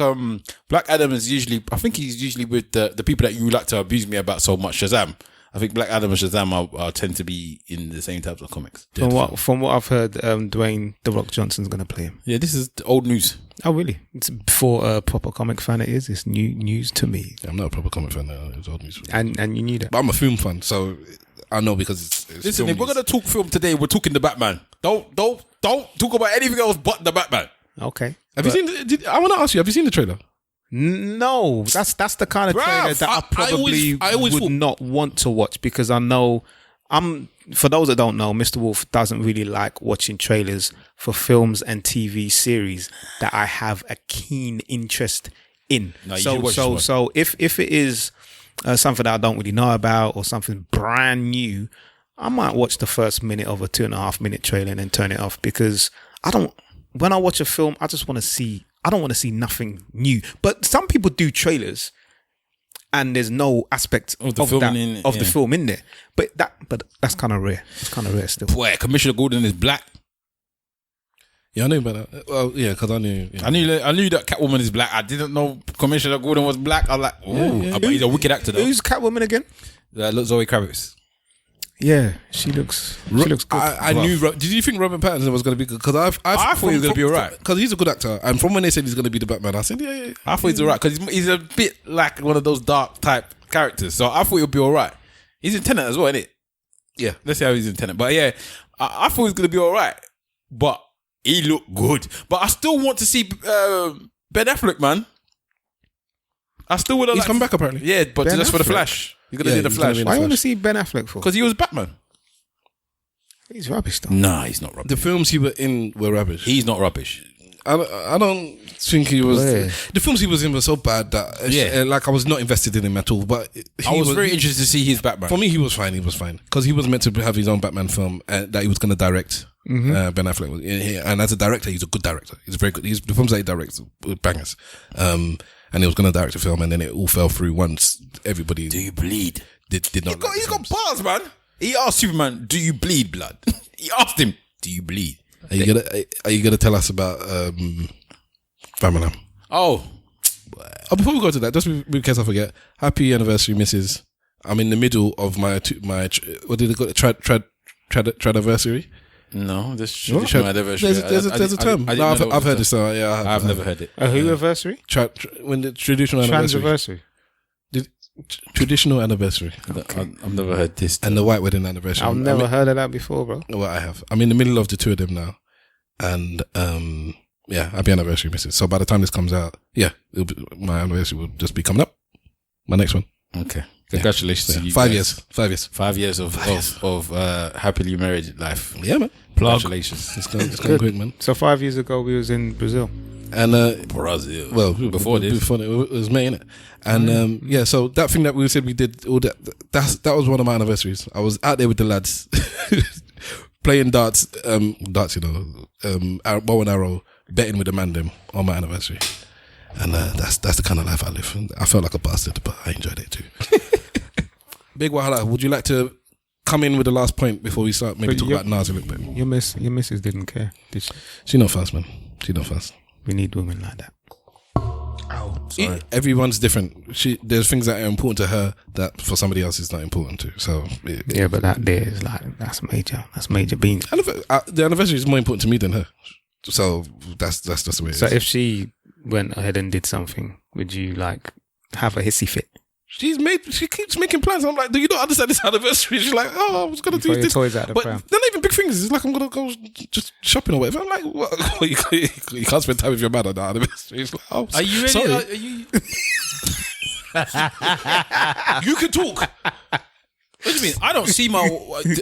Black Adam is usually. I think he's usually with the people that you like to abuse me about so much. Shazam. I think Black Adam and Shazam are tend to be in the same types of comics. From what I've heard, Dwayne The Rock Johnson's going to play him. Yeah, this is old news. Oh, really? It's before a proper comic fan. It's new news to me. Yeah, I'm not a proper comic fan. It's old news. And you knew that. But I'm a film fan, so I know because it's listen, if we're going to talk film today, we're talking the Batman. Don't talk about anything else but the Batman. Okay. Have you seen? I want to ask you. Have you seen the trailer? No, that's the kind of trailer that I probably would not want to watch because I know for those that don't know, Mr. Wolf doesn't really like watching trailers for films and TV series that I have a keen interest in. No, so if it is something that I don't really know about or something brand new, I might watch the first minute of a 2.5 minute trailer and then turn it off because when I watch a film, I just want to see. I don't want to see nothing new. But some people do trailers and there's no aspect of the film in there. But that's kind of rare. It's kind of rare still. Boy, Commissioner Gordon is black. Yeah, I knew about that. Well, yeah, because I knew. Yeah. I knew that Catwoman is black. I didn't know Commissioner Gordon was black. I was like, oh, but he's a wicked actor though. Who's Catwoman again? Zoe Kravitz. Yeah, she looks good. I knew. Did you think Robert Pattinson was going to be good? Because I thought he was going to be alright. Because he's a good actor, and from when they said he's going to be the Batman, I said, yeah. I thought he's alright because he's a bit like one of those dark type characters. So I thought he'd be alright. He's in Tenet as well, isn't it? Yeah, let's see how he's in Tenet. But yeah, I thought he was going to be alright, but he looked good. But I still want to see Ben Affleck, man. I still would have. He's come back apparently. Yeah, but Ben just Affleck? for the Flash. He's going to do the Flash. Why do you want to see Ben Affleck for? Because he was Batman. He's rubbish though. Nah, he's not rubbish. The films he were in were rubbish. He's not rubbish. I don't think he was. The films he was in were so bad that like I was not invested in him at all. But I was very interested to see his Batman. For me, he was fine. He was fine because he was meant to have his own Batman film that he was going to direct. Ben Affleck was, and as a director, he's a good director. He's very good. The films that he directs were bangers. And he was going to direct a film, and then it all fell through once everybody. Do you bleed? Did not. He's got bars, man. He asked Superman, "Do you bleed blood?" He asked him, "Do you bleed?" Are you gonna tell us about Famalam? Oh, before we go to that, just in case I forget, happy anniversary, Mrs. I'm in the middle of my what did they call it? Tradiversary? No, this traditional anniversary. There's a term. I've heard this. I've never heard it. A who anniversary? When the traditional anniversary. Traditional anniversary. I've never heard this. And the white wedding anniversary. I've never heard of that before, bro. Well, I have. I'm in the middle of the two of them now. And happy anniversary, Mrs. So by the time this comes out, my anniversary will just be coming up. My next one. Okay. Congratulations to you. 5 years. 5 years. 5 years of happily married life. Yeah, man. Congratulations. It's going quick, man. So 5 years ago, we was in Brazil. And Brazil. Well, before it was May, innit? And so that thing that we said we did, all that was one of my anniversaries. I was out there with the lads playing darts, bow and arrow, betting with the man them on my anniversary. And that's the kind of life I live. I felt like a bastard, but I enjoyed it too. Big Wahala, would you like to come in with the last point before we start maybe talk about Nas a little bit? Your missus didn't care, did she? She not fast, man. She not fast. We need women like that. Oh, sorry. Everyone's different. There's things that are important to her that for somebody else is not important to. So but that there is that's major. That's major beans. The anniversary is more important to me than her. So that's just the way it is. So if she went ahead and did something, would you have a hissy fit? She keeps making plans. I'm like, do you not understand this anniversary? She's like, I was gonna do this. Toys out the but pram. they're not even big things. It's like I'm gonna go just shopping or whatever. I'm like, what? You can't spend time with your man on that anniversary. It's like, are you ready? Sorry. Are you? You can talk. What do you mean? I don't see my...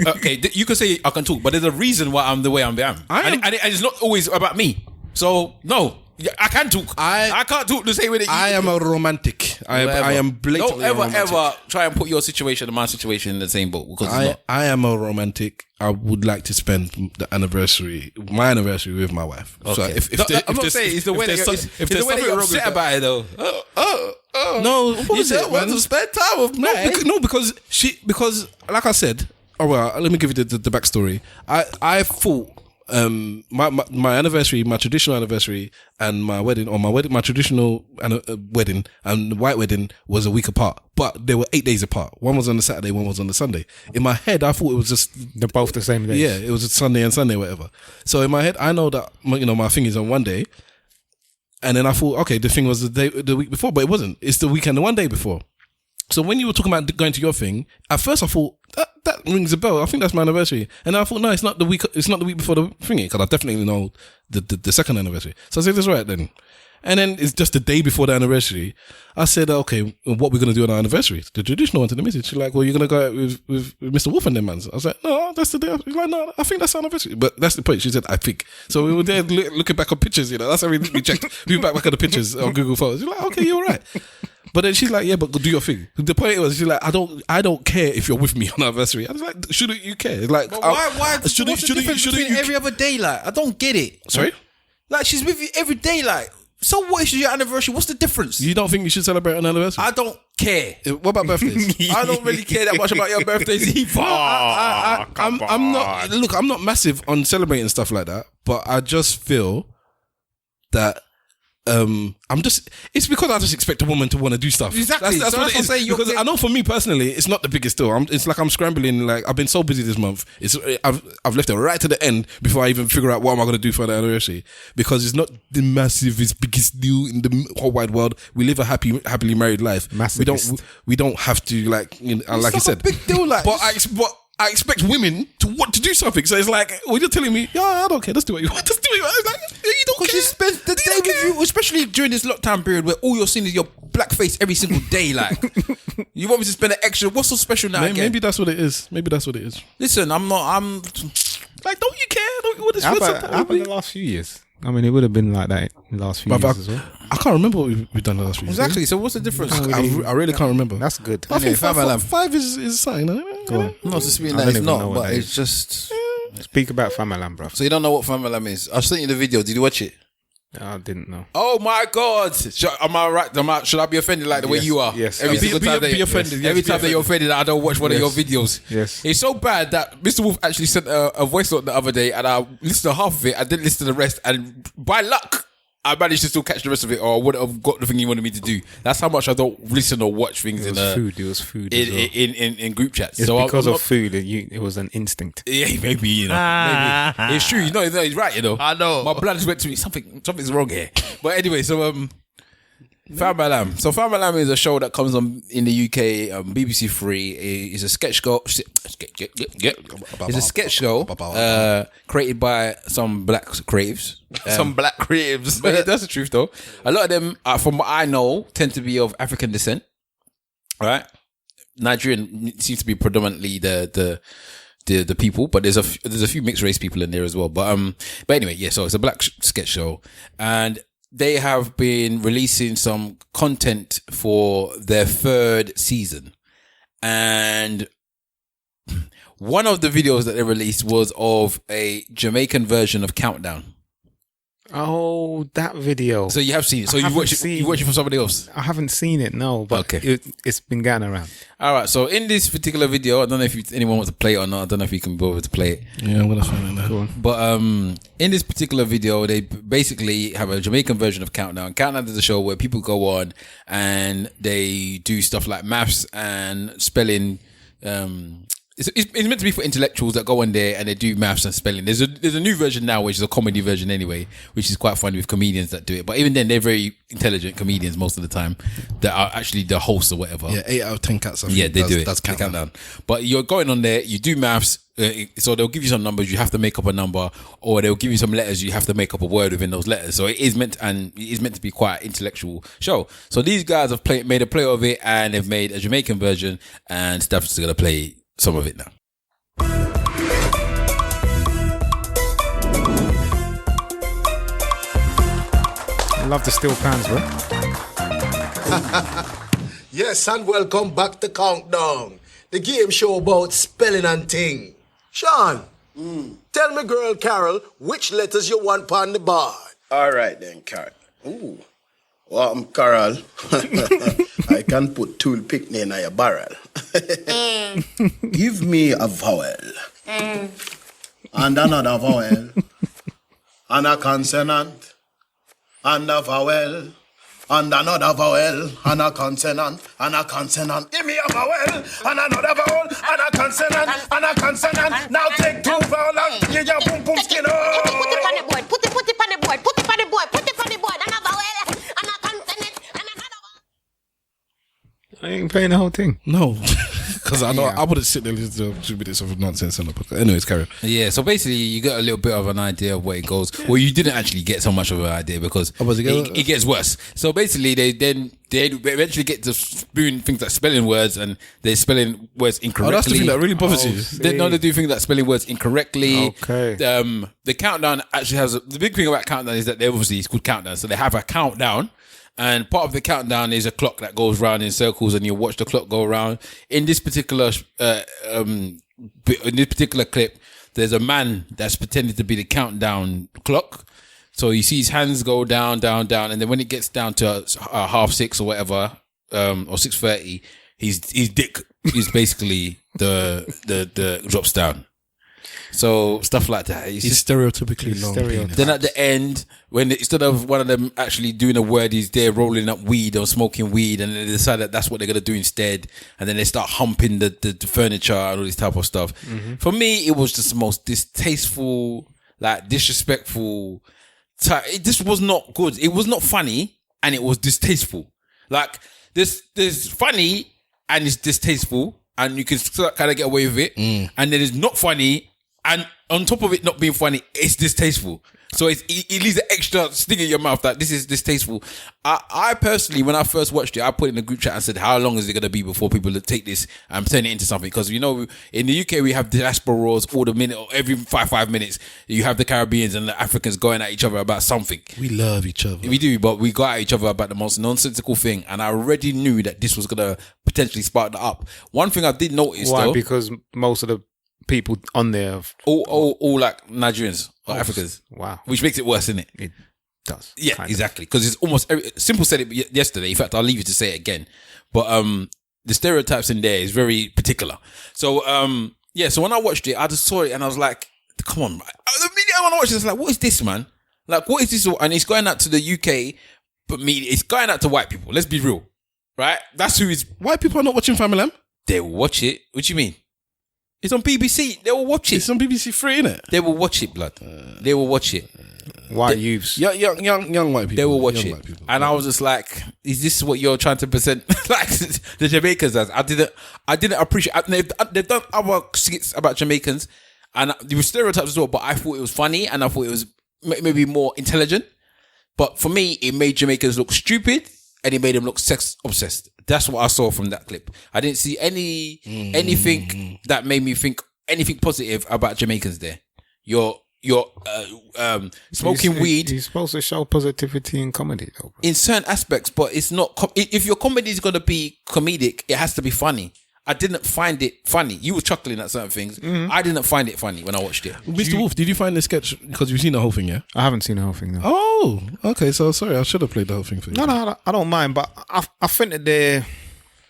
Okay, you can say I can talk, but there's a reason why I'm the way I'm. And it's not always about me. So, no. I can talk. I can't talk the same way that you I am a romantic. I am blatantly Don't ever try and put your situation and my situation in the same boat. Because I am a romantic. I would like to spend my anniversary with my wife. Okay. So I'm not saying it's the way that you're upset about it though. No, what is it, man? To spend time with because like I said, let me give you the backstory. I thought my anniversary, my traditional anniversary, and my wedding, my traditional wedding and the white wedding was a week apart, but they were 8 days apart. One was on the Saturday, one was on the Sunday. In my head, I thought it was just they're both the same day. Yeah, it was a Sunday and Sunday, whatever. So in my head, I know that my thing is on one day, and then I thought, okay, the thing was the week before, but it wasn't. It's the weekend, the one day before. So when you were talking about going to your thing, at first I thought that rings a bell. I think that's my anniversary, and I thought no, it's not the week. It's not the week before the thingy because I definitely know the second anniversary. So I said that's right then, and then it's just the day before the anniversary. I said okay, what we're gonna do on our anniversary? The traditional one to the missus. She's like, well, you're gonna go out with Mr. Wolf and them mans. I was like, no, that's the day. She's like, no, I think that's our anniversary. But that's the point. She said, I think. So we were there looking back on pictures. That's how we checked. We went back on the pictures on Google Photos. She's like, okay, you're right. But then she's like, yeah, but do your thing. The point was, she's like, I don't care if you're with me on our anniversary. I was like, shouldn't you care? Like, why? Shouldn't you every other day? Like, I don't get it. Sorry? Like, she's with you every day. Like, so what is your anniversary? What's the difference? You don't think you should celebrate an anniversary? I don't care. What about birthdays? I don't really care that much about your birthdays either. I'm not. Look, I'm not massive on celebrating stuff like that, but I just feel that. It's because I just expect a woman to want to do stuff. Exactly. That's what it is. Because I know for me personally, it's not the biggest deal. It's like I'm scrambling. Like I've been so busy this month. I've left it right to the end before I even figure out what am I going to do for the anniversary. Because it's not the biggest deal in the whole wide world. We live a happily married life. We don't have to like like you said. A big deal, like. But I expect women to want to do something. So it's like, well, you're telling me, yeah, I don't care. Let's do what you want. Just do what you want. It's like, you don't care. Because she spends the day with you, especially during this lockdown period where all you're seeing is your black face every single day. Like, you want me to spend an extra? What's so special now? Maybe that's what it is. Listen, I'm like, don't you care? How about the last few years? I mean, it would have been like that in the last few years as well. I can't remember what we've done the last few years. Exactly. So what's the difference? I really can't remember. That's good. I think 5 is something. Not to speak that it's not, but it's just... Speak about Famalam, bro. So you don't know what Famalam is? I've sent you the video. Did you watch it? I didn't know. Oh my God! Am I right? Should I be offended like the way you are? Yes. Every single time be offended. Every time that you're offended, I don't watch one of your videos. Yes. It's so bad that Mr. Wolf actually sent a voice note the other day, and I listened to half of it. I didn't listen to the rest, and by luck, I managed to still catch the rest of it, or I would have got the thing he wanted me to do. That's how much I don't listen or watch things It was food. in group chats. It's because of food. It was an instinct. Yeah, maybe maybe it's true. He's right. I know. My blood just went to me. Something's wrong here. But anyway, so Famalam. So Famalam is a show that comes on in the UK, BBC Three. It's a sketch show. It's a sketch show created by some black creatives. Some black creatives. But that's the truth, though. A lot of them, from what I know, tend to be of African descent. Right? Nigerian seems to be predominantly the people, but there's a few mixed race people in there as well. But anyway, yeah. So it's a black sketch show, and they have been releasing some content for their 3rd season. And one of the videos that they released was of a Jamaican version of Countdown. Oh, that video. So you have seen it. So you watch it from somebody else. I haven't seen it, no, but okay. It's been going around. All right. So in this particular video, I don't know if anyone wants to play it or not. I don't know if you can bother to play it. Yeah, I'm gonna find it now. But in this particular video, they basically have a Jamaican version of Countdown. Countdown is a show where people go on and they do stuff like maths and spelling. It's meant to be for intellectuals that go on there and they do maths and spelling. There's a new version now, which is a comedy version anyway, which is quite funny with comedians that do it. But even then, they're very intelligent comedians most of the time that are actually the hosts or whatever. Yeah, 8 out of 10 cats. They do it. That's Countdown. But you're going on there, you do maths. So they'll give you some numbers, you have to make up a number, or they'll give you some letters, you have to make up a word within those letters. So it is meant to be quite an intellectual show. So these guys have made a play of it, and they've made a Jamaican version, and Steph's going to play some of it now. I love the steel pans, bro. Yes, and welcome back to Countdown, the game show about spelling and ting. Sean, tell me, girl Carol, which letters you want on the board? All right then, Carol. Ooh. Well, I'm Carol. I can put tool picnic in your barrel. Give me a vowel. And another vowel. And a consonant. And a vowel. And another vowel. And a consonant. And a consonant. Give me a vowel. And another vowel. And a consonant. And a consonant. Now take 2 vowels and give your boom boom skin up. Put it on the board. Put it on the board. Put it on the board. Put it on the board. And a vowel. I ain't playing the whole thing. No, because I know I wouldn't sit there listening to 2 minutes of nonsense on the podcast. Anyways, carry on. Yeah, so basically you got a little bit of an idea of where it goes. Well, you didn't actually get so much of an idea because it gets worse. So basically they eventually get to spoon things like spelling words, and they're spelling words incorrectly. Oh, that's the thing that really bothers you. They do things like spelling words incorrectly. Okay. The Countdown actually has the big thing about Countdown is that it's called Countdown. So they have a countdown. And part of the countdown is a clock that goes round in circles, and you watch the clock go around. In this particular clip, there's a man that's pretending to be the countdown clock. So you see his hands go down, down, down, and then when it gets down to 6:30 or whatever, or 6:30, his dick is basically the drops down. So stuff like that. It's stereotypically long. Then at the end, when instead of one of them actually doing a word, is they're rolling up weed or smoking weed, and then they decide that that's what they're gonna do instead, and then they start humping the furniture and all this type of stuff. Mm-hmm. For me, it was just the most distasteful, like disrespectful. It just was not good. It was not funny, and it was distasteful. Like this funny and it's distasteful, and you can kind of get away with it, and then it's not funny. And on top of it not being funny, it's distasteful. So it leaves an extra sting in your mouth that this is distasteful. I personally, when I first watched it, I put it in the group chat and said, how long is it going to be before people take this and turn it into something? Because, you know, in the UK, we have diasporas all the minute, or every 5 minutes. You have the Caribbeans and the Africans going at each other about something. We love each other. We do, but we go at each other about the most nonsensical thing. And I already knew that this was going to potentially spark that up. One thing I did notice, Why? though. Because most of the people on there all like Nigerians or Africans. Wow. Which makes it worse, isn't it? does. Yeah, exactly. Because it's almost Simple said it yesterday. In fact, I'll leave you to say it again. But the stereotypes in there is very particular. So so when I watched it, I just saw it and I was like, come on, man. The minute when I watched it, I was like, what is this, man? Like, what is this? And it's going out to the UK, but it's going out to white people. Let's be real, right? That's who is. White people are not watching Famalam. They will watch it. What do you mean? It's on BBC. They will watch it. It's on BBC 3, innit? They will watch it, blood. They will watch it. White youths. Young white people. They will watch it. And I was just like, is this what you're trying to present like the Jamaicans as? I didn't appreciate they've done other skits about Jamaicans and there were stereotypes as well, but I thought it was funny and I thought it was maybe more intelligent. But for me, it made Jamaicans look stupid and it made them look sex obsessed. That's what I saw from that clip. I didn't see anything that made me think anything positive about Jamaicans there. You're smoking weed. You're supposed to show positivity in comedy, though. In certain aspects, but it's not. If your comedy is going to be comedic, it has to be funny. I didn't find it funny. You were chuckling at certain things. Mm-hmm. I didn't find it funny when I watched it. Mr. Wolf, did you find the sketch? Because you've seen the whole thing, yeah? I haven't seen the whole thing, no. Oh, okay. So, sorry, I should have played the whole thing for you. No, I don't mind, but I think that they're...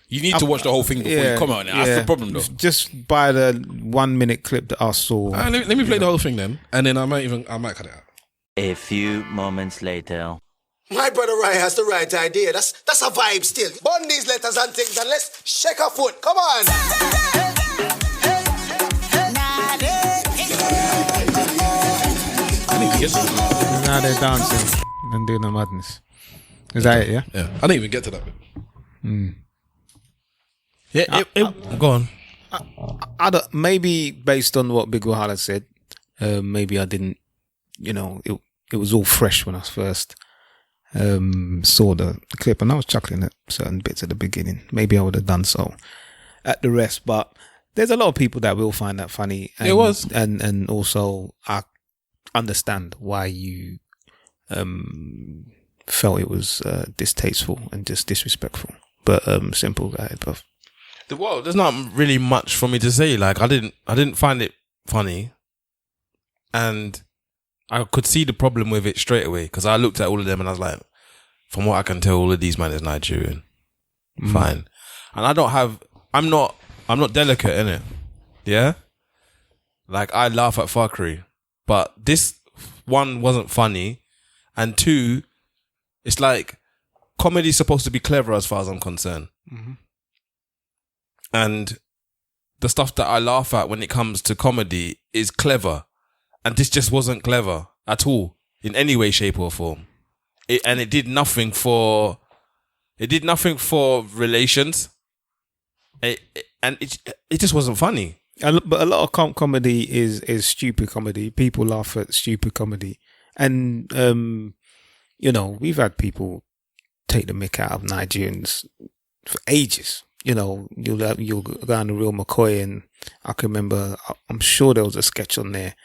You need to watch the whole thing before you comment on it. That's the problem, though. Just by the 1 minute clip that I saw. Let me play the whole thing then, and then I might cut it out. A few moments later. My brother Ryan has the right idea. That's a vibe still. Burn these letters and things and let's shake a foot. Come on. Now they're dancing and doing the madness. Is that it, yeah? Yeah. I didn't even get to that bit. Yeah, go on. I don't, maybe based on what Big Wahala said, maybe I didn't, it was all fresh when I first saw the clip, and I was chuckling at certain bits at the beginning. Maybe I would have done so at the rest, but there's a lot of people that will find that funny. And, it was, and also I understand why you felt it was distasteful and just disrespectful. But Simple, go ahead, bruv. Well, there's not really much for me to say. Like, I didn't find it funny, and I could see the problem with it straight away because I looked at all of them and I was like, from what I can tell, all of these men is Nigerian. Fine, and I'm not delicate in it. Yeah, like I laugh at fuckery, but this one wasn't funny, and two, it's like comedy's supposed to be clever as far as I'm concerned. Mm-hmm. And the stuff that I laugh at when it comes to comedy is clever. And this just wasn't clever at all, in any way, shape or form. It did nothing for relations. It just wasn't funny. But a lot of comedy is stupid comedy. People laugh at stupid comedy. And, we've had people take the mick out of Nigerians for ages. You'll go on the Real McCoy, and I can remember, I'm sure there was a sketch on there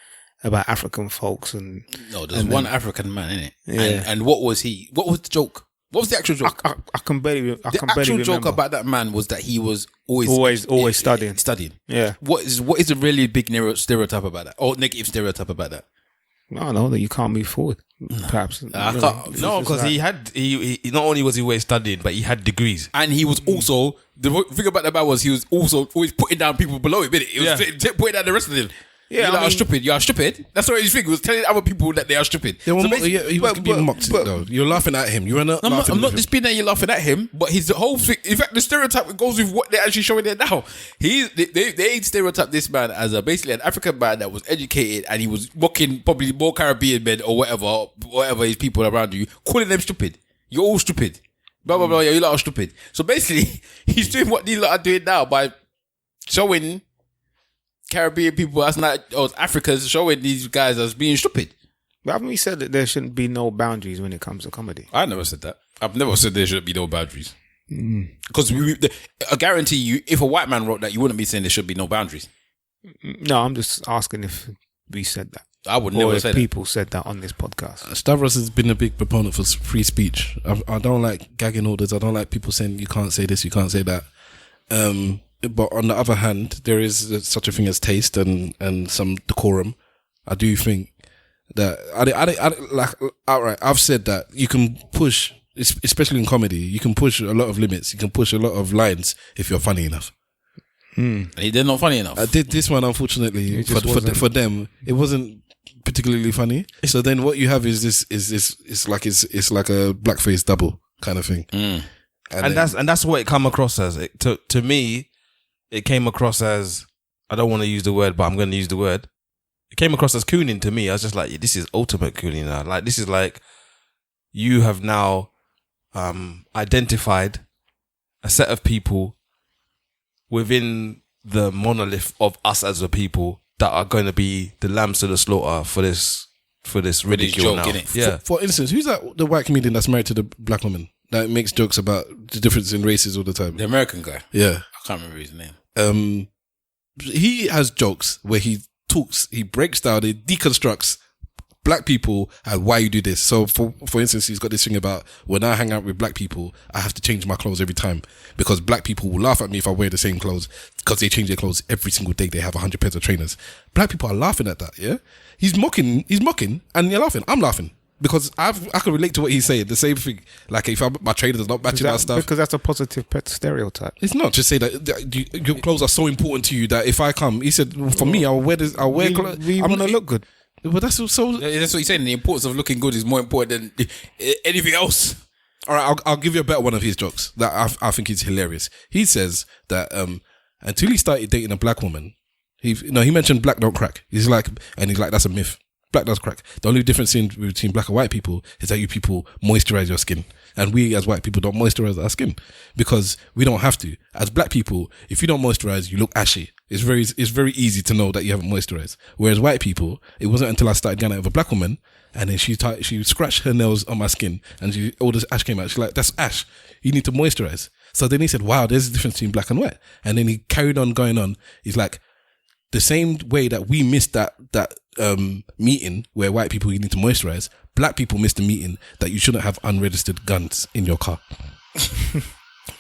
about African folks. And no, there's one African man in it. Yeah. And what was he? What was the joke? What was the actual joke? I can barely remember. The actual joke about that man was that he was always studying. Yeah. What is a really big stereotype about that? Or negative stereotype about that? I don't know, that you can't move forward. Perhaps. No, because he not only was he always studying, but he had degrees. And he was also, the thing about that man was he was also always putting down people below him, innit? He was putting down the rest of them. Yeah, you are stupid. You are stupid. That's what he's thinking. He was telling other people that they are stupid. He was being mocked, though. You're laughing at him. I'm not disputing that you're laughing at him, but his whole thing. In fact, the stereotype goes with what they're actually showing there now. They stereotyped this man as basically an African man that was educated, and he was mocking probably more Caribbean men or whatever his people around you, calling them stupid. You're all stupid. Blah blah blah. You lot are stupid. So basically, he's doing what these lot are doing now by showing Caribbean people as Africans, showing these guys as being stupid. But haven't we said that there shouldn't be no boundaries when it comes to comedy? I never said that. I've never said there should be no boundaries. Because I guarantee you, if a white man wrote that, you wouldn't be saying there should be no boundaries. No, I'm just asking if we said that. I would never say that. People said that on this podcast. Stavros has been a big proponent for free speech. I don't like gagging orders. I don't like people saying you can't say this, you can't say that. But on the other hand, there is such a thing as taste and some decorum. I do think that I like outright. I've said that you can push, especially in comedy, you can push a lot of limits. You can push a lot of lines if you're funny enough. They're not funny enough. This one, unfortunately, for them, it wasn't particularly funny. So then what you have is this it's like a blackface double kind of thing. And that's what it come across as. To me, it came across as, I don't want to use the word, but I'm going to use the word. It came across as cooning to me. I was just like, this is ultimate cooning now. Like, this is like, you have now identified a set of people within the monolith of us as a people that are going to be the lambs to the slaughter for this ridicule now. Yeah. For instance, who's the white comedian that's married to the black woman that makes jokes about the difference in races all the time? The American guy. Yeah. I can't remember his name. He has jokes where he talks, he breaks down, he deconstructs black people and why you do this. So for instance, he's got this thing about, when I hang out with black people, I have to change my clothes every time because black people will laugh at me if I wear the same clothes because they change their clothes every single day. They have 100 pairs of trainers. Black people are laughing at that. Yeah. He's mocking and you're laughing. I'm laughing because I can relate to what he's saying. The same thing. Like if my trainers are not matching my stuff. Because that's a positive stereotype. It's not. Just say that your clothes are so important to you that if I come, he said, for me, I'll wear clothes. We want to look good. But that's so. That's what he's saying. The importance of looking good is more important than anything else. All right, I'll give you a better one of his jokes that I think is hilarious. He says that until he started dating a black woman, he mentioned black don't crack. He's like, that's a myth. Black does crack. The only difference between black and white people is that you people moisturize your skin. And we as white people don't moisturize our skin because we don't have to. As black people, if you don't moisturize, you look ashy. It's very easy to know that you haven't moisturized. Whereas white people, it wasn't until I started going out with a black woman and then she scratched her nails on my skin and all this ash came out. She's like, that's ash. You need to moisturize. So then he said, wow, there's a difference between black and white. And then he carried on going on. He's like, the same way that we missed that meeting where white people, you need to moisturize, black people missed the meeting that you shouldn't have unregistered guns in your car.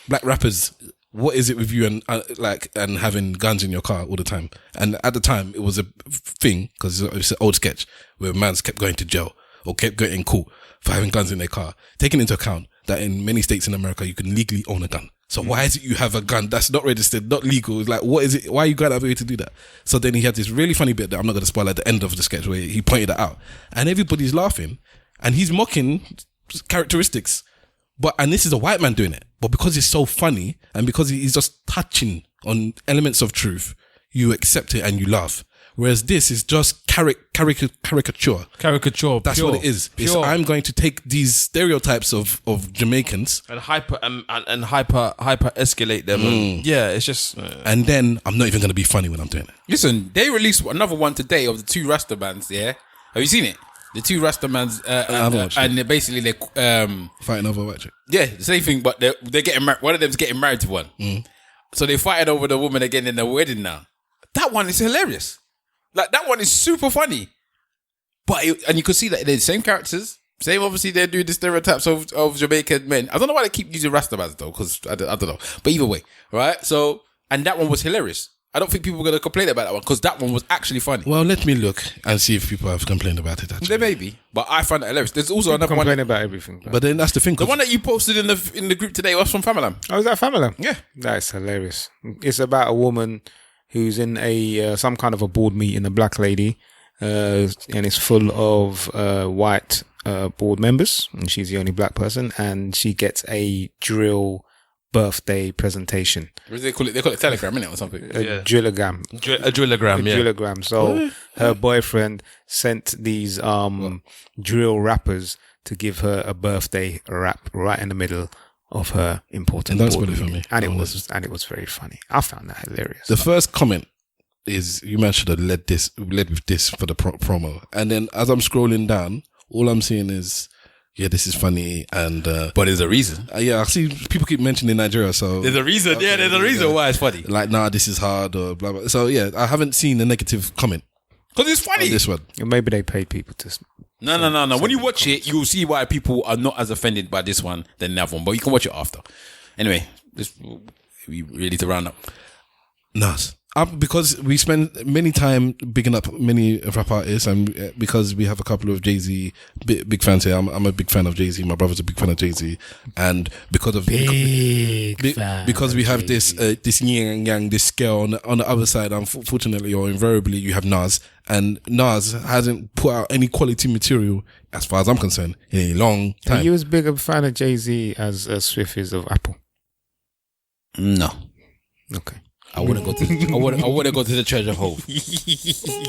Black rappers, what is it with you and having guns in your car all the time? And at the time, it was a thing because it's an old sketch where mans kept going to jail or kept getting in court for having guns in their car, taking into account that in many states in America, you can legally own a gun. So why is it you have a gun that's not registered, not legal? It's like, what is it? Why are you going out of your way to do that? So then he had this really funny bit that I'm not going to spoil at the end of the sketch where he pointed it out. And everybody's laughing and he's mocking characteristics. And this is a white man doing it. But because it's so funny and because he's just touching on elements of truth, you accept it and you laugh. Whereas this is just caricature. That's pure, what it is. I'm going to take these stereotypes of Jamaicans and hyper escalate them. And it's just. And then I'm not even going to be funny when I'm doing it. Listen, they released another one today of the two Rasta bands. Yeah, have you seen it? The two Rasta bands, and they're basically fighting over white chick. Yeah, the same thing, but they're getting married. One of them's getting married to one, so they're fighting over the woman again in the wedding now. That one is hilarious. Like, that one is super funny. And you could see that they're the same characters. Same, obviously, they're doing the stereotypes of Jamaican men. I don't know why they keep using Rastabans, though, because I don't know. But either way, right? So, and that one was hilarious. I don't think people are going to complain about that one, because that one was actually funny. Well, let me look and see if people have complained about it, actually. There may be, but I find it hilarious. There's also another one. Complain about everything. But then that's the thing. The one that you posted in the group today was from Famalam. Oh, is that Famalam? Yeah. That's hilarious. It's about a woman who's in some kind of a board meeting, a black lady, and it's full of white board members, and she's the only black person, and she gets a drill birthday presentation. What do they call it? They call it telegram, innit, or something? A drillagram. A drillagram, yeah. Drillagram. So her boyfriend sent these drill rappers to give her a birthday rap right in the middle of her important board meeting. And it was very funny. I found that hilarious. The first comment is, you man should have led with this for the promo. And then as I'm scrolling down, all I'm seeing is, yeah, this is funny, and but there's a reason. Yeah, I see people keep mentioning Nigeria, so there's a reason. Okay, there's a reason why it's funny. Like, nah, this is hard, or blah blah. So yeah, I haven't seen a negative comment because it's funny. This one, maybe they paid people to. No. When you watch it, you'll see why people are not as offended by this one than the other one. But you can watch it after. Anyway, we ready to round up. Nas, Because we spend many time bigging up many rap artists, and because we have a couple of Jay-Z big fans here. I'm a big fan of Jay-Z. My brother's a big fan of Jay-Z, and because of because we have this yin and yang, this scale on the other side. Unfortunately or invariably, you have Nas, and Nas hasn't put out any quality material, as far as I'm concerned, in a long time. Are you as big a fan of Jay-Z as Swift is of Apple? No. Okay. I wouldn't go to the treasure hole.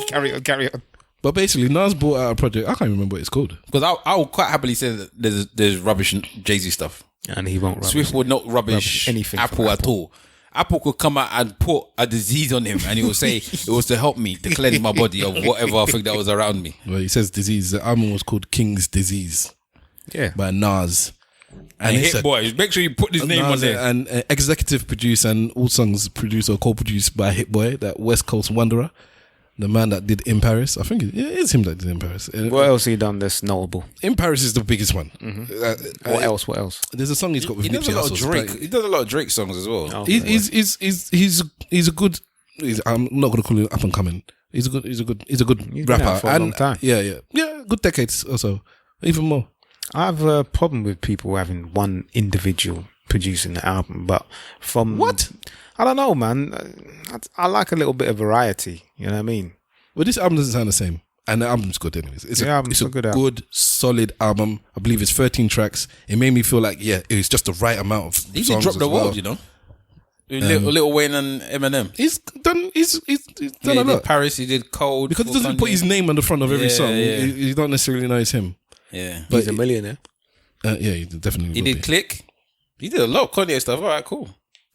Carry on. But basically, Nas brought out a project. I can't remember what it's called. Because I would quite happily say that there's rubbish Jay-Z stuff. And he won't rubbish. Swift would not rubbish anything Apple at all. Apple could come out and put a disease on him, and he would say it was to help me, to cleanse my body of whatever thing that was around me. Well, he says disease. The album was called King's Disease. Yeah. By Nas. And Hit Boy. Make sure you put his name on there. And executive produced and all songs produced or co-produced by Hit Boy, that West Coast Wanderer, the man that did In Paris. I think it is him that did In Paris. What else he done that's notable? In Paris is the biggest one. Mm-hmm. What else? There's a song he's got with Nipsey Hussle. He does a lot of Drake songs as well. Oh, he's a good. I'm not going to call him up and coming. He's a good rapper. For a long time. Yeah. Good decades or so, even more. I have a problem with people having one individual producing the album, but from what? I don't know, man. I like a little bit of variety. You know what I mean? Well, this album doesn't sound the same, and the album's good anyways. It's a good, solid album. I believe it's 13 tracks. It made me feel like it was just the right amount of songs. He did drop the world, you know. Lil Wayne and Eminem. He's done a lot. He did Paris. He did Cold. Because he doesn't put his name on the front of every song. Yeah. You don't necessarily know it's him. Yeah, but he's a millionaire. Yeah, he definitely. He did Click. He did a lot of Kanye stuff. All right, cool.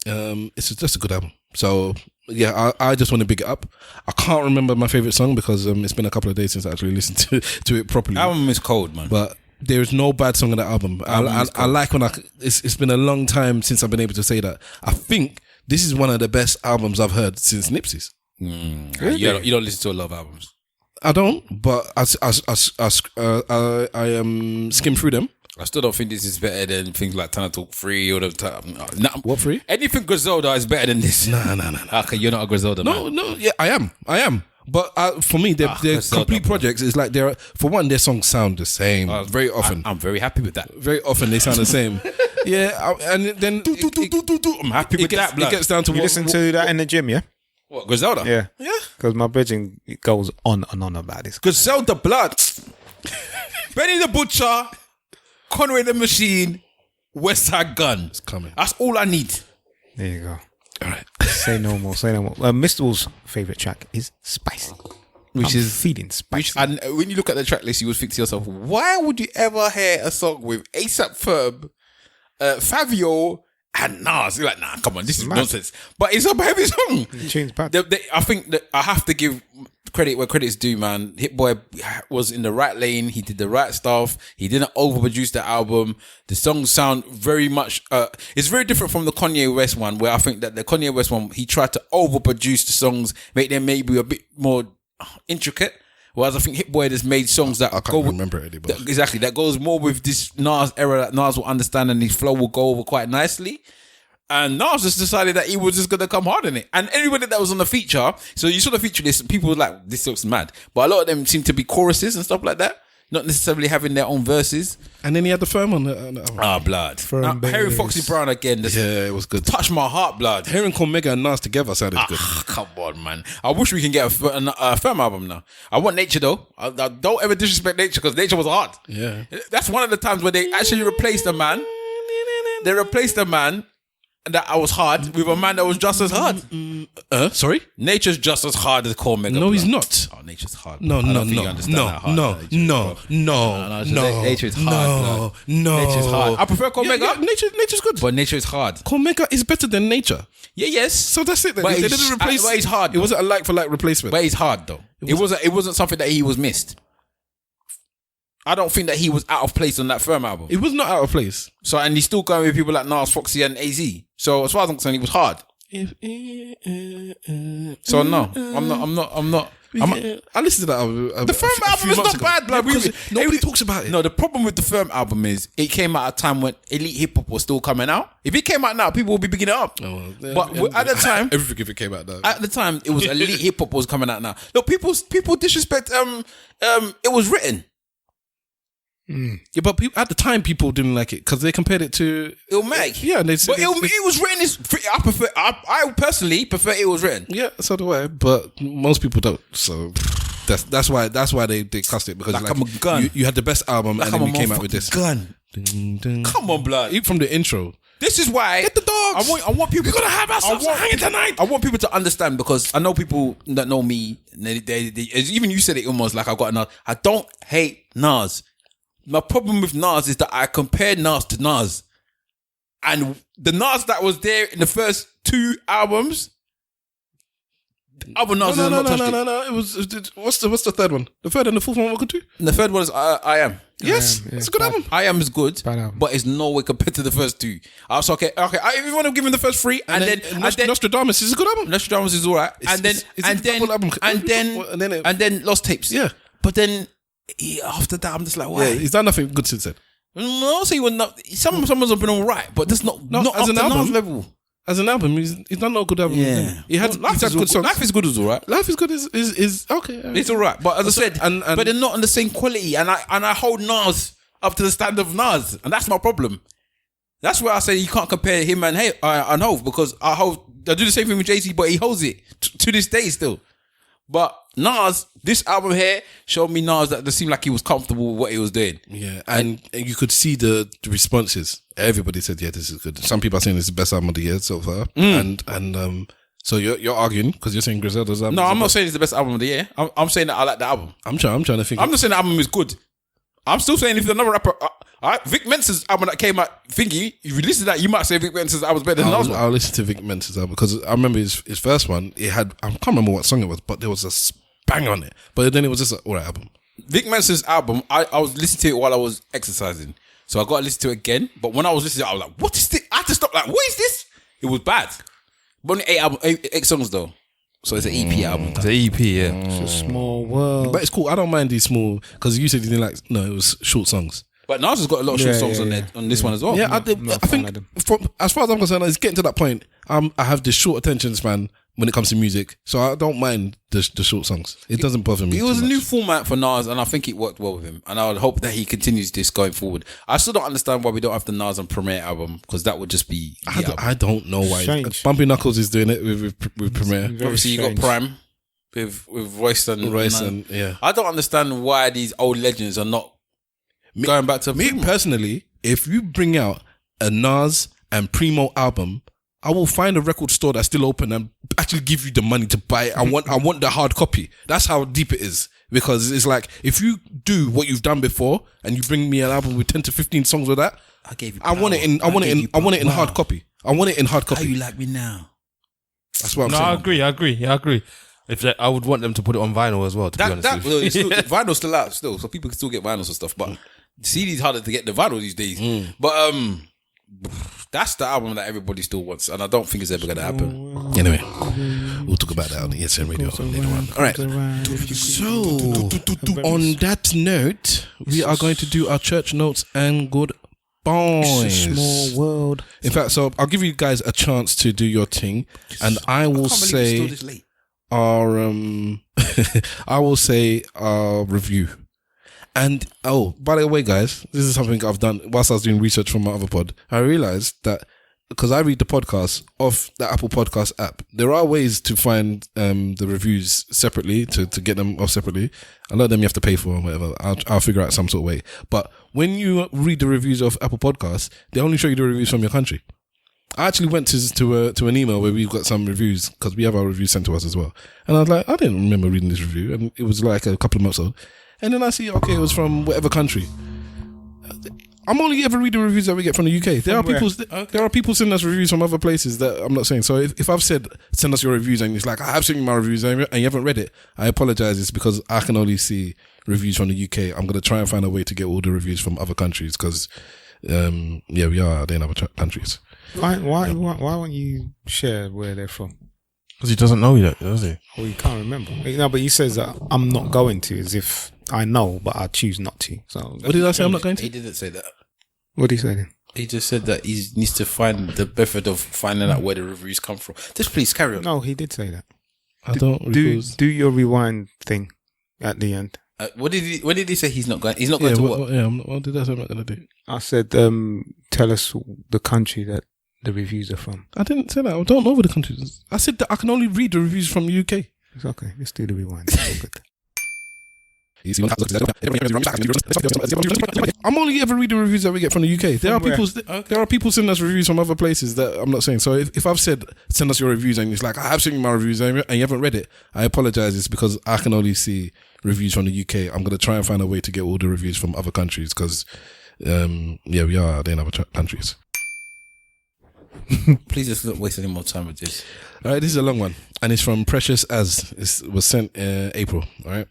It's just a good album. So yeah, I just want to big it up. I can't remember my favorite song because it's been a couple of days since I actually listened to it properly. The album is cold, man. But there is no bad song on the album. I like when it's been a long time since I've been able to say that. I think this is one of the best albums I've heard since Nipsey's. Really? You don't listen to a lot of albums. I don't, but I skim through them. I still don't think this is better than things like Tana Talk 3 or the what 3? Anything Griselda is better than this. No. Okay, you're not a Griselda man. No, yeah, I am. But for me, they're complete projects. It's like for one, their songs sound the same very often. I'm very happy with that. Very often they sound the same. Yeah, and then I'm happy with that. It gets down to you listen to that in the gym, yeah. What, Griselda? Yeah. Because my bridging goes on and on about this. Griselda blood. Benny the Butcher, Conway the Machine, Westside Gun. It's coming. That's all I need. There you go. All right. Say no more. Mr. Wolf's favourite track is Spicy. Which is feeding spicy. And when you look at the track list, you would think to yourself, why would you ever hear a song with A$AP Ferg, Fabio, and Nas? You're like, nah, come on, this is nonsense. But it's a heavy song. I think that I have to give credit where credit's due, man. Hit Boy was in the right lane. He did the right stuff. He didn't overproduce the album. The songs sound very much. It's very different from the Kanye West one, where I think that the Kanye West one, he tried to overproduce the songs, make them maybe a bit more intricate. Whereas I think Hit Boy has made songs that I can't remember it anymore. Exactly, that goes more with this Nas era that Nas will understand and his flow will go over quite nicely. And Nas just decided that he was just going to come hard on it. And everybody that was on the feature, so you saw the feature list, people were like, this looks mad. But a lot of them seem to be choruses and stuff like that, not necessarily having their own verses. And then he had the Firm on the blood. Hearing Foxy Brown again. Yeah, it was good. Touched my heart, blood. Hearing Omega and Nas together sounded good. Come on, man. I wish we can get a Firm album now. I want Nature, though. I don't ever disrespect Nature, because Nature was hard. Yeah. That's one of the times where they actually replaced a man. They replaced a man that I was hard with a man that was just as hard. Sorry? Nature's just as hard as Core Mega. No, he's not. Oh, Nature's hard. No. Nature is hard. Nature's hard. I prefer Core Mega. Yeah, Nature's good. But Nature is hard. Core Mega is better than Nature. Yeah, yes. So that's it. They But didn't replace. But he's hard. It wasn't a like for like replacement. But he's hard though. It wasn't something that he was missed. I don't think that he was out of place on that Firm album. It was not out of place. So, and he's still going with people like Nas, Foxy, and AZ. So, as far as I'm concerned, he was hard. So no, I'm not. I listened to that album. The Firm album is not bad, blood. Nobody talks about it. No, the problem with the Firm album is it came out at a time when elite hip hop was still coming out. If it came out now, people would be picking it up. But at the time, everything if it came out now. At the time, it was elite hip hop was coming out now. Look, people disrespect. It was written. Yeah, but at the time, people didn't like it because they compared it to Illmatic. Yeah, but it was written. I personally prefer it was written. Yeah, so do I. But most people don't. So that's why they cussed it because like I'm a gun. You had the best album and then you came out with this gun. Come on, blood. Even from the intro. This is why get the dogs. I want people. We're gonna have ourselves hanging tonight. I want people to understand because I know people that know me. They even you said it almost like I got Nas. I don't hate Nas. My problem with Nas is that I compare Nas to Nas. And the Nas that was there in the first 2 albums, the other Nas No. it. It was what's the third one? The third and the fourth one we could do? The third one is I Am. Yes, it's a good album. I Am is good, but it's no way compared to the first 2. I was okay. If you want to give him the first 3, and then Nostradamus is a good album. Nostradamus is alright, and then Lost Tapes. Yeah, but then after that, I'm just like, why? Yeah, he's done nothing good since then. No, so he was not. Some have been alright, but that's not as an album level. As an album, he's done no good album. Yeah, he had good songs. Life is Good is alright. Life is Good is okay. It's alright, but as I said, but they're not on the same quality. And I hold Nas up to the standard of Nas, and that's my problem. That's where I say you can't compare him and Hov because I do the same thing with Jay-Z, but he holds it to this day still. But Nas, this album here showed me Nas that it seemed like he was comfortable with what he was doing. Yeah, and you could see the responses. Everybody said, "Yeah, this is good." Some people are saying it's the best album of the year so far, and so you're arguing because you're saying Griselda's album. No, I'm not saying it's the best album of the year. I'm saying that I like the album. I'm trying to think. I'm not saying the album is good. I'm still saying if there's another rapper, Vic Mensa's album that came out, thingy, if you listen to that, you might say Vic Mensa's album was better than the last one. I'll listen to Vic Mensa's album because I remember his first one. It had I can't remember what song it was, but there was a bang on it. But then it was just an alright album. Vic Mensa's album, I was listening to it while I was exercising, so I got to listen to it again. But when I was listening, I was like, "What is this?" I had to stop. Like, what is this? It was bad. But only 8 songs though. So it's an EP album. It's an EP, yeah. It's a small world. But it's cool. I don't mind these small because you said you didn't like. No, it was short songs. But Nas has got a lot of short songs on this one as well. Yeah, I think as far as I'm concerned, it's getting to that point. I have this short attention span when it comes to music, so I don't mind the short songs. It doesn't bother me. It was a new format for Nas, and I think it worked well with him. And I would hope that he continues this going forward. I still don't understand why we don't have the Nas and Premiere album because that would just be. I don't know why. Bumpy Knuckles is doing it with Premiere. Obviously, you got Prime with Royce and yeah. I don't understand why these old legends are not going back to me personally. If you bring out a Nas and Primo album, I will find a record store that's still open and actually give you the money to buy it. I want the hard copy. That's how deep it is. Because it's like, if you do what you've done before and you bring me an album with 10 to 15 songs with that, I want it in hard copy. I want it in hard copy. How you like me now? That's what I'm saying. I agree. I would want them to put it on vinyl as well, to be honest with you. Vinyl's still out still, so people can still get vinyls and stuff, but CD's harder to get the vinyl these days. But that's the album that everybody still wants, and I don't think it's ever going to happen. Anyway, we'll talk about that on the ESN radio later on. All right. So, on that note, we are going to do our church notes and goodbyes. It's a small world. In fact, so I'll give you guys a chance to do your thing, and I will say our review. And by the way, guys, this is something I've done whilst I was doing research for my other pod. I realized that because I read the podcast off the Apple Podcast app, there are ways to find the reviews separately to get them off separately. A lot of them you have to pay for or whatever. I'll figure out some sort of way. But when you read the reviews of Apple Podcasts, they only show you the reviews from your country. I actually went to an email where we've got some reviews because we have our reviews sent to us as well. And I was like, I didn't remember reading this review, and it was like a couple of months old. And then I see, okay, it was from whatever country. I'm only ever reading reviews that we get from the UK. There are people sending us reviews from other places that I'm not saying. So if I've said, send us your reviews, and it's like, I have seen my reviews and you haven't read it, I apologize. It's because I can only see reviews from the UK. I'm going to try and find a way to get all the reviews from other countries because, we are out there in other countries. Why won't you share where they're from? Because he doesn't know yet, does he? Well, he can't remember. No, but he says that I'm not going to, as if I know, but I choose not to. So what did I say? I'm not going to. He didn't say that. What did he say then? He just said that he needs to find the method of finding out where the reviews come from. Just please carry on. No, he did say that. I don't do your rewind thing at the end. What did he say? He's not going. He's not going to what? What did I say I'm not going to do? I said, tell us the country that the reviews are from. I didn't say that. I don't know where the country is. I said that I can only read the reviews from the UK. It's okay. Let's do the rewind. It's all good. I'm only ever reading reviews that we get from the UK. There are people sending us reviews from other places that I'm not saying. So if I've said send us your reviews and it's like I have sent you my reviews and you haven't read it, I apologize. It's because I can only see reviews from the UK. I'm going to try and find a way to get all the reviews from other countries because we are in other countries. Please just don't waste any more time with this. All right, this is a long one and it's from Precious As. It was sent April. All right.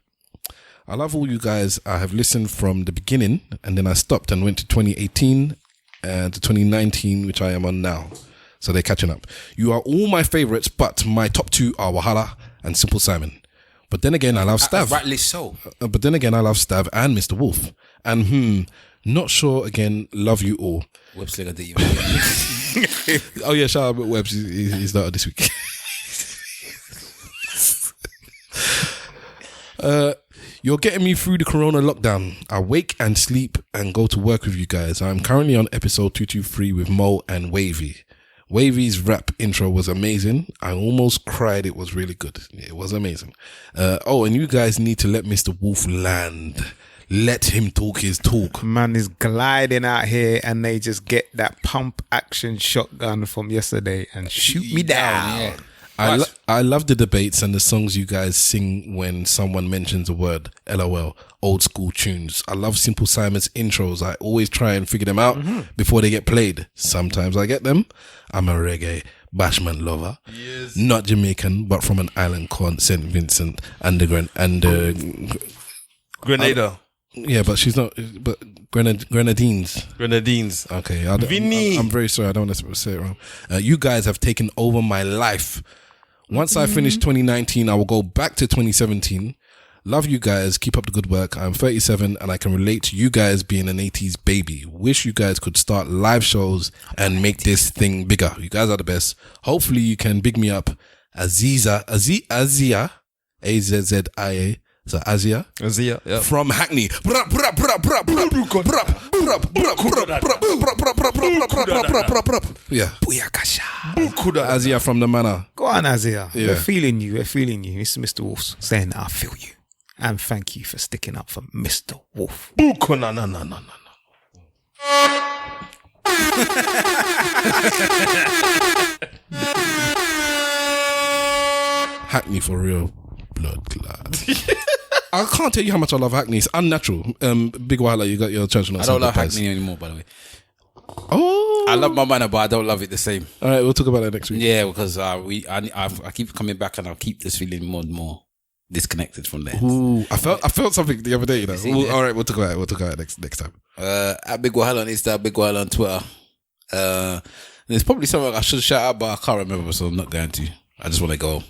I love all you guys. I have listened from the beginning and then I stopped and went to 2018 and to 2019, which I am on now. So they're catching up. You are all my favorites, but my top two are Wahala and Simple Simon. But then again, I love Stav. Rightly so. But then again, I love Stav and Mr. Wolf. And not sure again, love you all. Webslinger did you? Oh yeah, shout out Webs. He's not this week. You're getting me through the corona lockdown. I wake and sleep and go to work with you guys. I'm currently on episode 223 with Mo and Wavy. Wavy's rap intro was amazing. I almost cried. It was really good. It was amazing. And you guys need to let Mr. Wolf land. Let him talk his talk. Man is gliding out here and they just get that pump action shotgun from yesterday and shoot me down. Yeah. I love the debates and the songs you guys sing when someone mentions a word. LOL. Old school tunes. I love Simple Simon's intros. I always try and figure them out before they get played. Sometimes I get them. I'm a reggae bashment lover. Yes. Not Jamaican, but from an island called St. Vincent and Grenada. Yeah, but she's not. But Grenadines. Okay, I'm very sorry. I don't want to say it wrong. You guys have taken over my life. Once I finish 2019, I will go back to 2017. Love you guys. Keep up the good work. I'm 37 and I can relate to you guys being an 80s baby. Wish you guys could start live shows and make this thing bigger. You guys are the best. Hopefully you can big me up. Azia, Azzia. So Azia, yeah. From Hackney. Yeah. Azia from the manor. Go on, Azia. Yeah. We're feeling you. It's Mr. Wolf saying I feel you. And thank you for sticking up for Mr. Wolf. No. Hackney for real. Blood clot. I can't tell you how much I love Hackney. It's unnatural. Big Wahala, you got your church. I don't love Hackney anymore, by the way. Oh, I love my manor, but I don't love it the same. All right, we'll talk about that next week. Yeah, because I keep coming back and I'll keep this feeling more and more disconnected from there. Ooh, I felt something the other day. You know. All right, we'll talk about it next time. At Big Wahala on Insta, Big Wahala on Twitter. There's probably something I should shout out, but I can't remember, so I'm not going to. I just want to go.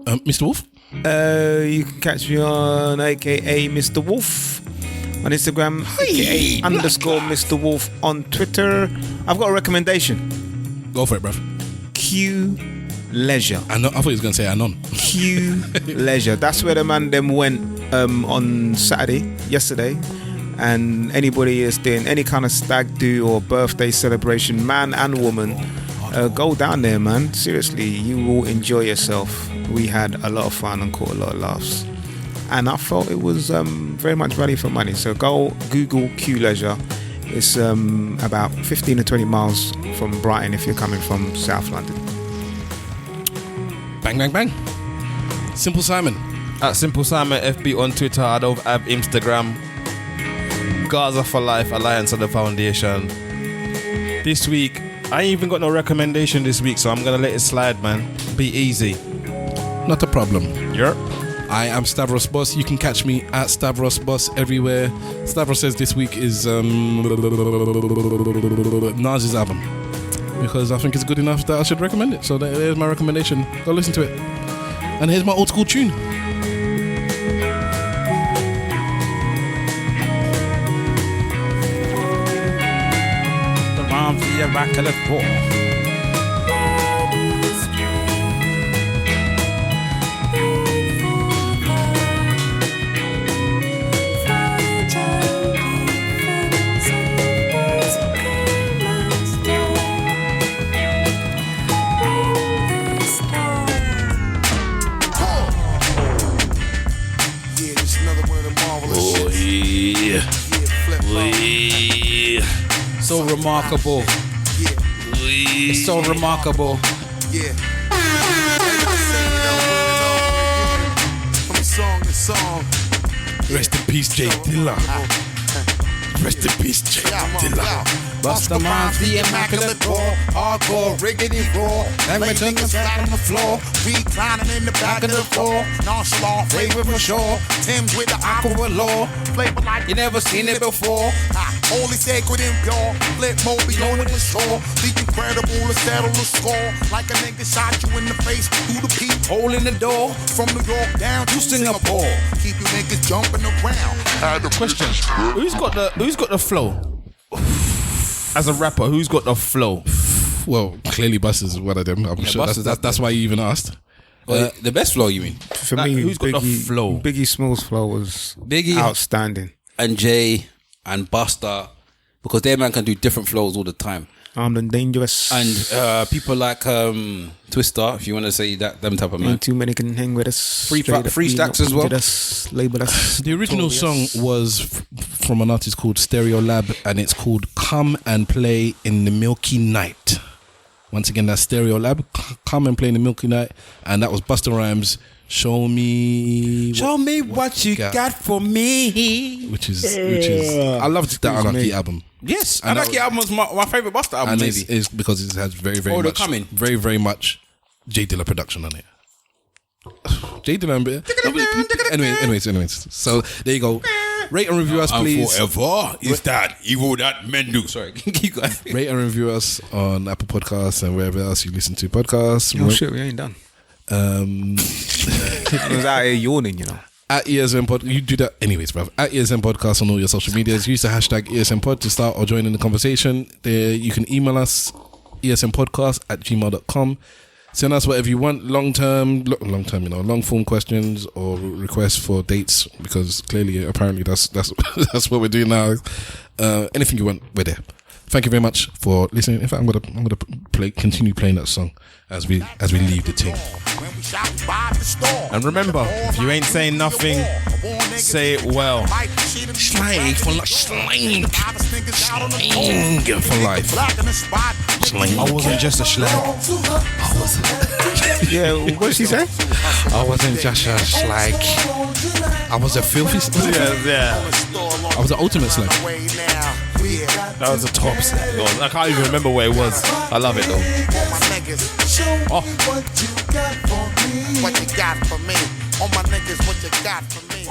Mr. Wolf? You can catch me on aka Mr. Wolf on Instagram, aka _Mr. Wolf on Twitter. I've got a recommendation. Go for it, bruv. Q Leisure. I thought he was going to say Anon. Q Leisure. That's where the man them went on yesterday. And anybody is doing any kind of stag do or birthday celebration, man and woman, go down there, man. Seriously, you will enjoy yourself. We had a lot of fun and caught a lot of laughs. And I felt it was very much value for money. So go Google Q Leisure. It's about 15 to 20 miles from Brighton if you're coming from South London. Bang, bang, bang. Simple Simon. At Simple Simon FB on Twitter. I don't have Instagram. Gaza for Life, Alliance of the Foundation. This week, I ain't even got no recommendation this week, so I'm going to let it slide, man. Be easy. Not a problem. Yep. I am Stavros Boss. You can catch me at Stavros Boss everywhere. Stavros says this week is Nas's album. because I think it's good enough that I should recommend it. So there's my recommendation. Go listen to it. And here's my old school tune. The mom for your immaculate war. So remarkable. It's so remarkable. From song to song. Rest in peace, Jay Dilla. Rest in peace, Jay Dilla. Busta Rhymes, the immaculate raw, hardcore, riggedy raw. Then we took us flat on the floor, reclining in the back of the floor. Nonchalant, flavor for sure. Tim's with the aqua law, flavor like you never seen it before. Holy sacred and pure, flip mode beyond the shore. The incredible to settle the score, like a nigga shot you in the face through the peephole in the door. From New York down to Singapore, keep you niggas jumping around. Question: Who's got the flow? As a rapper, who's got the flow? Well, clearly Busta's one of them. I'm sure that's why you even asked. The best flow, you mean? For me, who's got the flow? Biggie Small's flow was outstanding. And Jay and Busta, because their man can do different flows all the time. Armed and Dangerous. And people like Twister, if you want to say that, them type of man. Ain't too many can hang with us. Free Stacks as well. Label us. The original song was from an artist called Stereo Lab, and it's called Come and Play in the Milky Night. Once again, that's Stereo Lab. Come and Play in the Milky Night. And that was Busta Rhymes. Show me what you got for me. Which is I loved that Anarchy album. Yes, Anarchy album was my favorite Busta album. And maybe it's because it has very much J Dilla production on it. J Dilla. Anyways. So there you go. Rate and review us, please. Forever is that evil that men do. Sorry, keep going. Rate and review us on Apple Podcasts and wherever else you listen to podcasts. Oh shit, we ain't done. I was out here yawning, you know. At ESN Pod, you do that anyways, bruv. At ESN Podcast on all your social medias. Use the hashtag ESN Pod to start or join in the conversation. There, you can email us esnpodcast@gmail.com. Send us whatever you want, long term, long form questions or requests for dates, because clearly, apparently, that's that's what we're doing now. Anything you want, we're there. Thank you very much for listening. In fact, I'm gonna continue playing that song as we leave the team. And remember, if you ain't saying nothing, say it well. Slang for life. I wasn't just a slag. Yeah, what did she say? I wasn't just a slag. I was a filthy slag. Yeah. I was an ultimate slag. That was a top slag. I can't even remember where it was. I love it though. What you got for me? All my niggas, what you got for me?